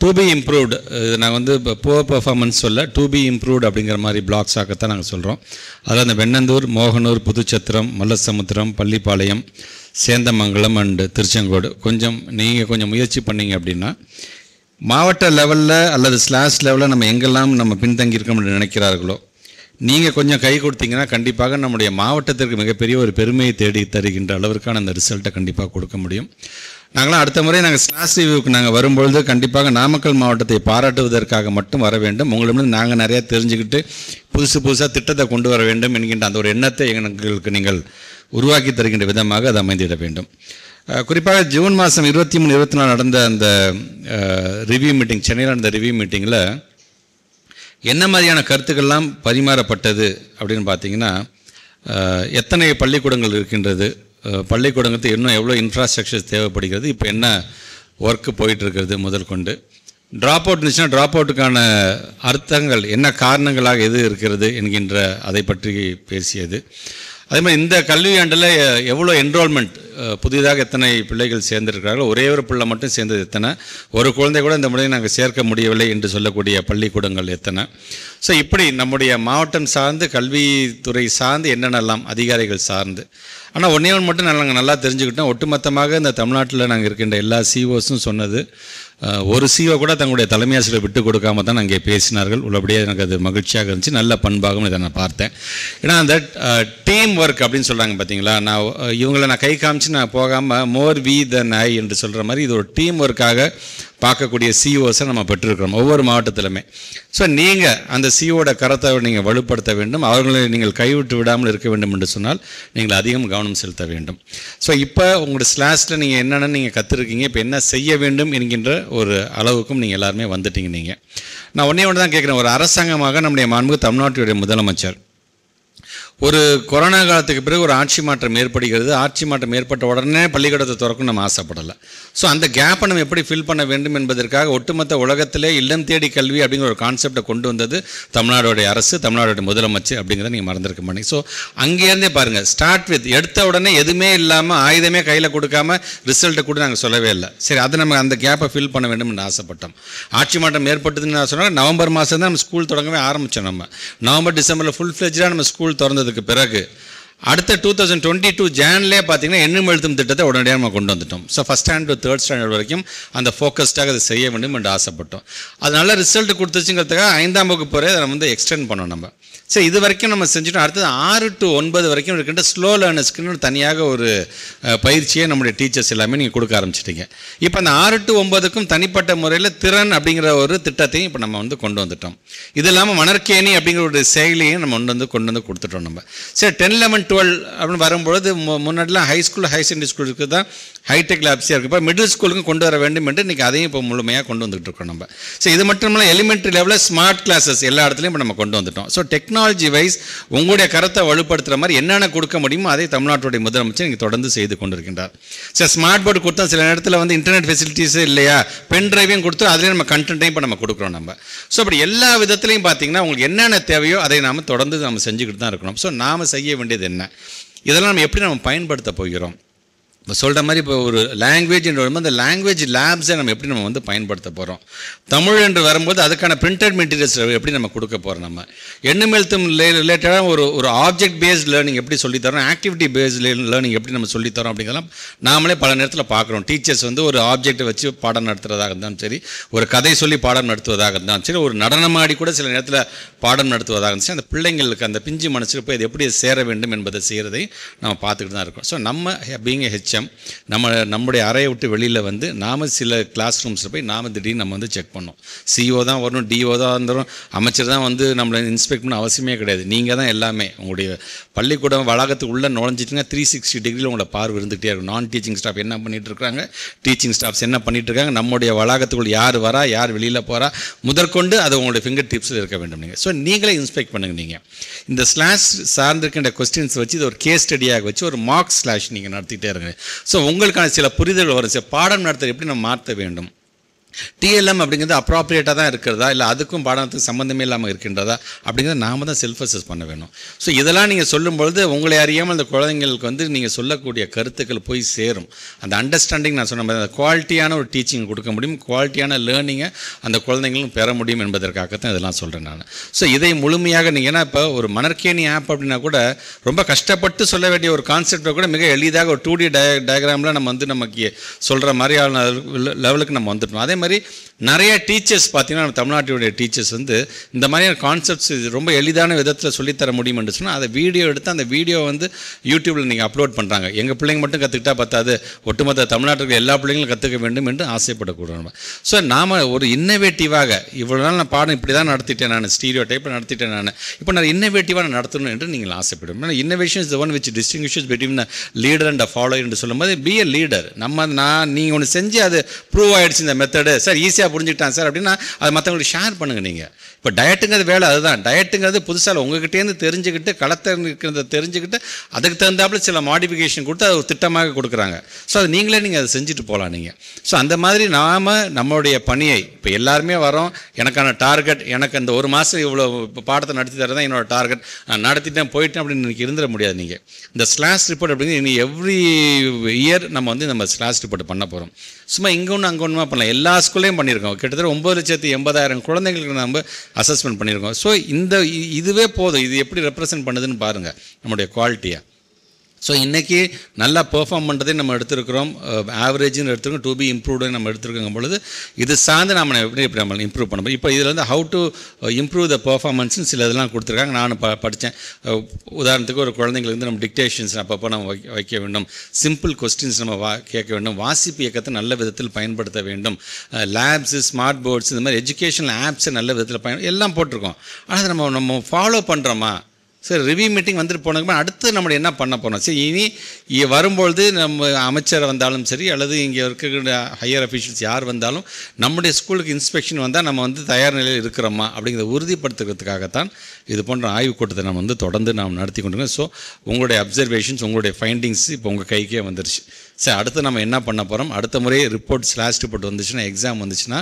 டு பி இம்ப்ரூவ்டு, இது நாங்கள் வந்து இப்போ புவர் பர்ஃபார்மன்ஸ் சொல்ல, டு பி இம்ப்ரூவ்டு அப்படிங்கிற மாதிரி பிளாக்ஸ் ஆக்கத்தான் நாங்கள் சொல்கிறோம். அதில் அந்த வெண்ணந்தூர், மோகனூர், புதுச்சத்திரம், மல்லசமுத்திரம், பள்ளிப்பாளையம், சேந்தமங்கலம் அண்டு திருச்செங்கோடு நீங்கள் கொஞ்சம் முயற்சி பண்ணிங்க அப்படின்னா மாவட்ட லெவலில் அல்லது ஸ்லாஷ் லெவலில் நம்ம எங்கெல்லாம் நம்ம பின்தங்கியிருக்கோம்னு நினைக்கிறார்களோ நீங்கள் கொஞ்சம் கை கொடுத்தீங்கன்னா கண்டிப்பாக நம்முடைய மாவட்டத்திற்கு மிகப்பெரிய ஒரு பெருமையை தேடி தருகின்ற அளவிற்கான அந்த ரிசல்ட்டை கண்டிப்பாக கொடுக்க முடியும். நாங்களாம் அடுத்த முறை நாங்கள் ஸ்லாஷ் ரிவ்யூக்கு நாங்கள் வரும்பொழுது கண்டிப்பாக நாமக்கல் மாவட்டத்தை பாராட்டுவதற்காக மட்டும் வர வேண்டும். உங்களிடம் நாங்கள் நிறையா தெரிஞ்சுக்கிட்டு புதுசாக திட்டத்தை கொண்டு வர வேண்டும் என்கின்ற அந்த ஒரு எண்ணத்தை எங்களுக்கு நீங்கள் உருவாக்கி தருகின்ற விதமாக அது அமைந்திட வேண்டும். குறிப்பாக ஜூன் மாதம் 23, 24 நடந்த அந்த ரிவ்யூ மீட்டிங், சென்னையில் நடந்த ரிவ்யூ மீட்டிங்கில் என்ன மாதிரியான கருத்துக்கள்லாம் பரிமாறப்பட்டது அப்படின்னு பார்த்தீங்கன்னா, எத்தனை பள்ளிக்கூடங்கள் இருக்கின்றது, பள்ளிக்கூடங்களுக்கு இன்னும் எவ்வளோ இன்ஃப்ராஸ்ட்ரக்சர் தேவைப்படுகிறது, இப்போ என்ன ஒர்க்கு போயிட்டுருக்கிறது முதல் கொண்டு, ட்ராப் அவுட் இருந்துச்சுன்னா ட்ராப் அவுட்டுக்கான அர்த்தங்கள் என்ன, காரணங்களாக எது இருக்கிறது என்கின்ற அதை பற்றி பேசியது. அதே மாதிரி இந்த கல்வியாண்டில் எவ்வளோ என்ரோல்மெண்ட், புதிதாக எத்தனை பிள்ளைகள் சேர்ந்திருக்கிறார்கள், ஒரே ஒரு பிள்ளை மட்டும் சேர்ந்தது எத்தனை, ஒரு குழந்தை கூட இந்த முறை நாங்கள் சேர்க்க முடியவில்லை என்று சொல்லக்கூடிய பள்ளிக்கூடங்கள் எத்தனை. ஸோ இப்படி நம்முடைய மாவட்டம் சார்ந்து, கல்வித்துறை சார்ந்து என்னென்னலாம் அதிகாரிகள் சார்ந்து. ஆனால் ஒன்றே ஒன்று மட்டும் நாங்கள் நல்லா தெரிஞ்சுக்கிட்டோம், ஒட்டுமொத்தமாக இந்த தமிழ்நாட்டில் நாங்கள் இருக்கின்ற எல்லா சிஓஸும் சொன்னது, ஒரு சிஓ கூட தங்களுடைய தலைமை ஆசிரியரை விட்டு கொடுக்காம தான் அங்கே பேசினார்கள். உள்ளபடியே எனக்கு அது மகிழ்ச்சியாக இருந்துச்சு, நல்ல பண்பாகவும் இதை நான் பார்த்தேன். ஏன்னா அந்த டீம் ஒர்க் அப்படின்னு சொல்கிறாங்க பார்த்தீங்களா, இவங்களை நான் கை காமிச்சு நான் போகாமல் மோர் வி தென் ஐ என்று சொல்கிற மாதிரி இது ஒரு டீம் ஒர்க்காக பார்க்கக்கூடிய சிஓஸை நம்ம பெற்றிருக்கிறோம் ஒவ்வொரு மாவட்டத்திலுமே. ஸோ நீங்கள் அந்த சிஓட கரத்தை நீங்கள் வலுப்படுத்த வேண்டும், அவர்களை நீங்கள் கைவிட்டு விடாமல் இருக்க வேண்டும் என்று சொன்னால் நீங்கள் அதிகம் கவனம் செலுத்த வேண்டும். ஸோ இப்போ உங்களோட ஸ்லாஷில் நீங்கள் என்னென்னு நீங்கள் கற்றுருக்கீங்க, இப்போ என்ன செய்ய வேண்டும் என்கின்ற ஒரு அளவுக்கும் நீங்கள் எல்லாருமே வந்துட்டீங்க. நீங்கள் நான் ஒன்றே தான் கேட்குறேன், ஒரு அரசாங்கமாக நம்முடைய மாண்புமிகு தமிழ்நாட்டுடைய முதலமைச்சர் ஒரு கொரோனா காலத்துக்கு பிறகு ஒரு ஆட்சி மாற்றம் ஏற்படுகிறது, ஆட்சி மாற்றம் ஏற்பட்ட உடனே பள்ளிக்கூடத்தை திறக்கும் நம்ம ஆசைப்படலை. ஸோ அந்த கேப்பை நம்ம எப்படி ஃபில் பண்ண வேண்டும் என்பதற்காக ஒட்டுமொத்த உலகத்திலே இல்லம் தேடி கல்வி அப்படிங்கிற ஒரு கான்செப்டை கொண்டு வந்தது தமிழ்நாடுடைய அரசு, தமிழ்நாடுடைய முதலமைச்சர் அப்படிங்கிறத நீங்கள் மறந்துருக்க மாட்டீங்க. ஸோ அங்கேருந்தே பாருங்கள், ஸ்டார்ட் வித், எடுத்த உடனே எதுவுமே இல்லாமல் ஆயுதமே கையில் கொடுக்காம ரிசல்ட்டை கூட நாங்கள் சொல்லவே இல்லை. சரி, அதை நம்ம அந்த கேப்பை ஃபில் பண்ண வேண்டும் என்று ஆசைப்பட்டோம். ஆட்சி மாற்றம் ஏற்பட்டதுன்னு நான் சொன்னால் நவம்பர் மாதம் தான் நம்ம ஸ்கூல் தொடங்கவே ஆரம்பித்தோம். நம்ம நவம்பர் டிசம்பரில் ஃபுல் ஃப்ளெஜ்டாக நம்ம ஸ்கூல் திறந்ததுக்கு பிறகு அடுத்த 2022 ஜான்லேயே பார்த்தீங்கன்னா எண்ணும் எழுத்தும் திட்டத்தை உடனடியாக நம்ம கொண்டு வந்துட்டோம். So first standard to third standard வரைக்கும் அந்த ஃபோக்கஸ்டாக அதை செய்ய வேண்டும் என்று ஆசைப்பட்டோம். அது நல்ல ரிசல்ட் கொடுத்துச்சுங்கிறதுக்காக 5ஆம் வகுப்பு வரை அதை வந்து எக்ஸ்டெண்ட் பண்ணோம் நம்ம. சரி, இது வரைக்கும் நம்ம செஞ்சுட்டோம். அடுத்தது 6 to 9 வரைக்கும் இருக்கின்ற ஸ்லோ லேர்னர்ஸ்க்குன்னு தனியாக ஒரு பயிற்சியை நம்முடைய டீச்சர்ஸ் எல்லாமே நீங்கள் கொடுக்க ஆரம்பிச்சிட்டிங்க. இப்போ அந்த 6 to 9க்கும் தனிப்பட்ட முறையில் திறன் அப்படிங்கிற ஒரு திட்டத்தையும் இப்போ நம்ம வந்து கொண்டு வந்துட்டோம். இது இல்லாமல் மணற்கேணி அப்படிங்கிற ஒரு செயலியையும் நம்ம கொண்டு வந்து கொடுத்துட்டோம் நம்ம. சரி, 10, 11, 12 அப்படின்னு வரும்பொழுது முன்னாடிலாம் ஹை ஸ்கூல், ஹை செகண்டரி ஸ்கூலுக்கு தான் ஹைடெக் லேப்ஸியாக இருக்குது. இப்போ மிடில் ஸ்கூலுக்கும் கொண்டு வர வேண்டும் என்று இன்றைக்கி அதையும் இப்போ முழுமையாக கொண்டு வந்துட்டு இருக்கோம் நம்ம. ஸோ இது மட்டும் இல்லாமல் எலிமெண்ட்ரி லெவலில் ஸ்மார்ட் கிளாஸஸ் எல்லா இடத்துலையும் இப்போ நம்ம கொண்டு வந்துட்டோம். ஸோ டெக்னாலஜி வைஸ் உங்களுடைய கருத்தை வலுப்படுத்துகிற மாதிரி என்னென்ன கொடுக்க முடியுமோ அதை தமிழ்நாட்டுடைய முதலமைச்சர் இங்கே தொடர்ந்து செய்து கொண்டிருக்கின்றார். சரி, ஸ்மார்ட் போர்டு கொடுத்தா சில நேரத்தில் வந்து இன்டர்நெட் ஃபெசிலிட்டிஸே இல்லையா, பென் ட்ரைவையும் கொடுத்து அதிலே நம்ம கண்டென்ட்டையும் இப்போ நம்ம கொடுக்குறோம் நம்ம. ஸோ அப்படி எல்லா விதத்துலையும் பார்த்தீங்கன்னா உங்களுக்கு என்னென்ன தேவையோ அதை நாம் தொடர்ந்து நம்ம செஞ்சுக்கிட்டு தான் இருக்கணும். ஸோ நாம் செய்ய வேண்டியது என்ன, இதெல்லாம் நம்ம எப்படி நம்ம பயன்படுத்த போகிறோம். இப்போ சொல்கிற மாதிரி இப்போ ஒரு லாங்குவேஜ்ன்ற வரும்போது அந்த லாங்குவேஜ் லேப்ஸை நம்ம எப்படி நம்ம வந்து பயன்படுத்த போகிறோம். தமிழ் என்று வரும்போது அதுக்கான பிரிண்டட் மெட்டீரியல்ஸ் எப்படி நம்ம கொடுக்க போகிறோம். நம்ம எண்ணும் எழுத்தும் ரிலேட்டடாக ஒரு ஆப்ஜெக்ட் பேஸ்ட் லேர்னிங் எப்படி சொல்லித்தரோம், ஆக்டிவிட்டி பேஸ்ட் லேர்னிங் எப்படி நம்ம சொல்லித்தரோம் அப்படிங்கிறதெல்லாம் நாமளே பல நேரத்தில் பார்க்குறோம். டீச்சர்ஸ் வந்து ஒரு ஆப்ஜெக்டை வச்சு பாடம் நடத்துகிறதாக இருந்தாலும் சரி, ஒரு கதை சொல்லி பாடம் நடத்துவதாக இருந்தாலும் சரி, ஒரு நடனமாடி கூட சில நேரத்தில் பாடம் நடத்துவதாக இருந்துச்சு. அந்த பிள்ளைங்களுக்கு அந்த பிஞ்சு மனசுக்கு போய் இது எப்படி சேர வேண்டும் என்பதை செய்கிறதை நம்ம பார்த்துக்கிட்டு தான் இருக்கோம். ஸோ நம்ம பீயிங் ஹெச்எம் நம்முடைய அறையை விட்டு வெளியில் வந்து நாம் சில கிளாஸ் ரூம்ஸில் போய் நாம் திடீர்னு நம்ம வந்து செக் பண்ணோம். சிஓ தான் வரணும், டிஓ தான் வந்துடும், அமைச்சர் தான் வந்து நம்மளை இன்ஸ்பெக்ட் பண்ண அவசியமே கிடையாது. நீங்கள் தான் எல்லாமே. உங்களுடைய பள்ளிக்கூடம் வளாகத்துக்கு உள்ளே நுழைஞ்சிட்டிங்கன்னா 360 டிகிரியில் உங்களை பார்வை இருந்துகிட்டே இருக்கும். நான் டீச்சிங் ஸ்டாஃப் என்ன பண்ணிகிட்டு இருக்காங்க, டீச்சிங் ஸ்டாஃப்ஸ் என்ன பண்ணிகிட்டு இருக்காங்க, நம்முடைய வளாகத்துக்குள் யார் வரா, யார் வெளியில் போகிறா முதற்கொண்டு அது உங்களுடைய ஃபிங்கர் டிப்ஸில் இருக்க வேண்டும். நீங்கள் ஸோ நீங்களே இன்ஸ்பெக்ட் பண்ணுங்கள். நீங்கள் இந்த ஸ்லாஷ் சார்ந்திருக்கின்ற கொஸ்டின்ஸ் வச்சு இது ஒரு கேஸ் ஸ்டடியாக வச்சு ஒரு மார்க் ஸ்லாஷ் நீங்கள் நடத்திட்டே இருங்க. ஸோ உங்களுக்கான சில புரிதல்கள் வரும். சில பாடம் நடத்த எப்படி நம்ம மாற்ற வேண்டும். டிஎல்எம் அப்படிங்கிறது அப்ராப்ரியேட்டாக தான் இருக்கிறதா, இல்லை அதுக்கும் பாடத்துக்கு சம்மந்தமே இல்லாமல் இருக்கின்றதா அப்படிங்கிறத நாம் தான் செல்ஃப் அசஸ் பண்ண வேணும். ஸோ இதெல்லாம் நீங்கள் சொல்லும்பொழுது உங்களை அறியாமல் அந்த குழந்தைங்களுக்கு வந்து நீங்கள் சொல்லக்கூடிய கருத்துக்கள் போய் சேரும். அந்த அண்டர்ஸ்டாண்டிங் நான் சொன்ன மாதிரி அந்த குவாலிட்டியான ஒரு டீச்சிங் கொடுக்க முடியும், குவாலிட்டியான லேர்னிங்கை அந்த குழந்தைங்களும் பெற முடியும் என்பதற்காகத்தான் இதெல்லாம் சொல்கிறேன் நான். ஸோ இதை முழுமையாக நீங்கள் ஏன்னா இப்போ ஒரு மணற்கேணி ஆப் அப்படின்னா கூட ரொம்ப கஷ்டப்பட்டு சொல்ல வேண்டிய ஒரு கான்செப்டை கூட மிக எளிதாக ஒரு 2D டயக்ராமில் நம்ம வந்து நமக்கு சொல்கிற மாதிரியான லெவலுக்கு நம்ம வந்துட்டோம். அதே மாதிரி நிறைய டீச்சர்ஸ் பார்த்தீங்கன்னா தமிழ்நாட்டுடைய டீச்சர்ஸ் வந்து இந்த மாதிரியான கான்செப்ட்ஸ் ரொம்ப எளிதான விதத்தில் சொல்லித்தர முடியும் என்று சொன்னால் அதை வீடியோ எடுத்து அந்த வீடியோ வந்து யூடியூப்பில் நீங்கள் அப்லோட் பண்ணுறாங்க. எங்கள் பிள்ளைங்க மட்டும் கற்றுக்கிட்டா பத்தாது, ஒட்டுமொத்த தமிழ்நாட்டுக்கு எல்லா பிள்ளைங்களும் கற்றுக்க வேண்டும் என்று ஆசைப்படக்கூடாது. ஸோ நாம் ஒரு இன்னோவேட்டிவாக இவ்வளோ நாள் நான் பாடம் இப்படி தான் நடத்திட்டேன், நான் ஸ்டீரியோ டைப்பில் நடத்திட்டேன், நான் இப்போ நான் இன்னோவேட்டிவாக நடத்தணும் என்று நீங்கள் ஆசைப்படுவோம். Innovation is the one which distinguishes between a leader and a follower என்று சொல்லும்போது பி எ லீடர். நீங்கள் ஒன்று செஞ்சு அது ப்ரூவ் ஆகிடுச்சு இந்த மெத்தடு சார் ஈஸியாக புரிஞ்சுக்கிட்டான் சார் அப்படின்னா அதை மற்றவங்களுக்கு ஷேர் பண்ணுங்கள். நீங்கள் இப்போ டயட்டுங்கிறது வேலை அதுதான். டயட்டுங்கிறது புதுசாக உங்ககிட்டேருந்து தெரிஞ்சுக்கிட்டு களத்தை இருக்கிறத தெரிஞ்சுக்கிட்டு அதுக்கு தகுந்தாப்புல சில மாடிஃபிகேஷன் கொடுத்து அது ஒரு திட்டமாக கொடுக்குறாங்க. ஸோ அது நீங்களே நீங்கள் அதை செஞ்சுட்டு போகலாம். நீங்கள் ஸோ அந்த மாதிரி நாம் நம்மளுடைய பணியை இப்போ எல்லாருமே வரோம், எனக்கான டார்கெட் எனக்கு அந்த ஒரு மாதம் இவ்வளோ பாடத்தை நடத்தி தரதான் என்னோடய டார்கெட், நான் நடத்திட்டேன் போயிட்டேன் அப்படின்னு இன்றைக்கி இருந்துட முடியாது. நீங்கள் இந்த ஸ்லாஷ் ரிப்போர்ட் அப்படிங்கிறது இனி எவ்ரி இயர் நம்ம வந்து நம்ம ஸ்லாஷ் ரிப்போர்ட் பண்ண போகிறோம். சும்மா இங்கே ஒன்று அங்கே ஒன்றுமா பண்ணலாம். எல்லா ஸ்கூல்லையும் பண்ணியிருக்கோம். கிட்டத்தட்ட 9,80,000 குழந்தைங்களுக்கு நம்ம அசஸ்மெண்ட் பண்ணியிருக்கோம். ஸோ இதுவே போதும். இது எப்படி ரெப்ரசன்ட் பண்ணுதுன்னு பாருங்கள் நம்முடைய குவாலிட்டியை. ஸோ இன்றைக்கி நல்லா பெர்ஃபார்ம் பண்ணுறதே நம்ம எடுத்துருக்கிறோம், ஆவரேஜ்னு எடுத்துருக்கோம், டு பி இம்ப்ரூவ்டு நம்ம எடுத்துருக்கும் பொழுது இது சார்ந்து நம்ம எப்படி நம்ம இம்ப்ரூவ் பண்ண முடியும். இப்போ இதில் வந்து ஹவு டு இம்ப்ரூவ் த பெர்ஃபார்மன்ஸ்னு சில இதெல்லாம் கொடுத்துருக்காங்க. நான் படித்தேன். உதாரணத்துக்கு ஒரு குழந்தைங்களுக்கு வந்து நம்ம டிக்டேஷன்ஸ் அப்பப்போ நம்ம வைக்க வேண்டும், சிம்பிள் கொஸ்டின்ஸ் நம்ம கேட்க வேண்டும், வாசிப்பு இயக்கத்தை நல்ல விதத்தில் பயன்படுத்த வேண்டும், லேப்ஸு ஸ்மார்ட் போர்ட்ஸ் இந்த மாதிரி எஜுகேஷனல் ஆப்ஸை நல்ல விதத்தில் எல்லாம் போட்டிருக்கோம். ஆனால் அதை நம்ம ஃபாலோ பண்ணுறோமா? சரி, ரிவ்யூ மீட்டிங் வந்துட்டு போனதுக்கு அடுத்து நம்ம என்ன பண்ண போனோம்? சரி, இனி வரும்பொழுது நம்ம அமைச்சர் வந்தாலும் சரி அல்லது இங்கே இருக்கிற ஹையர் அஃபீஷியல்ஸ் யார் வந்தாலும் நம்முடைய ஸ்கூலுக்கு இன்ஸ்பெக்ஷன் வந்தால் நம்ம வந்து தயார் நிலையில் இருக்கிறோமா அப்படிங்கிறத உறுதிப்படுத்துறதுக்காகத்தான் இது போன்ற ஆய்வுக் கூட்டத்தை நம்ம வந்து தொடர்ந்து நாம் நடத்தி கொண்டிருக்கோம். ஸோ உங்களுடைய அப்சர்வேஷன்ஸ், உங்களுடைய ஃபைண்டிங்ஸ் இப்போ உங்கள் கைக்கே வந்துருச்சு. சரி, அடுத்து நம்ம என்ன பண்ண போகிறோம்? அடுத்த முறை ரிப்போர்ட் ஸ்லாஷ் ரிப்போர்ட் வந்துச்சுன்னா, எக்ஸாம் வந்துச்சுன்னா,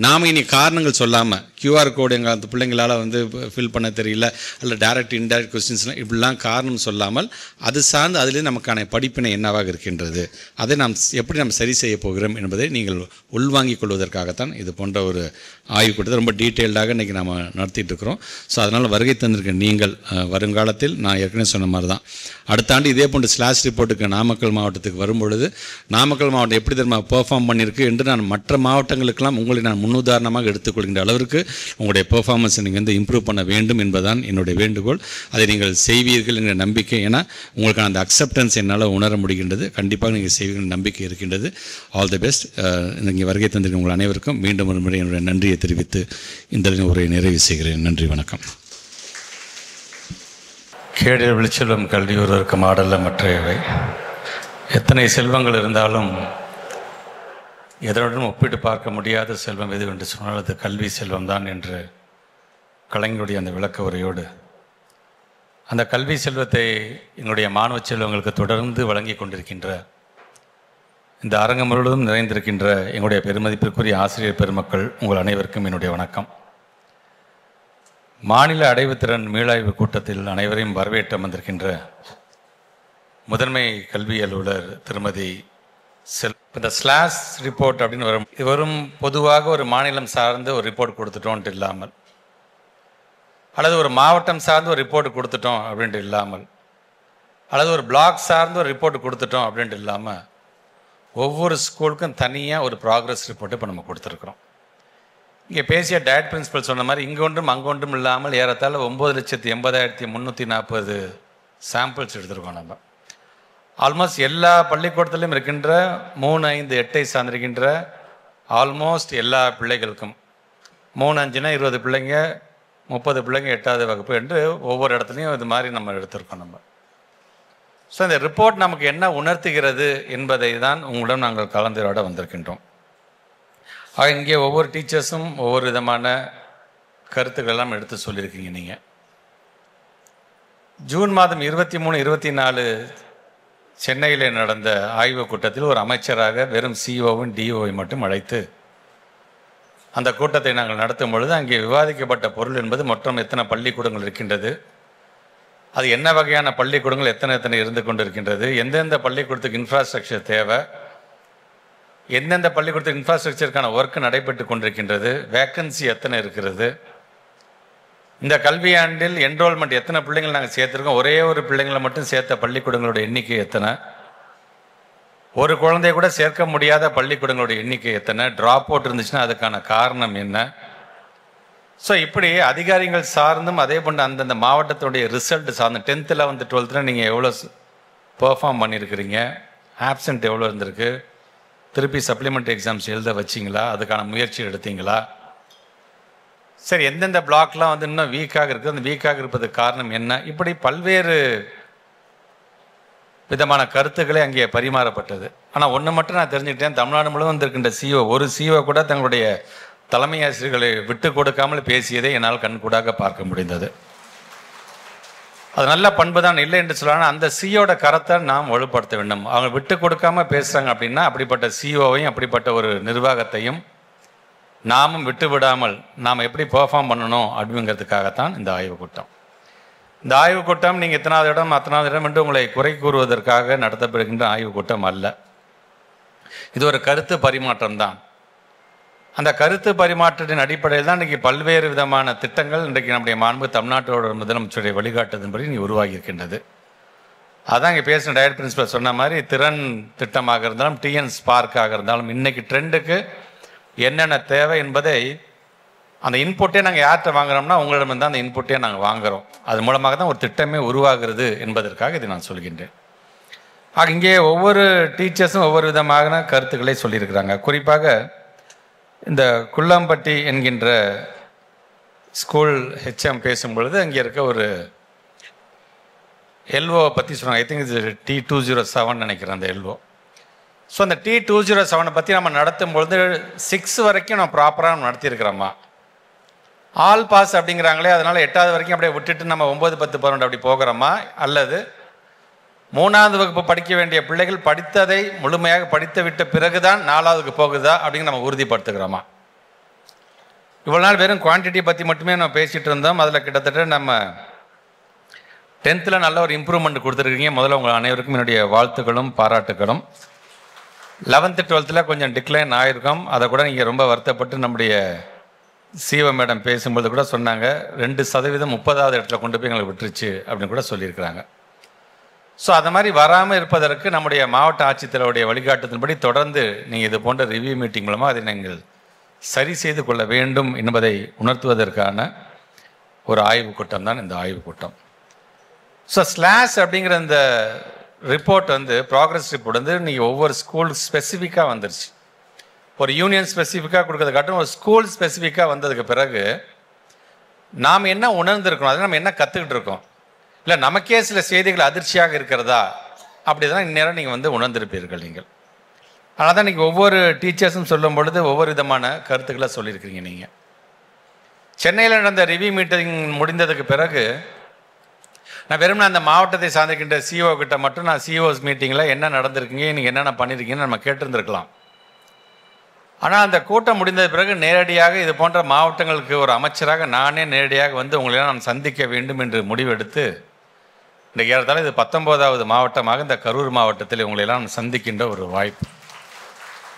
நாம் இனி காரணங்கள் சொல்லாமல் QR கோடு எங்கள் அந்த பிள்ளைங்களால் வந்து ஃபில் பண்ண தெரியல அல்ல டைரக்ட் இன்டைரக்ட் கொஸ்டின்ஸ்லாம் இப்படிலாம் காரணம் சொல்லாமல் அது சார்ந்து அதிலே நமக்கான படிப்பினை என்னவாக இருக்கின்றது, அதை நாம் எப்படி நம்ம சரி செய்ய போகிறோம் என்பதை நீங்கள் உள்வாங்கிக் கொள்வதற்காகத்தான் இது போன்ற ஒரு ஆய்வு கூட்டத்தை ரொம்ப டீட்டெயில்டாக இன்றைக்கி நம்ம நடத்திட்டு இருக்கிறோம். ஸோ அதனால் வருகை தந்திருக்க நீங்கள் வருங்காலத்தில் நான் ஏற்கனவே சொன்ன மாதிரி தான் அடுத்த ஆண்டு இதே போன்ற ஸ்லாஷ் ரிப்போர்ட்டுக்கு நாமக்கல் மாவட்டத்துக்கு வரும்பொழுது நாமக்கல் மாவட்டம் எப்படி தெரியுமா பெர்ஃபார்ம் பண்ணியிருக்கு என்று நான் மற்ற மாவட்டங்களுக்கெல்லாம் உங்களை நான் முன்னுதாரணமாக எடுத்துக்கொள்கின்ற அளவிற்கு உங்களுடைய பெர்ஃபார்மன்ஸை நீங்கள் வந்து இம்ப்ரூவ் பண்ண வேண்டும் என்பதுதான் என்னுடைய வேண்டுகோள். அதை நீங்கள் செய்வீர்கள் என்ற நம்பிக்கை, ஏன்னா உங்களுக்கான அந்த அக்செப்டன்ஸ் என்னால் உணர முடிகின்றது. கண்டிப்பாக நீங்கள் செய்வீர்கள் நம்பிக்கை இருக்கின்றது. All the best. இங்கே வருகை தந்திருக்க உங்கள் அனைவருக்கும் மீண்டும் ஒரு முறை என்னுடைய நன்றியை தெரிவித்து இந்த உரையை நிறைவு செய்கிறேன். நன்றி, வணக்கம். கேடில் விழிச்செல்வம் கல்வி ஒருவருக்கு மாடல்ல மற்றையவை. எத்தனை செல்வங்கள் இருந்தாலும் எதனுடன் ஒப்பிட்டு பார்க்க முடியாத செல்வம் எது என்று சொன்னால் அது கல்வி செல்வம்தான் என்று கலைஞருடைய அந்த விளக்க உரையோடு அந்த கல்வி செல்வத்தை எங்களுடைய மாணவ செல்வங்களுக்கு தொடர்ந்து வழங்கி கொண்டிருக்கின்ற இந்த அரங்கம் முழுவதும் நிறைந்திருக்கின்ற எங்களுடைய பெருமதிப்பிற்குரிய ஆசிரியர் பெருமக்கள் உங்கள் அனைவருக்கும் என்னுடைய வணக்கம். மாநில அடைவுத்திறன் மீளாய்வு கூட்டத்தில் அனைவரையும் வரவேற்று அமர்ந்திருக்கின்ற முதன்மை கல்வி அலுவலர் திருமதி இந்த ஸ்லாஷ் ரிப்போர்ட் அப்படின்னு வரும். இது வரும் பொதுவாக ஒரு மாநிலம் சார்ந்து ஒரு ரிப்போர்ட் கொடுத்துட்டோன்ட்டு இல்லாமல், அல்லது ஒரு மாவட்டம் சார்ந்து ஒரு ரிப்போர்ட் கொடுத்துட்டோம் அப்படின்ட்டு இல்லாமல், அல்லது ஒரு பிளாக் சார்ந்து ஒரு ரிப்போர்ட் கொடுத்துட்டோம் அப்படின்ட்டு இல்லாமல், ஒவ்வொரு ஸ்கூலுக்கும் தனியாக ஒரு ப்ராக்ரஸ் ரிப்போர்ட்டு இப்போ நம்ம கொடுத்துருக்குறோம். இங்கே பேசிய டயட் பிரின்சிபல் சொன்ன மாதிரி இங்கொன்றும் அங்கொன்றும் இல்லாமல் ஏறத்தாழ 9,80,340 சாம்பிள்ஸ் எடுத்திருக்கோம். நம்ம ஆல்மோஸ்ட் எல்லா பள்ளிக்கூடத்திலும் இருக்கின்ற 3, 5, 8 சார்ந்திருக்கின்ற ஆல்மோஸ்ட் எல்லா பிள்ளைகளுக்கும் 3, 5னா 20 பிள்ளைங்க, 30 பிள்ளைங்க 8வது வகுப்பு என்று ஒவ்வொரு இடத்துலையும் இது மாதிரி நம்ம எடுத்திருக்கோம். நம்ம ஸோ இந்த ரிப்போர்ட் நமக்கு என்ன உணர்த்துகிறது என்பதை தான் உங்களிடம் நாங்கள் கலந்துரையாட வந்திருக்கின்றோம். ஆக இங்கே ஒவ்வொரு டீச்சர்ஸும் ஒவ்வொரு விதமான கருத்துக்கள் எல்லாம் எடுத்து சொல்லியிருக்கீங்க. நீங்கள் ஜூன் மாதம் 23, 24 சென்னையில் நடந்த ஆய்வுக் கூட்டத்தில் ஒரு அமைச்சராக வெறும் சிஓவும் டிஓவை மட்டும் அழைத்து அந்த கூட்டத்தை நாங்கள் நடத்தும் பொழுது அங்கே விவாதிக்கப்பட்ட பொருள் என்பது மொத்தம் எத்தனை பள்ளிக்கூடங்கள் இருக்கின்றது, அது என்ன வகையான பள்ளிக்கூடங்கள் எத்தனை இருந்து கொண்டு இருக்கின்றது, எந்தெந்த பள்ளிக்கூடத்துக்கு இன்ஃப்ராஸ்ட்ரக்சர் தேவை, எந்தெந்த பள்ளிக்கூடத்துக்கு இன்ஃப்ராஸ்ட்ரக்சருக்கான ஒர்க் நடைபெற்று கொண்டிருக்கின்றது, வேக்கன்சி எத்தனை இருக்கிறது, இந்த கல்வியாண்டில் என்ரோல்மெண்ட் எத்தனை பிள்ளைங்கள் நாங்கள் சேர்த்துருக்கோம், ஒரே ஒரு பிள்ளைங்களை மட்டும் சேர்த்த பள்ளிக்கூடங்களோட எண்ணிக்கை எத்தனை, ஒரு குழந்தைய கூட சேர்க்க முடியாத பள்ளிக்கூடங்களோட எண்ணிக்கை எத்தனை, ட்ராப் அவுட் இருந்துச்சுன்னா அதுக்கான காரணம் என்ன. ஸோ இப்படி அதிகாரிகள் சார்ந்தும் அதே போன்ற அந்தந்த மாவட்டத்துடைய ரிசல்ட் சார்ந்து 10th, 11th, 12th நீங்கள் எவ்வளோ பெர்ஃபார்ம் பண்ணியிருக்கிறீங்க, ஆப்சண்ட் எவ்வளோ இருந்திருக்கு, திருப்பி சப்ளிமெண்ட்ரி எக்ஸாம்ஸ் எழுத வச்சிங்களா, அதுக்கான முயற்சி எடுத்தீங்களா, சரி எந்தெந்த பிளாக்லாம் வந்து இன்னும் வீக்காக இருக்குது, அந்த வீக்காக இருப்பதுக்கு காரணம் என்ன, இப்படி பல்வேறு விதமான கருத்துக்களே அங்கே பரிமாறப்பட்டது. ஆனால் ஒன்று மட்டும் நான் தெரிஞ்சுக்கிட்டேன், தமிழ்நாடு முழுவதும் இருக்கின்ற சிஓ ஒரு சிஓ கூட தங்களுடைய தலைமை ஆசிரியர்களை விட்டு கொடுக்காமல் பேசியதை என்னால் கண்கூடாக பார்க்க முடிந்தது. அது நல்ல பண்பு தான், இல்லை என்று சொல்லலாம். அந்த சிஓட கருத்தை நாம் வலுப்படுத்த வேண்டும். அவங்க விட்டு கொடுக்காமல் பேசுகிறாங்க அப்படின்னா அப்படிப்பட்ட சிஓவையும் அப்படிப்பட்ட ஒரு நிர்வாகத்தையும் நாமும் விட்டு விடாமல் நாம் எப்படி பெர்ஃபார்ம் பண்ணணும் அப்படிங்கிறதுக்காகத்தான் இந்த ஆய்வுக் கூட்டம். இந்த ஆய்வுக் கூட்டம் நீங்கள் இத்தனாவது இடம் அத்தனாவது இடம் என்று உங்களை குறை கூறுவதற்காக நடத்தப்படுகின்ற ஆய்வுக் கூட்டம் அல்ல. இது ஒரு கருத்து பரிமாற்றம் தான். அந்த கருத்து பரிமாற்றத்தின் அடிப்படையில் தான் இன்றைக்கி பல்வேறு விதமான திட்டங்கள் இன்றைக்கு நம்முடைய மாண்பு தமிழ்நாட்டோட முதலமைச்சருடைய வழிகாட்டுதன்படி இன்றைக்கி உருவாகி இருக்கின்றது. அதான் இங்கே பேசின டயட் பிரின்சிபல் சொன்ன மாதிரி திறன் திட்டமாக இருந்தாலும் டிஎன் ஸ்பார்க்காக இருந்தாலும் இன்றைக்கி ட்ரெண்டுக்கு என்னென்ன தேவை என்பதை அந்த இன்புட்டே நாங்கள் யார்கிட்ட வாங்குகிறோம்னா உங்களிடம் தான் அந்த இன்புட்டே நாங்கள் வாங்குகிறோம். அது மூலமாக தான் ஒரு திட்டமே உருவாகிறது என்பதற்காக இதை நான் சொல்கின்றேன். ஆக இங்கே ஒவ்வொரு டீச்சர்ஸும் ஒவ்வொரு விதமான கருத்துக்களை சொல்லியிருக்கிறாங்க. குறிப்பாக இந்த குள்ளம்பட்டி என்கின்ற ஸ்கூல் ஹெச்எம் பேசும்பொழுது அங்கே இருக்க ஒரு எல்ஓவை பற்றி சொன்னாங்க. ஐ திங்க் இது T207 நினைக்கிறேன் அந்த எல்ஓ. ஸோ அந்த T207 பற்றி நம்ம நடத்தும் பொழுது 6 வரைக்கும் நம்ம ப்ராப்பராக நடத்தியிருக்கிறோமா, ஆல் பாஸ் அப்படிங்கிறாங்களே, அதனால் 8வது வரைக்கும் அப்படியே விட்டுட்டு நம்ம 9, 10, 12 அப்படி போகிறோமா, அல்லது 3வது வகுப்பு படிக்க வேண்டிய பிள்ளைகள் படித்ததை முழுமையாக படித்து விட்ட பிறகுதான் 4வதுக்கு போகுதா அப்படிங்கிற நம்ம உறுதிப்படுத்துகிறோமா. இவ்வளோ நாள் வெறும் குவான்டிட்டி பற்றி மட்டுமே நம்ம பேசிகிட்டு இருந்தோம். அதில் கிட்டத்தட்ட நம்ம 10th நல்ல ஒரு இம்ப்ரூவ்மெண்ட் கொடுத்துருக்கீங்க. முதல்ல உங்கள் அனைவருக்கும் என்னுடைய வாழ்த்துக்களும் பாராட்டுக்களும். 11th, 12th கொஞ்சம் டிக்ளைன் ஆகிருக்கோம். அதை கூட நீங்கள் ரொம்ப வருத்தப்பட்டு நம்முடைய சிஓ மேடம் பேசும்போது கூட சொன்னாங்க 2% 30வது இடத்துல கொண்டு போய் எங்களுக்கு விட்டுருச்சு அப்படின்னு கூட சொல்லியிருக்கிறாங்க. ஸோ அது மாதிரி வராமல் இருப்பதற்கு நம்முடைய மாவட்ட ஆட்சித்தலைவருடைய வழிகாட்டுதலின்படி தொடர்ந்து நீங்கள் இது போன்ற ரிவ்யூ மீட்டிங் மூலமாக அதை நீங்கள் சரி செய்து கொள்ள வேண்டும் என்பதை உணர்த்துவதற்கான ஒரு ஆய்வுக் கூட்டம் தான் இந்த ஆய்வுக் கூட்டம். ஸோ ஸ்லாஷ் அப்படிங்கிற இந்த ரிப்போர்ட் வந்து ப்ராக்ரஸ் ரிப்போர்ட் வந்து நீங்கள் ஒவ்வொரு ஸ்கூல் ஸ்பெசிஃபிக்காக வந்துருச்சு. ஒரு யூனியன் ஸ்பெசிஃபிக்காக கொடுக்கறத காட்டும் ஒரு ஸ்கூல் ஸ்பெசிஃபிக்காக வந்ததுக்கு பிறகு நாம் என்ன உணர்ந்திருக்கோம், அதை நம்ம என்ன கற்றுக்கிட்டு இருக்கோம், இல்லை நமக்கே சில செய்திகள் அதிர்ச்சியாக இருக்கிறதா, அப்படி தான் இந்நேரம் நீங்கள் வந்து உணர்ந்திருப்பீர்கள் நீங்கள். அதனால் தான் நீங்கள் ஒவ்வொரு டீச்சர்ஸும் சொல்லும் பொழுது ஒவ்வொரு விதமான கருத்துக்களை சொல்லியிருக்கிறீங்க. நீங்கள் சென்னையில் நடந்த ரிவ்யூ மீட்டிங் முடிந்ததுக்கு பிறகு நான் வெறும்னா அந்த மாவட்டத்தை சார்ந்திருக்கின்ற சிஓ கிட்ட மட்டும் நான் சிஓஸ் மீட்டிங்கில் என்ன நடந்திருக்கீங்க, நீங்கள் என்னென்ன பண்ணியிருக்கீங்கன்னு நம்ம கேட்டிருந்துருக்கலாம். ஆனால் அந்த கூட்டம் முடிந்த பிறகு நேரடியாக இது போன்ற மாவட்டங்களுக்கு ஒரு அமைச்சராக நானே நேரடியாக வந்து உங்களெல்லாம் நான் சந்திக்க வேண்டும் என்று முடிவெடுத்து இன்றைக்கு ஏறத்தாழ இது 19வது மாவட்டமாக இந்த கரூர் மாவட்டத்தில் உங்களையெல்லாம் சந்திக்கின்ற ஒரு வாய்ப்பு.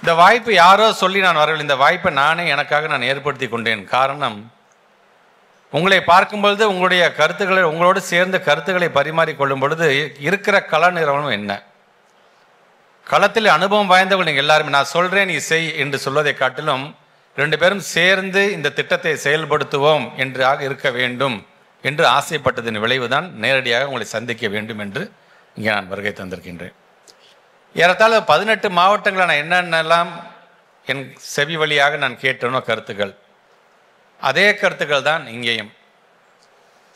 இந்த வாய்ப்பு யாரோ சொல்லி நான் வரவில்லை, இந்த வாய்ப்பை நானே எனக்காக நான் ஏற்படுத்தி கொண்டேன். காரணம், உங்களை பார்க்கும்பொழுது உங்களுடைய கருத்துக்களை, உங்களோடு சேர்ந்து கருத்துக்களை பரிமாறிக்கொள்ளும் பொழுது இருக்கிற கள நிறுவனம் என்ன, களத்தில் அனுபவம் வாய்ந்தவர்கள் நீங்கள் எல்லாருமே. நான் சொல்கிறேன் நீ செய் என்று சொல்வதை காட்டிலும் 2 பேரும் சேர்ந்து இந்த திட்டத்தை செயல்படுத்துவோம் என்றாக இருக்க வேண்டும் என்று ஆசைப்பட்டதின் விளைவுதான் நேரடியாக உங்களை சந்திக்க வேண்டும் என்று இங்கே நான் வருகை தந்திருக்கின்றேன். ஏறத்தாழ 18 மாவட்டங்களை நான் என்னென்னலாம் என் செவி வழியாக நான் கேட்டனோ கருத்துக்கள், அதே கருத்துக்கள் தான் இங்கேயும்.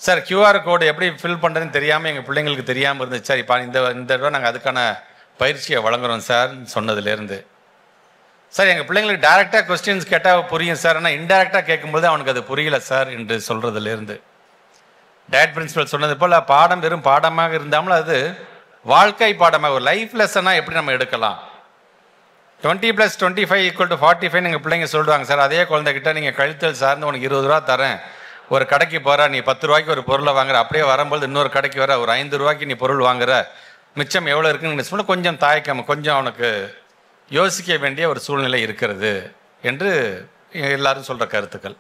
சார் QR கோடு எப்படி ஃபில் பண்ணுறதுன்னு தெரியாமல் எங்கள் பிள்ளைங்களுக்கு தெரியாமல் இருந்துச்சு. சார் இப்போ இந்த தடவை நாங்கள் அதுக்கான பயிற்சியை வழங்குறோம் சார் சொன்னதுலேருந்து. சார் எங்கள் பிள்ளைங்களுக்கு டைரெக்டாக கொஸ்டின்ஸ் கேட்டால் புரியும் சார், ஆனால் இன்டெரக்டாக கேட்கும்போது அவனுக்கு அது புரியல சார் என்று சொல்கிறதுலேருந்து, டயட் பிரின்சிபல் சொன்னது போல் பாடம் வெறும் பாடமாக இருந்தாலும் அது வாழ்க்கை பாடமாக ஒரு லைஃப் லெசனாக எப்படி நம்ம எடுக்கலாம். 20 + 25 = 45 எங்கள் பிள்ளைங்க சொல்லுவாங்க சார். அதே குழந்தைகிட்ட நீங்கள் கழித்தல் சார்ந்து உனக்கு 20 ரூபா தரேன், ஒரு கடைக்கு போகிற, நீ 10 ரூபாய்க்கு ஒரு பொருளை வாங்குற, அப்படியே வரும்போது இன்னொரு கடைக்கு வர ஒரு 5 ரூபாய்க்கு நீ பொருள் வாங்குற, மிச்சம் எவ்வளோ இருக்குன்னு சொல்ல கொஞ்சம் தாய்க்காம கொஞ்சம் அவனுக்கு யோசிக்க வேண்டிய ஒரு சூழ்நிலை இருக்கிறது என்று எல்லாரும் சொல்கிற கருத்துக்கள்.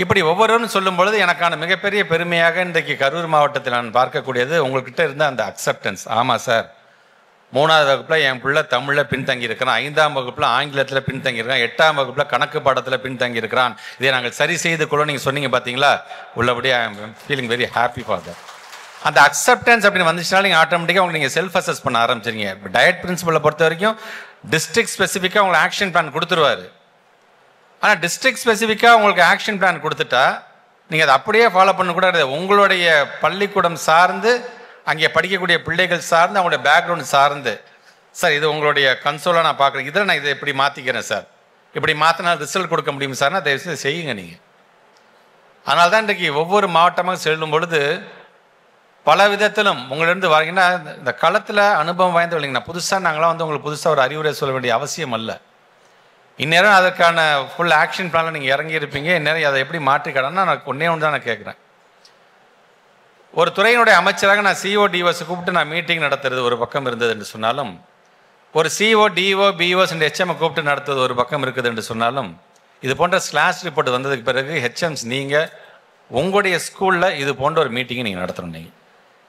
இப்படி ஒவ்வொருவரும் சொல்லும் பொழுது எனக்கான மிகப்பெரிய பெருமையாக இன்றைக்கு கரூர் மாவட்டத்தில் நான் பார்க்கக்கூடியது உங்கள்கிட்ட இருந்த அந்த அக்செப்டன்ஸ். ஆமாம் சார், 3வது வகுப்பில் என் பிள்ளை தமிழில் பின்தங்கி இருக்கிறான், 5ஆம் வகுப்பில் ஆங்கிலத்தில் பின்தங்கி இருக்கான், 8ஆம் வகுப்பில் கணக்கு பாடத்தில் பின்தங்கி இருக்கிறான், இதை நாங்கள் சரி செய்து கொள்ள நீங்கள் சொன்னீங்க பார்த்தீங்களா, உள்ளபடி I am feeling very happy for that. அந்த அக்செப்டன்ஸ் அப்படின்னு வந்துச்சுனால நீங்கள் ஆட்டோமேட்டிக்காக உங்களுக்கு நீங்கள் செல்ஃப் அசஸ் பண்ண ஆரம்பிச்சிருங்க. இப்போ டயட் பிரின்சிபலை பொறுத்த வரைக்கும் டிஸ்ட்ரிக்ட் ஸ்பெசிஃபிக்காக உங்களுக்கு ஆக்ஷன் பிளான் கொடுத்துருவாரு. ஆனால் டிஸ்ட்ரிக்ட் ஸ்பெசிஃபிக்காக உங்களுக்கு ஆக்ஷன் பிளான் கொடுத்துட்டா நீங்கள் அதை அப்படியே ஃபாலோ பண்ணக்கூடாது. உங்களுடைய பள்ளிக்கூடம் சார்ந்து, அங்கே படிக்கக்கூடிய பிள்ளைகள் சார்ந்து, அவங்களுடைய பேக்ரவுண்ட் சார்ந்து, சார் இது உங்களுடைய கன்சோலாக நான் பார்க்குறேன், இதில் நான் இதை இப்படி மாற்றிக்கிறேன் சார், இப்படி மாற்றினா ரிசல்ட் கொடுக்க முடியும் சார்னா தயவுசெய்து செய்யுங்க நீங்கள். அதனால தான் இன்றைக்கு ஒவ்வொரு மாவட்டமாக செல்லும் பொழுது பல விதத்திலும் உங்களிருந்து வரீங்கன்னா இந்த களத்தில் அனுபவம் வாய்ந்த இல்லைங்கண்ணா. புதுசாக நாங்களாம் வந்து உங்களுக்கு புதுசாக ஒரு அறிவுரை சொல்ல வேண்டிய அவசியம் அல்ல. இந்நேரம் அதற்கான ஃபுல் ஆக்ஷன் பிளானில் நீங்கள் இறங்கியிருப்பீங்க. இந்நேரம் அதை எப்படி மாற்றிக்கடன்னா நான் ஒன்றே ஒன்று தான் நான் கேட்குறேன். ஒரு துறையினுடைய அமைச்சராக நான் CO DOS கூப்பிட்டு நான் மீட்டிங் நடத்துறது ஒரு பக்கம் இருந்தது என்று சொன்னாலும், ஒரு CO DO BOS and HM கூப்பிட்டு நடத்துவது ஒரு பக்கம் இருக்குது என்று சொன்னாலும், இது போன்ற ஸ்லாஷ் ரிப்போர்ட் வந்ததுக்கு பிறகு HMs நீங்கள் உங்களுடைய ஸ்கூலில் இது போன்ற ஒரு மீட்டிங்கை நீங்கள் நடத்தணும். நீங்கள்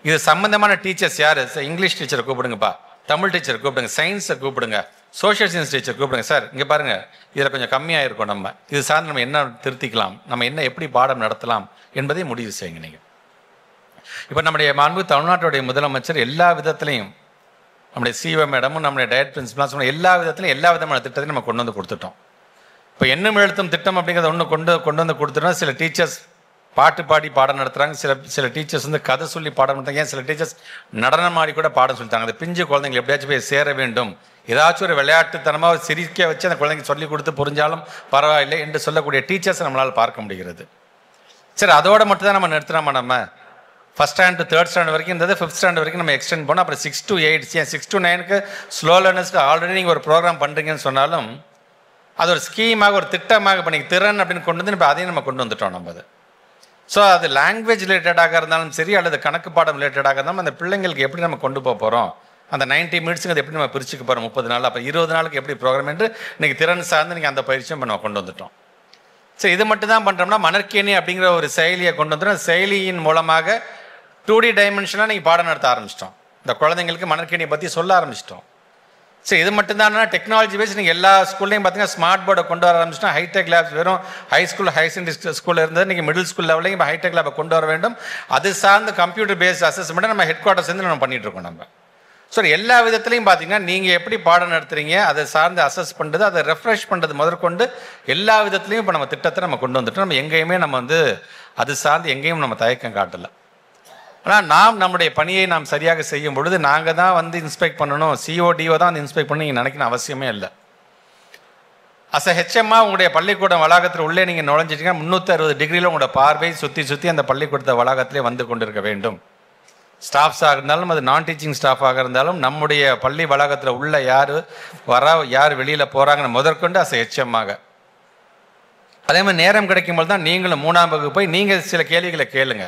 இது சம்பந்தமான டீச்சர்ஸ் யார், இங்கிலீஷ் டீச்சரை கூப்பிடுங்கப்பா, தமிழ் டீச்சரை கூப்பிடுங்க, சயின்ஸை கூப்பிடுங்க, சோஷியல் சயின்ஸ் டீச்சர் கூப்பிடுங்க. சார் இங்கே பாருங்கள், இதில் கொஞ்சம் கம்மியாக இருக்கும், நம்ம இது சார்ந்து நம்ம என்ன திருத்திக்கலாம், நம்ம என்ன எப்படி பாடம் நடத்தலாம் என்பதை முடிவு செய்யுங்க. நீங்கள் இப்போ நம்முடைய மாண்பு தமிழ்நாட்டுடைய முதலமைச்சர் எல்லா விதத்துலையும், நம்முடைய CO மேடமும் நம்முடைய டயட் பிரின்சிபலாக சொன்ன எல்லா விதத்துலையும் எல்லா விதமான திட்டத்தையும் நம்ம கொண்டு வந்து கொடுத்துட்டோம். இப்போ எண்ணும் எழுத்தும் திட்டம் அப்படிங்கிறத ஒன்று கொண்டு வந்து கொடுத்துட்டோம். சில டீச்சர்ஸ் பாட்டு பாடி பாடம் நடத்துகிறாங்க, சில டீச்சர்ஸ் வந்து கதை சொல்லி பாடம் நடத்துறாங்க, சில டீச்சர்ஸ் நடனம் ஆடி கூட பாடம் சொல்லிட்டாங்க. அந்த பிஞ்சு குழந்தைங்க எப்படியாச்சும் போய் சேர வேண்டும், ஏதாச்சும் ஒரு விளையாட்டுத்தனமாக சிரிக்க வச்சு அந்த குழந்தைங்க சொல்லி கொடுத்து புரிஞ்சாலும் பரவாயில்லை என்று சொல்லக்கூடிய டீச்சர்ஸை நம்மளால் பார்க்க முடிகிறது. சரி, அதோடு மட்டும் தான் நம்ம நிறுத்தினோமா? நம்ம first stand to 3rd standard வரைக்கும் இருந்தது, 5th ஸ்டாண்டர்ட் வரைக்கும் நம்ம எக்ஸ்டெண்ட் பண்ணோம். அப்புறம் 6 to 8, 6 to 9க்கு ஸ்லோ லேர்னர்ஸ்க்கு ஆல்ரெடி நீங்கள் ஒரு ப்ரோக்ராம் பண்ணுறீங்கன்னு சொன்னாலும் அது ஒரு ஸ்கீமாக, ஒரு திட்டமாக பண்ணி திறன் அப்படின்னு கொண்டு வந்து இப்போ அதையும் நம்ம கொண்டு வந்துட்டோம் நம்ம அது. ஸோ அது லாங்குவேஜ் ரிலேட்டடாக இருந்தாலும் சரி, அல்லது கணக்கு பாடம் ரிலேட்டடாக இருந்தாலும் அந்த பிள்ளைங்களுக்கு எப்படி நம்ம கொண்டு போக போகிறோம், அந்த 90 மினிட்ஸுக்கு அது எப்படி நம்ம பிரிச்சுக்க போகிறோம், 30 நாள், அப்போ 20 நாளுக்கு எப்படி ப்ரோக்ராம் என்று இன்றைக்கி திறன் சார்ந்து நீங்கள் அந்த பயிற்சியும் நம்ம கொண்டு வந்துட்டோம். சரி, இது மட்டும் தான் பண்ணுறோம்னா மணற்கேணி அப்படிங்கிற ஒரு செயலியை கொண்டு வந்துடும். அந்த செயலியின் மூலமாக 2D டைமென்ஷனாக நீங்கள் பாடம் நடத்த ஆரம்பிச்சிட்டோம். இந்த குழந்தைங்களுக்கு மணற்கேணியை பற்றி சொல்ல ஆரம்பிச்சிட்டோம். சரி, இது மட்டும்தான் டெக்னாலஜி பேஸ் நீங்கள் எல்லா ஸ்கூல்லையும் பார்த்தீங்கன்னா ஸ்மார்ட் போர்டை கொண்டு வர ஆரம்பிச்சிட்டோம். ஹைடெக் லேப்ஸ் வெறும் ஹை ஸ்கூல், ஹை செகண்டரி ஸ்கூலில் இருந்தது நீங்கள் மிடில் ஸ்கூல் லெவலையும் இப்போ ஹைடெக் லேபை கொண்டு வர வேண்டும். அது சார்ந்த கம்ப்யூட்டர் பேஸ்ட் அசஸ்மெண்ட்டை நம்ம ஹெட் குவார்ட்டர்ஸ் வந்து நம்ம பண்ணிகிட்டு இருக்கோம். நம்ம ஸோ எல்லா விதத்துலையும் பார்த்தீங்கன்னா நீங்கள் எப்படி பாடம் நடத்துகிறீங்க, அதை சார்ந்து அசஸ் பண்ணுறது, அதை ரெஃப்ரெஷ் பண்ணுறது முதற்கொண்டு எல்லா விதத்துலையும் இப்போ நம்ம திட்டத்தை நம்ம கொண்டு வந்துட்டோம். நம்ம எங்கேயுமே நம்ம வந்து அது சார்ந்து எங்கேயும் நம்ம தயக்கம் காட்டலை. ஆனால் நாம் நம்முடைய பணியை நாம் சரியாக செய்யும் பொழுது நாங்கள் தான் வந்து இன்ஸ்பெக்ட் பண்ணணும், CO DO தான் வந்து இன்ஸ்பெக்ட் பண்ணி நீங்கள் நினைக்கணும் அவசியமே இல்லை. HM உங்களுடைய பள்ளிக்கூடம் வளாகத்தில் உள்ளே நீங்கள் நுழைஞ்சிட்டிங்கன்னா 360 டிகிரியில் உங்களோட பார்வை சுற்றி அந்த பள்ளிக்கூடத்தை வளாகத்திலே வந்து கொண்டிருக்க வேண்டும். ஸ்டாஃப்ஸாக இருந்தாலும், அது நான் டீச்சிங் ஸ்டாஃபாக இருந்தாலும், நம்முடைய பள்ளி வளாகத்தில் உள்ள யார் யார் வெளியில் போகிறாங்கன்னு முதற்கொண்டு HM. அதே மாதிரி நேரம் கிடைக்கும்போது தான் நீங்களும் 3ஆம் வகுப்பு போய் நீங்கள் சில கேள்விகளை கேளுங்க.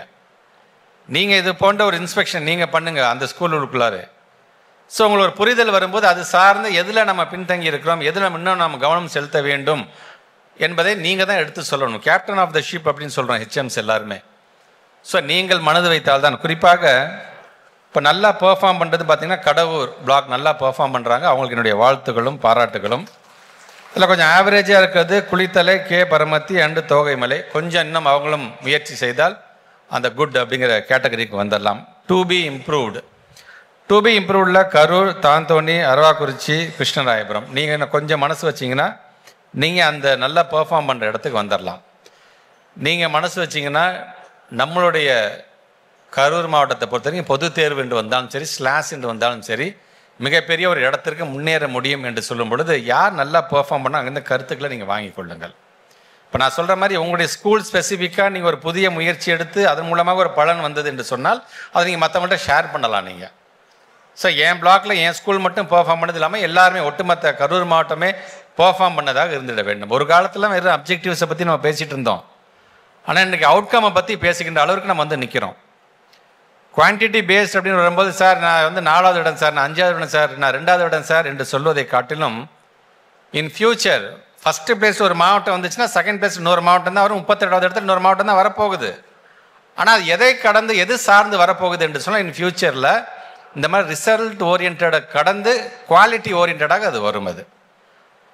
நீங்கள் இது போன்ற ஒரு இன்ஸ்பெக்ஷன் நீங்கள் பண்ணுங்கள் அந்த ஸ்கூலுக்குள்ளார. ஸோ உங்களுக்கு ஒரு புரிதல் வரும்போது அது சார்ந்து எதில் நம்ம பின்தங்கி இருக்கிறோம், எதில் இன்னும் நம்ம கவனம் செலுத்த வேண்டும் என்பதை நீங்கள் தான் எடுத்து சொல்லணும். கேப்டன் ஆஃப் த ஷிப் அப்படின்னு சொல்கிறோம் ஹெச்எம்ஸ் எல்லாருமே. ஸோ நீங்கள் மனது வைத்தால் தான். குறிப்பாக இப்போ நல்லா பெர்ஃபார்ம் பண்ணுறது பார்த்திங்கன்னா கடவுர் பிளாக் நல்லா பெர்ஃபார்ம் பண்ணுறாங்க. அவங்களுக்கு என்னுடைய வாழ்த்துக்களும் பாராட்டுகளும். இதில் கொஞ்சம் ஆவரேஜாக இருக்கிறது குளித்தலை, கே பரமத்தி அண்டு தோகைமலை. கொஞ்சம் இன்னும் அவங்களும் முயற்சி செய்தால் அந்த குட் அப்படிங்கிற கேட்டகரிக்கு வந்துடலாம். டு பி இம்ப்ரூவ்டில் கரூர், தாந்தோணி, அரவாக்குறிச்சி, கிருஷ்ணராயபுரம். நீங்கள் இன்னும் கொஞ்சம் மனசு வச்சிங்கன்னா நீங்கள் அந்த நல்லா பெர்ஃபார்ம் பண்ணுற இடத்துக்கு வந்துடலாம். நீங்கள் மனசு வச்சிங்கன்னா நம்மளுடைய கரூர் மாவட்டத்தை பொறுத்த வரைக்கும் பொது தேர்வு என்று வந்தாலும் சரி, ஸ்லாஸ் என்று வந்தாலும் சரி, மிகப்பெரிய ஒரு இடத்திற்கு முன்னேற முடியும் என்று சொல்லும் பொழுது யார் நல்லா பெர்ஃபார்ம் பண்ணால் அங்கேருந்து கருத்துக்களை நீங்கள் வாங்கி கொள்ளுங்கள். இப்போ நான் சொல்கிற மாதிரி உங்களுடைய ஸ்கூல் ஸ்பெசிஃபிக்காக நீங்கள் ஒரு புதிய முயற்சி எடுத்து அதன் மூலமாக ஒரு பலன் வந்தது என்று சொன்னால் அதை நீங்கள் மற்றவங்கள்ட்ட ஷேர் பண்ணலாம். நீங்கள் ஸோ என் பிளாக்ல என் ஸ்கூல் மட்டும் பெர்ஃபார்ம் பண்ணது இல்லாமல் எல்லாருமே ஒட்டுமொத்த கரூர் மாவட்டமே பெர்ஃபார்ம் பண்ணதாக இருந்துட வேண்டும். ஒரு காலத்தில் வெறும் அப்ஜெக்டிவ்ஸை பற்றி நம்ம பேசிகிட்டு இருந்தோம். ஆனால் இன்றைக்கி அவுட்கம்மை பற்றி பேசிக்கின்ற அளவுக்கு நம்ம வந்து நிற்கிறோம். குவான்டிட்டி பேஸ்ட் அப்படின்னு வரும்போது சார் நான் வந்து 4வது இடம் சார், நான் 5வது இடம் சார், நான் 2வது இடம் சார் என்று சொல்வதை காட்டிலும் இன் ஃபியூச்சர் ஃபஸ்ட்டு பிளேஸ் ஒரு மாவட்டம் வந்துச்சுன்னா செகண்ட் பிளேஸ் இன்னொரு மாவட்டம் தான் வரும், 32வது இடத்துல இன்னொரு மாவட்டம் தான் வரப்போகுது. ஆனால் அது எதை கடந்து எது சார்ந்து வரப்போகுது என்று சொன்னால் இன் ஃபியூச்சரில் இந்த மாதிரி ரிசல்ட் ஓரியன்டை கடந்து குவாலிட்டி ஓரியன்டாக அது வரும். அது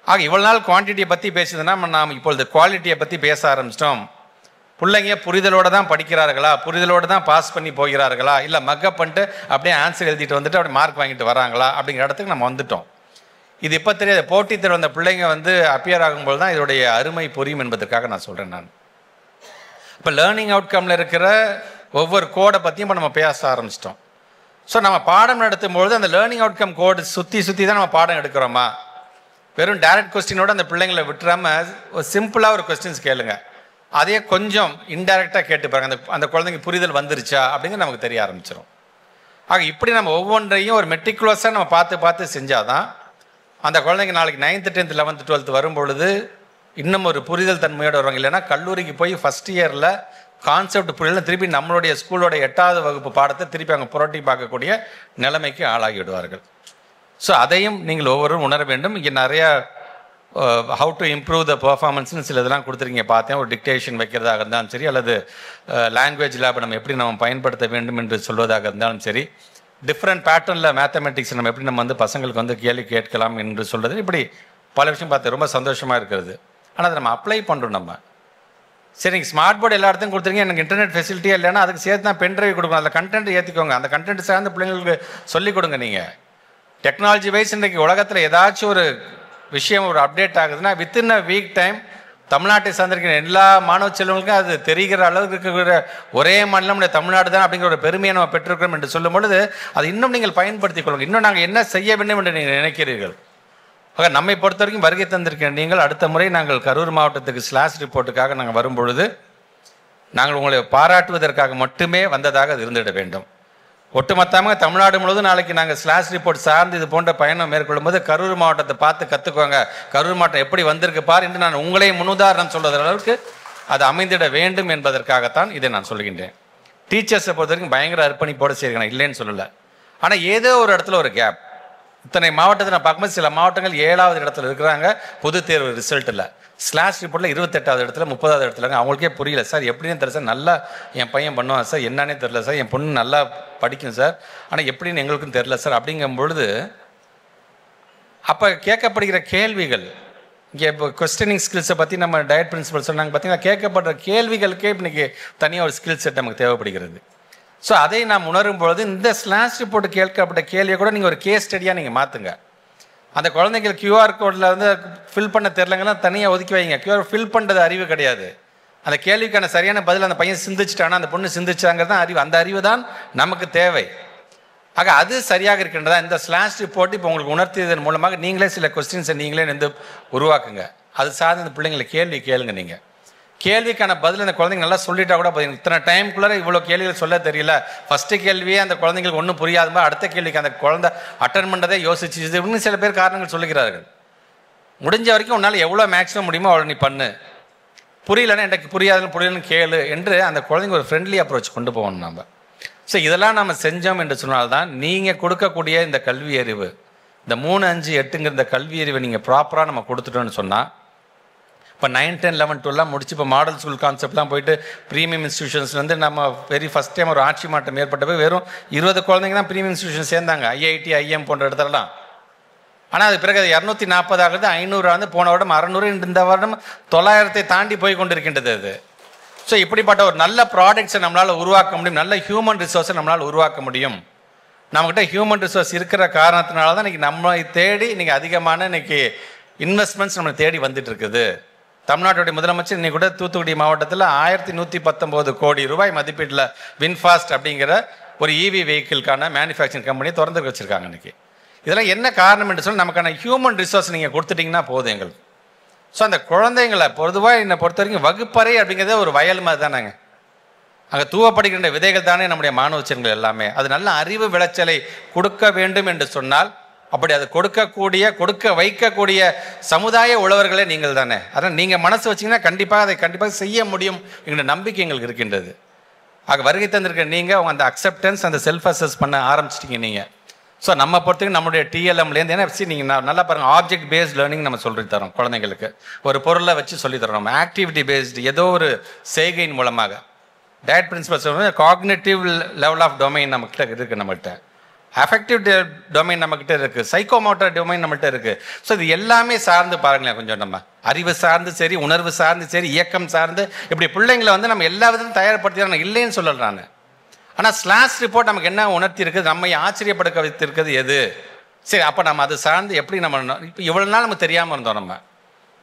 ஆக இவ்வளோ நாள் குவான்டிட்டியை பற்றி பேசுதுன்னா நாம் இப்பொழுது குவாலிட்டியை பற்றி பேச ஆரம்பிச்சிட்டோம். பிள்ளைங்க புரிதலோடு தான் படிக்கிறார்களா, புரிதலோடு தான் பாஸ் பண்ணி போகிறார்களா, இல்லை மக்கப் பண்ணிட்டு அப்படியே ஆன்சர் எழுதிட்டு வந்துட்டு அப்படியே மார்க் வாங்கிட்டு வராங்களா அப்படிங்கிற இடத்துக்கு நம்ம வந்துட்டோம். இது இப்போ தெரியாது. போட்டித் தேர்வு அந்த பிள்ளைங்க வந்து அப்பியர் ஆகும்போது தான் இதோடைய அருமை புரியும் என்பதற்காக நான் சொல்கிறேன். நான் இப்போ லேர்னிங் அவுட்கமில் இருக்கிற ஒவ்வொரு கோடை பற்றியும் இப்போ நம்ம பேச ஆரம்பிச்சிட்டோம். ஸோ நம்ம பாடம் நடத்தும்பொழுது அந்த லேர்னிங் அவுட்கம் கோடு சுற்றி தான் நம்ம பாடம் எடுக்கிறோமா, வெறும் டைரக்ட் கொஸ்டினோடு அந்த பிள்ளைங்களை விட்டுறாமல் ஒரு சிம்பிளாக ஒரு கொஸ்டின்ஸ் கேளுங்க, அதே கொஞ்சம் இன்டைரக்டாக கேட்டு பாருங்க, அந்த குழந்தைங்க புரிதல் வந்துருச்சா அப்படிங்கிறது நமக்கு தெரிய ஆரம்பிச்சிடும். ஆக இப்படி நம்ம ஒவ்வொன்றையும் ஒரு மெட்டிகுலஸாக நம்ம பார்த்து செஞ்சால் தான் அந்த குழந்தைங்க நாளைக்கு 9th 10th 11th 12th வரும்பொழுது இன்னும் ஒரு புரிதல் தன்மையோடு வருவாங்க. இல்லைன்னா கல்லூரிக்கு போய் ஃபஸ்ட் இயரில் கான்செப்ட் புரியல திருப்பி நம்மளுடைய ஸ்கூலோட 8வது வகுப்பு பாடத்தை திருப்பி அவங்க புரட்டி பார்க்கக்கூடிய நிலைமைக்கு ஆளாகி விடுவார்கள். ஸோ அதையும் நீங்கள் ஒவ்வொருவரும் உணர வேண்டும். இங்கே நிறையா ஹவு டு இம்ப்ரூவ் த பர்ஃபார்மன்ஸ்னு சில இதெல்லாம் கொடுத்துருக்கீங்க பார்த்தேன். ஒரு டிக்டேஷன் வைக்கிறதாக இருந்தாலும் சரி, அல்லது லாங்குவேஜ் லேப் நம்ம எப்படி நம்ம பயன்படுத்த வேண்டும் என்று சொல்வதாக இருந்தாலும் சரி, டிஃப்ரெண்ட் பேட்டர்னில் மேத்தமெட்டிக்ஸ் நம்ம எப்படி நம்ம வந்து பசங்களுக்கு வந்து கேள்வி கேட்கலாம் என்று சொல்கிறது, இப்படி பல விஷயம் பார்த்து ரொம்ப சந்தோஷமாக இருக்கிறது. ஆனால் அதை நம்ம அப்ளை பண்ணுறோம். நம்ம சரி நீங்கள் ஸ்மார்ட் போர்டு எல்லா இடத்தையும் கொடுத்துருங்க, எனக்கு இன்டர்நெட் ஃபெசிலிட்டியே இல்லைன்னா அதுக்கு சேர்த்து தான் பென்ட்ரைவ் கொடுக்கணும், அந்த கண்டென்ட் ஏற்றிக்கோங்க, அந்த கண்டென்ட் சார்ந்த பிள்ளைங்களுக்கு சொல்லிக் கொடுங்க. நீங்கள் டெக்னாலஜி வைஸ் இன்றைக்கு உலகத்தில் ஏதாச்சும் ஒரு விஷயம் ஒரு அப்டேட் ஆகுதுன்னா வித்தின் அ வீக் டைம் தமிழ்நாட்டை சார்ந்திருக்கிற எல்லா மாணவ செல்வங்களுக்கும் அது தெரிகிற அளவுக்கு இருக்கிற ஒரே மாநிலம் நம்முடைய தமிழ்நாடு தான் அப்படிங்கிற ஒரு பெருமையை நம்ம பெற்றிருக்கிறோம் என்று சொல்லும் பொழுது அது இன்னும் நீங்கள் பயன்படுத்திக் கொள்ளுங்கள். இன்னும் நாங்கள் என்ன செய்ய வேண்டும் என்று நீங்கள் நினைக்கிறீர்கள். ஆக நம்மை பொறுத்த வரைக்கும் வருகை தந்திருக்கிற நீங்கள் அடுத்த முறை நாங்கள் கரூர் மாவட்டத்துக்கு ஸ்லாஷ் ரிப்போர்ட்டுக்காக நாங்கள் வரும்பொழுது நாங்கள் உங்களை பாராட்டுவதற்காக மட்டுமே வந்ததாக அது இருந்துவிட வேண்டும். ஒட்டுமொத்தமாக தமிழ்நாடு முழுவதும் நாளைக்கு நாங்கள் ஸ்லாஷ் ரிப்போர்ட் சார்ந்து இது போன்ற பயணம் மேற்கொள்ளும் போது கரூர் மாவட்டத்தை பார்த்து கற்றுக்கோங்க, கரூர் மாவட்டம் எப்படி வந்திருக்கு பார் என்று நான் உங்களையும் முன்னுதாரணம் சொல்வது அளவுக்கு அது அமைந்திட வேண்டும் என்பதற்காகத்தான் இதை நான் சொல்கின்றேன். டீச்சர்ஸை பொறுத்த வரைக்கும் பயங்கர அர்ப்பணிப்போடு செய்கிறேன், இல்லைன்னு சொல்லலை. ஆனால் ஏதோ ஒரு இடத்துல ஒரு கேப். இத்தனை மாவட்டத்தை நான் பார்க்கும்போது சில மாவட்டங்கள் 7வது இடத்துல இருக்கிறாங்க பொது தேர்வு ரிசல்ட்டில். ஸ்லாஷ் ரிப்போர்ட்டில் 28வது இடத்துல 30வது இடத்துல. அவங்களுக்கே புரியல சார், எப்படின்னு தெரியல சார், நல்லா என் பையன் பண்ணுவான் சார், என்னன்னே தெரில சார், என் பொண்ணு நல்லா படிக்கும் சார், ஆனால் எப்படின்னு எங்களுக்கும் தெரில சார் அப்படிங்கும் பொழுது அப்போ கேட்கப்படுகிற கேள்விகள் இங்கே இப்போ கொஸ்டினிங் ஸ்கில்ஸை பற்றி நம்ம டயட் பிரின்சிபல் சொன்னாங்க பார்த்தீங்கன்னா, கேட்கப்படுற கேள்விகளுக்கே இன்றைக்கி தனியாக ஒரு ஸ்கில் செட் நமக்கு தேவைப்படுகிறது. ஸோ அதை நாம் உணரும் பொழுது இந்த ஸ்லாஷ் ரிப்போர்ட் கேட்கப்பட்ட கேள்வியை கூட நீங்கள் ஒரு கேஸ் ஸ்டடியாக நீங்கள் மாற்றுங்க. அந்த குழந்தைகள் கியூஆர் கோடில் வந்து ஃபில் பண்ண தெரிலங்கெல்லாம் தனியாக ஒதுக்கி வைங்க. கியூஆர் ஃபில் பண்ணுறது அறிவு கிடையாது. அந்த கேள்விக்கான சரியான பதில் அந்த பையன் சிந்திச்சிட்டானா அந்த பொண்ணு சிந்திச்சாங்கிறது தான் அறிவு. அந்த அறிவு தான் நமக்கு தேவை. ஆக அது சரியாக இருக்கின்றதா இந்த ஸ்லாஷ் ரிப்போர்ட் இப்போ உங்களுக்கு உணர்த்தியதன் மூலமாக நீங்களே சில கொஸ்டின்ஸை நீங்களே வந்து உருவாக்குங்க. அது சார்ந்த இந்த பிள்ளைங்களை கேள்வி கேளுங்க. நீங்கள் கேள்விக்கான பதில் அந்த குழந்தைங்க நல்லா சொல்லிட்டா கூட போதும். இத்தனை டைமுக்குள்ளே இவ்வளோ கேள்விகள் சொல்ல தெரியல, ஃபஸ்ட்டு கேள்வியே அந்த குழந்தைங்களுக்கு ஒன்றும் புரியாதுமா அடுத்த கேள்விக்கு அந்த குழந்தை அட்டன் பண்ணுறதே யோசிச்சு இன்னும் சில பேர் காரணங்கள் சொல்லுகிறார்கள். முடிஞ்ச வரைக்கும் உன்னால் எவ்வளோ மேக்ஸிமம் முடியுமோ அவ்வளோ நீ பண்ணு, புரியலன்னா எனக்கு புரியலன்னு கேளு என்று அந்த குழந்தைங்க ஒரு ஃப்ரெண்ட்லி அப்ரோச் கொண்டு போகணும். நம்ம ஸோ இதெல்லாம் நம்ம செஞ்சோம் என்று சொன்னால்தான் நீங்கள் கொடுக்கக்கூடிய இந்த கல்வி அறிவு, இந்த 3, 5, 8ங்கிற இந்த கல்வி அறிவை நீங்கள் ப்ராப்பராக நம்ம கொடுத்துட்டோன்னு சொன்னால், இப்போ 9, 10, 11, 12 முடிச்சு இப்போ மாடல் ஸ்கூல் கான்செப்ட்லாம் போயிட்டு ப்ரீமியம் இன்ஸ்டியூஷன்ஸ்லேருந்து நம்ம ஃபஸ்ட் டைம் ஒரு ஆட்சி மாற்றம் ஏற்பட்டப்போ வெறும் 20 குழந்தைங்க தான் ப்ரீமியம் இன்ஸ்டியூஷன் சேர்ந்தாங்க, ஐஐடி, ஐஎம் போன்ற இடத்துலலாம். ஆனால் அது பிறகு அது 240 ஆகுது, 500 ஆகுது, போன வருடம் 600, இந்த வருடம் 900 தாண்டி போய் கொண்டிருக்கின்றது அது. ஸோ இப்படிப்பட்ட ஒரு நல்ல ப்ராடக்ட்ஸை நம்மளால் உருவாக்க முடியும், நல்ல ஹியூமன் ரிசோர்ஸை நம்மளால் உருவாக்க முடியும். நம்மகிட்ட ஹியூமன் ரிசோர்ஸ் இருக்கிற காரணத்தினால தான் இன்றைக்கி நம்மளை தேடி இன்றைக்கி அதிகமான இன்றைக்கி இன்வெஸ்ட்மெண்ட்ஸ் நம்மளை தேடி வந்துட்டு இருக்குது. தமிழ்நாட்டுடைய முதலமைச்சர் இன்னைக்கு கூட தூத்துக்குடி மாவட்டத்தில் 1119 கோடி ரூபாய் மதிப்பீட்டில் வின்ஃபாஸ்ட் அப்படிங்கிற ஒரு இவி வெஹிக்கிள்கான மேனுஃபேக்சரிங் கம்பெனியை திறந்து வச்சுருக்காங்க இன்றைக்கி. இதெல்லாம் என்ன காரணம் என்று சொல்லி நமக்கான ஹியூமன் ரிசோர்ஸ் நீங்கள் கொடுத்துட்டிங்கன்னா போதும் எங்களுக்கு. ஸோ அந்த குழந்தைங்களை பொதுவாக என்னை பொறுத்த வரைக்கும் வகுப்பறை அப்படிங்கிறதே ஒரு வயல் மாதிரி தானேங்க. அங்கே தூவப்படுகின்ற விதைகள் தானே நம்முடைய மாணவ செல்வங்கள் எல்லாமே. அது நல்ல அறிவு விளைச்சலை கொடுக்க வேண்டும் என்று சொன்னால் அப்படி அது கொடுக்க வைக்கக்கூடிய சமுதாய உழவர்களே நீங்கள் தானே. அதனால் நீங்கள் மனசு வச்சிங்கன்னா கண்டிப்பாக செய்ய முடியும் என்ற நம்பிக்கை எங்களுக்கு இருக்கின்றது. ஆக வருகை தந்திருக்க நீங்கள் அவங்க அந்த அக்செப்டன்ஸ், அந்த செல்ஃப் அசஸ் பண்ண ஆரம்பிச்சிட்டிங்க நீங்கள். ஸோ நம்ம பொறுத்தவரைக்கும் நம்மளுடைய டிஎல்எம்லேருந்து ஏன்னா நீங்கள் நல்லா பாருங்கள், ஆப்ஜெக்ட் பேஸ்ட் லேர்னிங் நம்ம சொல்லி தரோம் குழந்தைங்களுக்கு. ஒரு பொருளை வச்சு சொல்லித்தரோம். நம்ம ஆக்டிவிட்டி பேஸ்டு ஏதோ ஒரு செய்கையின் மூலமாக diet principles cognitive level of domain நம்மகிட்ட இருக்குது, நம்மகிட்ட அஃபெக்டிவ் டொமைன் நம்மகிட்ட இருக்குது, சைக்கோமோட்டர் டொமைன் நம்மகிட்ட இருக்குது. ஸோ இது எல்லாமே சார்ந்து பாருங்களேன், கொஞ்சம் நம்ம அறிவு சார்ந்து சரி, உணர்வு சார்ந்து சரி, இயக்கம் சார்ந்து இப்படி பிள்ளைங்களை நம்ம எல்லா விதத்தையும் தயார்படுத்தி நான் இல்லைன்னு சொல்லலை நான். ஆனால் ஸ்லாஷ் ரிப்போர்ட் நமக்கு என்ன உணர்த்தி இருக்குது, நம்மை ஆச்சரியப்படுக்க வைத்திருக்கிறது எது? சரி, அப்போ நம்ம அது சார்ந்து எப்படி நம்ம இப்போ இவ்வளோ நாள் நமக்கு தெரியாமல் இருந்தோம். நம்ம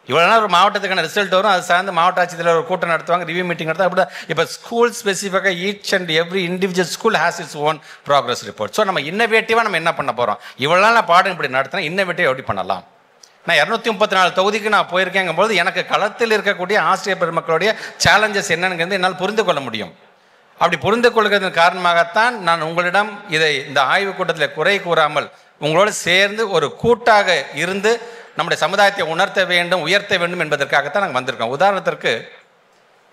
இவ்வளோ நாள் ஒரு மாவட்டத்துக்கான ரிசல்ட் வரும், அது சார்ந்து மாவட்ட ஆட்சியத்தில் ஒரு கூட்டம் நடத்துவாங்க, ரிவ்யூ மீட்டிங் நடத்துவாங்க. அப்படி இப்போ ஸ்கூல் ஸ்பெசிஃபிக்காக each and every individual school has its own progress report. So நம்ம இன்னோவேட்டிவாக நம்ம என்ன பண்ண போகிறோம், இவ்வளோ நாள் நான் பாடம் இப்படி நடத்தினா இன்னோவேட்டிவ் எப்படி பண்ணலாம். நான் 234 தொகுதிக்கு நான் போயிருக்கேங்கும்போது எனக்கு களத்தில் இருக்கக்கூடிய ஆசிரியர் பெருமக்களுடைய சேலஞ்சஸ் என்னங்கிறது என்னால் புரிந்து கொள்ள முடியும். அப்படி புரிந்து கொள்கிறதன் காரணமாகத்தான் நான் உங்களிடம் இந்த ஆய்வுக் கூட்டத்தில் குறை கூறாமல் உங்களோடு சேர்ந்து ஒரு கூட்டாக இருந்து நம்முடைய சமுதாயத்தை உணர்த்த வேண்டும், உயர்த்த வேண்டும் என்பதற்காகத்தான் நாங்கள் வந்திருக்கோம். உதாரணத்திற்கு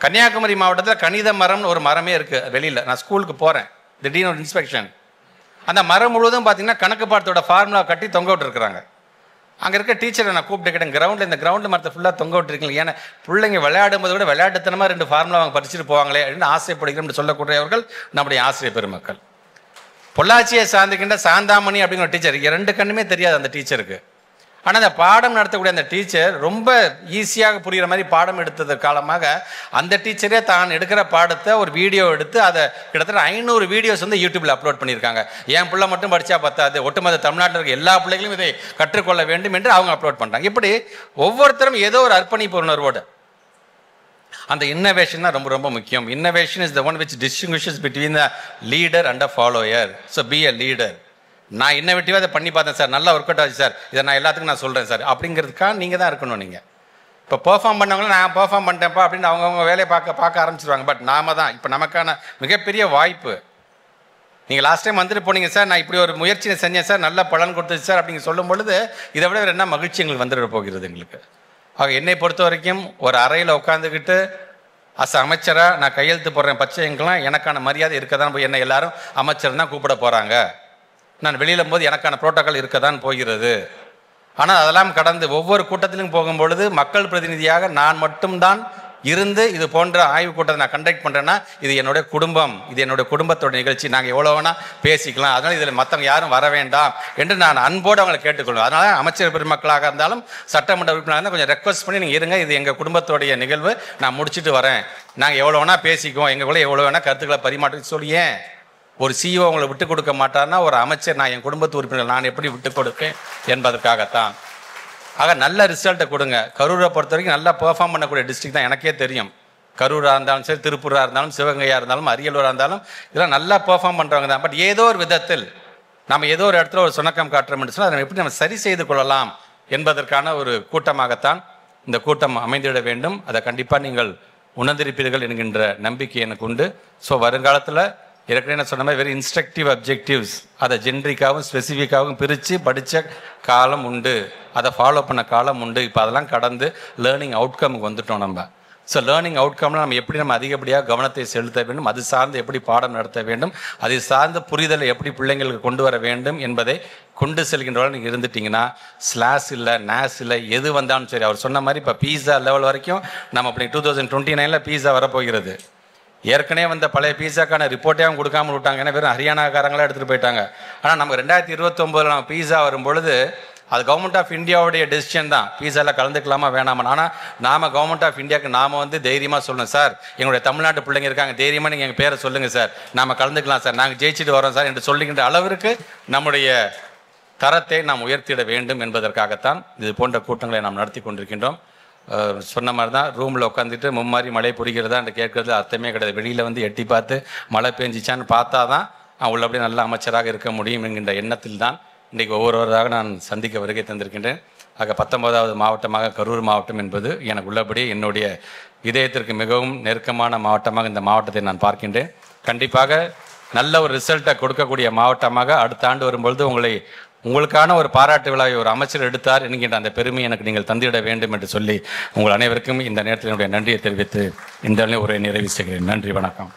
கன்னியாகுமரி மாவட்டத்தில் கணித மரம்னு ஒரு மரமே இருக்குது வெளியில். நான் ஸ்கூலுக்கு போகிறேன், திடீர்னு ஒரு இன்ஸ்பெக்ஷன். அந்த மரம் முழுவதும் பார்த்தீங்கன்னா கணக்கு பாடத்தோட ஃபார்முலா கட்டி தொங்க விட்டுருக்குறாங்க. அங்கே இருக்க டீச்சரை நான் கூப்பிட்டு கேட்டேன், கிரவுண்டில் இந்த கிரவுண்டு மரத்தை ஃபுல்லாக தொங்க விட்டுருக்கீங்க, ஏன்னா பிள்ளைங்க விளையாடும் போது கூட விளையாட்டுத்தனமாக 2 ஃபார்முலா அவங்க படிச்சுட்டு போவாங்களே அப்படின்னு ஆசைப்படுகிறோம் சொல்லக்கூடியவர்கள் நம்முடைய ஆசிரியர் பெருமக்கள். பொள்ளாச்சியை சார்ந்திருக்கின்ற சாந்தாமணி அப்படிங்கிற டீச்சர், 2 கண்ணுமே தெரியாது அந்த டீச்சருக்கு. ஆனால் அந்த பாடம் நடத்தக்கூடிய அந்த டீச்சர் ரொம்ப ஈஸியாக புரிகிற மாதிரி பாடம் எடுத்தது காலமாக அந்த டீச்சரே தான் எடுக்கிற பாடத்தை ஒரு வீடியோ எடுத்து அதை கிட்டத்தட்ட 500 வீடியோஸ் யூடியூப்பில் அப்லோட் பண்ணியிருக்காங்க. என் பிள்ளை மட்டும் படித்தா பத்தாது, ஒட்டுமொத்த தமிழ்நாட்டில் இருக்க எல்லா பிள்ளைகளும் இதை கற்றுக்கொள்ள வேண்டும் என்று அவங்க அப்லோட் பண்ணுறாங்க. இப்படி ஒவ்வொருத்தரும் ஏதோ ஒரு அர்ப்பணிப்பு உணர்வோடு அந்த இன்னோவேஷன் தான் ரொம்ப ரொம்ப முக்கியம். Innovation is the one which distinguishes between the leader and a follower. So be a leader. நான் இன்னோவேட்டிவாக அதை பண்ணி பார்த்தேன் சார், நல்லா ஒர்க் அவுட் ஆச்சு சார், இதை நான் எல்லாத்துக்கும் நான் சொல்கிறேன் சார் அப்படிங்கிறதுக்காக நீங்கள் தான் இருக்கணும். நீங்கள் இப்போ பெர்ஃபார்ம் பண்ணவங்களும் நான் பெர்ஃபார்ம் பண்ணிட்டேன்ப்பா அப்படின்னு அவங்கவுங்க வேலையை பார்க்க ஆரம்பிச்சிருவாங்க. பட் நாம தான் இப்போ நமக்கான மிகப்பெரிய வாய்ப்பு. நீங்கள் லாஸ்ட் டைம் வந்துட்டு போனீங்க சார், நான் இப்படி ஒரு முயற்சியை செஞ்சேன் சார், நல்ல பலன் கொடுத்துச்சு சார் அப்படின்னு சொல்லும் பொழுது இதை விட வேறு என்ன மகிழ்ச்சி எங்களுக்கு வந்துட போகிறது எங்களுக்கு. ஆக என்னை பொறுத்த வரைக்கும் ஒரு அறையில் உட்காந்துக்கிட்டு அமைச்சராக நான் கையெழுத்து போடுறேன் பச்சைங்கெல்லாம் எனக்கான மரியாதை இருக்க தான் போய் என்னை எல்லாரும் அமைச்சர் தான் கூப்பிட போகிறாங்க. நான் வெளியில் போது எனக்கான புரோட்டோக்கால் இருக்க தான் போகிறது. ஆனால் அதெல்லாம் கடந்து ஒவ்வொரு கூட்டத்திலும் போகும்பொழுது மக்கள் பிரதிநிதியாக நான் மட்டும்தான் இருந்து இது போன்ற ஆய்வுக் கூட்டத்தை நான் கண்டக்ட் பண்ணுறேன்னா இது என்னுடைய குடும்பம், இது என்னுடைய குடும்பத்தோட நிகழ்ச்சி, நாங்கள் எவ்வளோ வேணால் பேசிக்கலாம், அதனால் இதில் மற்றவங்க யாரும் வர வேண்டாம் என்று நான் அன்போடு அவங்களை கேட்டுக்கொள்வேன். அதனால் அமைச்சர் பெருமக்களாக இருந்தாலும் சட்டமன்ற உறுப்பினராக இருந்தால் கொஞ்சம் ரெக்வஸ்ட் பண்ணி நீங்கள் இருங்க, இது எங்கள் குடும்பத்தோடைய நிகழ்வு, நான் முடிச்சுட்டு வரேன், நாங்கள் எவ்வளோ வேணால் பேசிக்குவோம், எங்களுக்குள்ளே எவ்வளோ வேணால் கருத்துக்களை பரிமாற்றி சொல்லியே. ஒரு சிஇஓ அவங்களை விட்டு கொடுக்க மாட்டார்னா ஒரு அமைச்சர் நான் என் குடும்பத்து உறுப்பினர்கள் நான் எப்படி விட்டு கொடுப்பேன் என்பதற்காகத்தான். ஆக நல்ல ரிசல்ட்டை கொடுங்க. கரூரை பொறுத்த வரைக்கும் நல்லா பெர்ஃபார்ம் பண்ணக்கூடிய டிஸ்ட்ரிக்ட் தான் எனக்கே தெரியும். கரூராக இருந்தாலும் சரி, திருப்பூராக இருந்தாலும், சிவகங்கையாக இருந்தாலும், அரியலூராக இருந்தாலும் இதெல்லாம் நல்லா பெர்ஃபார்ம் பண்ணுறவங்க தான். பட் ஏதோ ஒரு விதத்தில் நம்ம ஏதோ ஒரு இடத்துல ஒரு சுணக்கம் காட்டுறோம்னு சொன்னால் அதை எப்படி நம்ம சரி செய்து கொள்ளலாம் என்பதற்கான ஒரு கூட்டமாகத்தான் இந்த கூட்டம் அமைந்திட வேண்டும். அதை கண்டிப்பாக நீங்கள் உணர்ந்திருப்பீர்கள் என்கின்ற நம்பிக்கை எனக்கு உண்டு. ஸோ வருங்காலத்தில் ஏற்கனவே நான் சொன்ன மாதிரி வெரி இன்ஸ்ட்ரக்டிவ் அப்ஜெக்டிவ்ஸ் அதை ஜென்ரிக்காகவும் ஸ்பெசிஃபிக்காகவும் பிரித்து படித்த காலம் உண்டு, அதை ஃபாலோ பண்ண காலம் உண்டு. இப்போ அதெல்லாம் கடந்து லேர்னிங் அவுட்கமுக்கு வந்துட்டோம். நம்ம ஸோ லேர்னிங் அவுட்கம்ல நம்ம எப்படி நம்ம அதிகப்படியாக கவனத்தை செலுத்த வேண்டும், அது சார்ந்து எப்படி பாடம் நடத்த வேண்டும், அதை சார்ந்த புரிதலை எப்படி பிள்ளைங்களுக்கு கொண்டு வர வேண்டும் என்பதை கொண்டு செல்கின்றவர்கள் நீங்கள் இருந்துட்டிங்கன்னா ஸ்லாஸ் இல்லை, நேஸ் இல்லை, எது வந்தாலும் சரி. அவர் சொன்ன மாதிரி இப்போ பீஸா லெவல் வரைக்கும் நம்ம அப்படி 2029 பீஸா வரப்போகிறது. ஏற்கனவே வந்த பழைய பீஸாக்கான ரிப்போர்ட்டே அவங்க கொடுக்காம விட்டாங்க, ஏன்னா வெறும் ஹரியானாக்காரங்களாம் எடுத்துகிட்டு போயிட்டாங்க. ஆனால் நமக்கு 2029 நம்ம பீஸா வரும்பொழுது அது கவர்மெண்ட் ஆஃப் இந்தியாவுடைய டெசிஷன் தான், பீஸாவில் கலந்துக்கலாமா வேணாமா. ஆனால் நாம் கவர்மெண்ட் ஆஃப் இந்தியாவுக்கு நாம் வந்து தைரியமாக சொல்லணும், சார் எங்களுடைய தமிழ்நாட்டு பிள்ளைங்க இருக்காங்க, தைரியமாக நீங்கள் எங்கள் பேரை சொல்லுங்கள் சார், நாம் கலந்துக்கலாம் சார், நாங்கள் ஜெயிச்சுட்டு வரோம் சார் என்று சொல்லுகின்ற அளவிற்கு நம்முடைய தரத்தை நாம் உயர்த்திட வேண்டும் என்பதற்காகத்தான் இது போன்ற கூட்டங்களை நாம் நடத்தி கொண்டிருக்கின்றோம். சொன்ன மாதிரி தான் ரூமில் உட்காந்துட்டு மும்மாரி மழை பொழிகிறதா என்று கேட்கறது அர்த்தமே கிடையாது. வெளியில் வந்து எட்டி பார்த்து மழை பெஞ்சிச்சான்னு பார்த்தா தான் உள்ளபடியே நல்ல அமைச்சராக இருக்க முடியும் என்கின்ற எண்ணத்தில் தான் இன்றைக்கு ஒவ்வொருவராக நான் சந்திக்க வருகை தந்திருக்கின்றேன். ஆக 19வது மாவட்டமாக கரூர் மாவட்டம் என்பது எனக்கு உள்ளபடியே என்னுடைய இதயத்திற்கு மிகவும் நெருக்கமான மாவட்டமாக இந்த மாவட்டத்தை நான் பார்க்கின்றேன். கண்டிப்பாக நல்ல ஒரு ரிசல்ட்டை கொடுக்கக்கூடிய மாவட்டமாக அடுத்த ஆண்டு வரும்பொழுது உங்களுக்கான ஒரு பாராட்டு விழாவை ஒரு அமைச்சர் எடுத்தார் என்கின்ற அந்த பெருமை எனக்கு நீங்கள் தந்திட வேண்டும் என்று சொல்லி உங்கள் அனைவருக்கும் இந்த நேரத்தில் என்னுடைய நன்றியை தெரிவித்து இந்த உரையை நிறைவு செய்கிறேன். நன்றி, வணக்கம்.